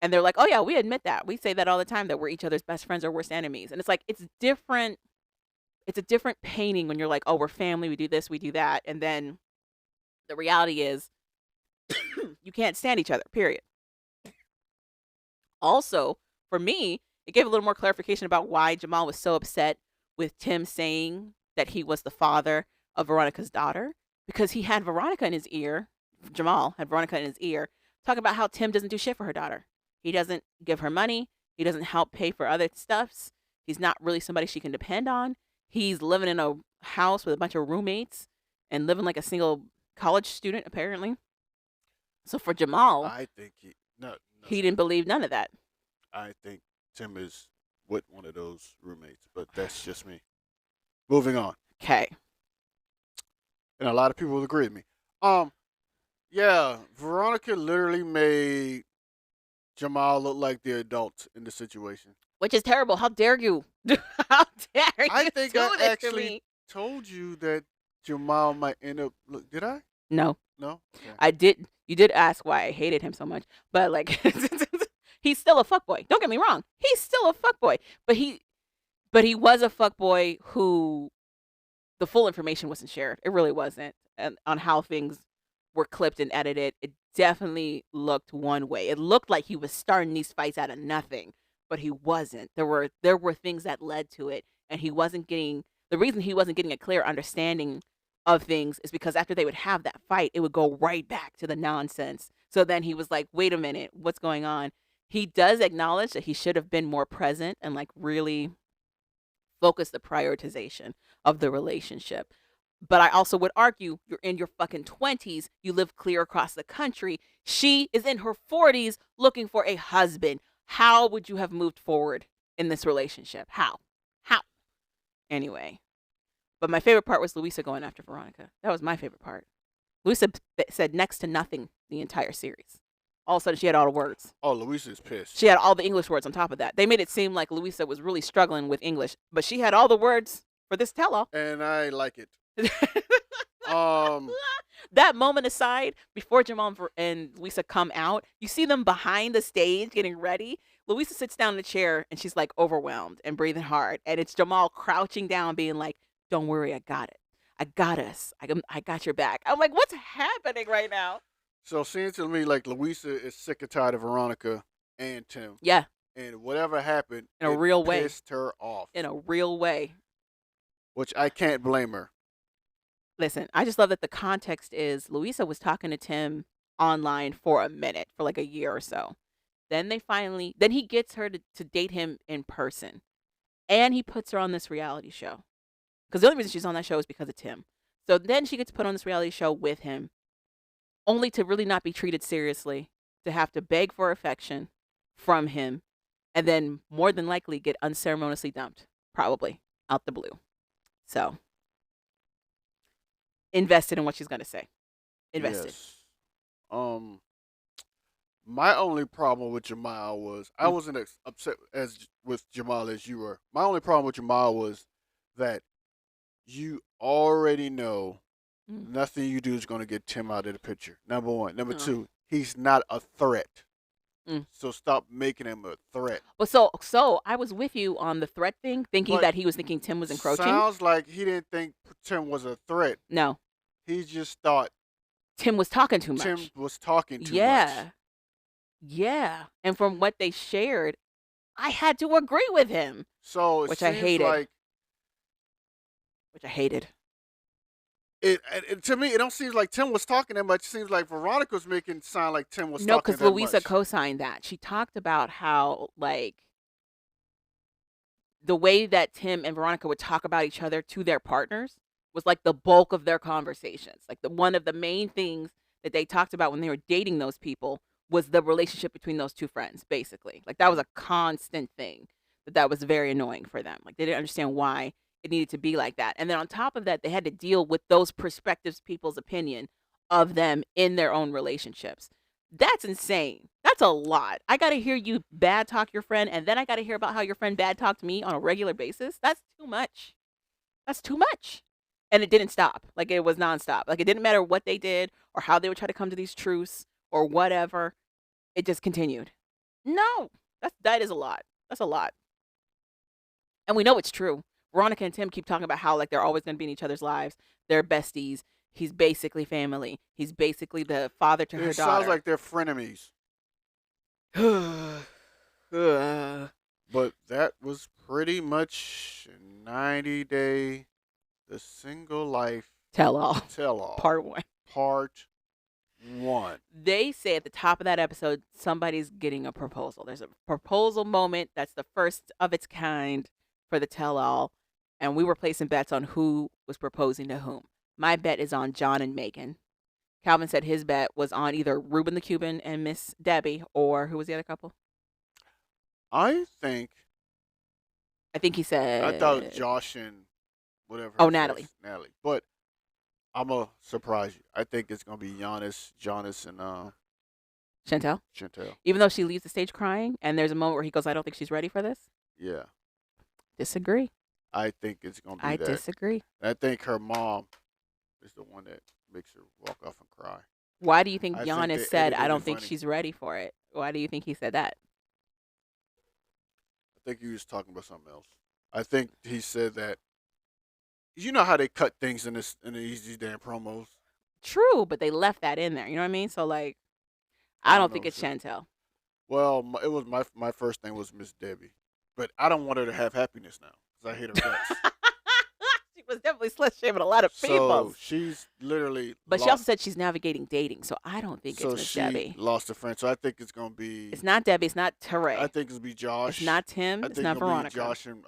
And they're like, "Oh yeah, we admit that. We say that all the time, that we're each other's best friends or worst enemies." And it's like, it's different. It's a different painting when you're like, "Oh, we're family, we do this, we do that." And then the reality is you can't stand each other, period. Also, for me, it gave a little more clarification about why Jamal was so upset with Tim saying that he was the father of Veronica's daughter, because he had Veronica in his ear. Jamal had Veronica in his ear talking about how Tim doesn't do shit for her daughter. He doesn't give her money. He doesn't help pay for other stuffs. He's not really somebody she can depend on. He's living in a house with a bunch of roommates and living like a single college student, apparently. So for Jamal, I think no, he didn't believe none of that. I think Tim is with one of those roommates, but that's just me. Moving on. Okay. And a lot of people will agree with me. Um, yeah, Veronica literally made Jamal look like the adult in the situation. Which is terrible. How dare you? How dare you I think do I this to actually me? told you that Jamal might end up. Look, did I? No, No. Okay. I did. You did ask why I hated him so much, but like, he's still a fuckboy. Don't get me wrong. He's still a fuckboy, but he was a fuckboy who the full information wasn't shared. It really wasn't, and on how things were clipped and edited, it definitely looked one way. It looked like he was starting these fights out of nothing, but he wasn't. There were things that led to it, and he wasn't getting the reason he wasn't getting a clear understanding of things is because after they would have that fight, it would go right back to the nonsense. So then he was like, "Wait a minute, what's going on?" He does acknowledge that he should have been more present and like really focus the prioritization of the relationship. But I also would argue, you're in your fucking 20s, you live clear across the country. She is in her 40s looking for a husband. How would you have moved forward in this relationship? How? How? Anyway, but my favorite part was Louisa going after Veronica. That was my favorite part. Louisa said next to nothing the entire series. All of a sudden, she had all the words. Oh, Louisa's pissed. She had all the English words on top of that. They made it seem like Louisa was really struggling with English, but she had all the words for this tell-all. And I like it. Um, That moment aside, before Jamal and Louisa come out, you see them behind the stage getting ready. Louisa sits down in the chair and she's like overwhelmed and breathing hard. And it's Jamal crouching down, being like, "Don't worry, I got it. I got us. I got your back." I'm like, what's happening right now? so seems to me like Louisa is sick and tired of Veronica and Tim, Yeah, and whatever happened, in a it real way. pissed her off, In a real way. which I can't blame her. Listen, I just love that the context is Louisa was talking to Tim online for a minute, for like a year or so. Then he gets her to date him in person. And he puts her on this reality show. Because the only reason she's on that show is because of Tim. So then she gets put on this reality show with him, only to really not be treated seriously, to have to beg for affection from him, and then more than likely get unceremoniously dumped, probably out the blue. So, invested in what she's going to say. Invested. Yes. My only problem with Jamal was I wasn't as upset as with Jamal as you were. My only problem with Jamal was that you already know Nothing you do is going to get Tim out of the picture. Number one. Number No. two, he's not a threat. Mm. So stop making him a threat. Well, so I was with you on the threat thing, thinking But that he was thinking Tim was encroaching. Sounds like he didn't think Tim was a threat. No, He just thought Tim was talking too much. Tim was talking too much. Yeah. Yeah. And from what they shared, I had to agree with him, So it which I seems hated. like which I hated. it to me, it don't seem like Tim was talking that much. It seems like Veronica was making it sound like Tim was No, talking because that Louisa much. co-signed that. She talked about how, like, the way that Tim and Veronica would talk about each other to their partners was like the bulk of their conversations. Like one of the main things that they talked about when they were dating those people was the relationship between those two friends, basically. Like that was a constant thing that was very annoying for them. Like they didn't understand why it needed to be like that. And then on top of that, they had to deal with those prospective people's opinion of them in their own relationships. That's insane. That's a lot. I got to hear you bad talk your friend, and then I got to hear about how your friend bad talked me on a regular basis. That's too much. That's too much. And it didn't stop. Like it was nonstop. Like it didn't matter what they did or how they would try to come to these truths or whatever. It just continued. No, that is a lot. That's a lot. And we know it's true. Veronica and Tim keep talking about how like they're always going to be in each other's lives. They're besties. He's basically family. He's basically the father to her It daughter. sounds like they're frenemies. But that was pretty much 90-day, the single life Tell all. Part 1. Part 1. They say at the top of that episode, somebody's getting a proposal. There's a proposal moment that's the first of its kind for the tell all. And we were placing bets on who was proposing to whom. My bet is on John and Megan. Calvin said his bet was on either Ruben the Cuban and Miss Debbie, or who was the other couple? I think he said. I thought Josh and whatever. Oh, Natalie. Natalie. But I'm going to surprise you. I think it's going to be Jonas, and Chantel. Even though she leaves the stage crying, and there's a moment where he goes, I don't think she's ready for this. Yeah. Disagree. I think it's going to be that. I disagree. I think her mom is the one that makes her walk off and cry. Why do you think I Giannis think said, it I don't is think funny. she's ready for it? Why do you think he said that? I think he was talking about something else. I think he said that. You know how they cut things in these damn promos. True, but they left that in there. You know what I mean? So like, I don't think it's Chantel. Well, it was my first thing was Miss Debbie, but I don't want her to have happiness now because I hate her guts. She was definitely slut shaming a lot of people. So she's literally. But she also said she's navigating dating, so I don't think it's Miss she Debbie. lost a friend, so I think it's gonna be. It's not Debbie. It's not Teray. I think it's gonna be Josh. It's not Tim. It's not Veronica. Josh and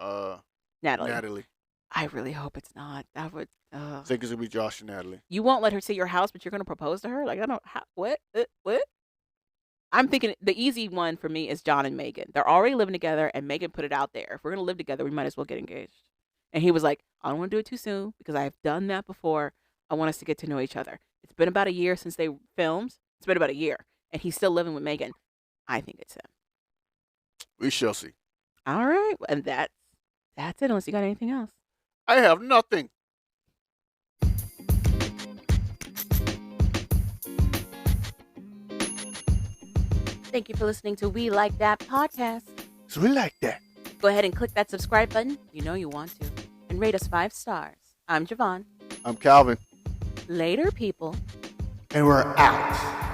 Natalie. I really hope it's not. That would. I think it's gonna be Josh and Natalie. You won't let her see your house, but you're gonna propose to her? Like I don't. What? What? I'm thinking the easy one for me is John and Megan. They're already living together, and Megan put it out there. If we're gonna live together, we might as well get engaged. And he was like, I don't want to do it too soon because I've done that before. I want us to get to know each other. It's been about a year since they filmed. It's been about a year, and he's still living with Megan. I think it's him. We shall see. All right, and that's it. Unless you got anything else. I have nothing. Thank you for listening to We Like That podcast. So we like that. Go ahead and click that subscribe button. You know you want to. And rate us 5 stars. I'm Javon. I'm Calvin. Later, people. And we're out.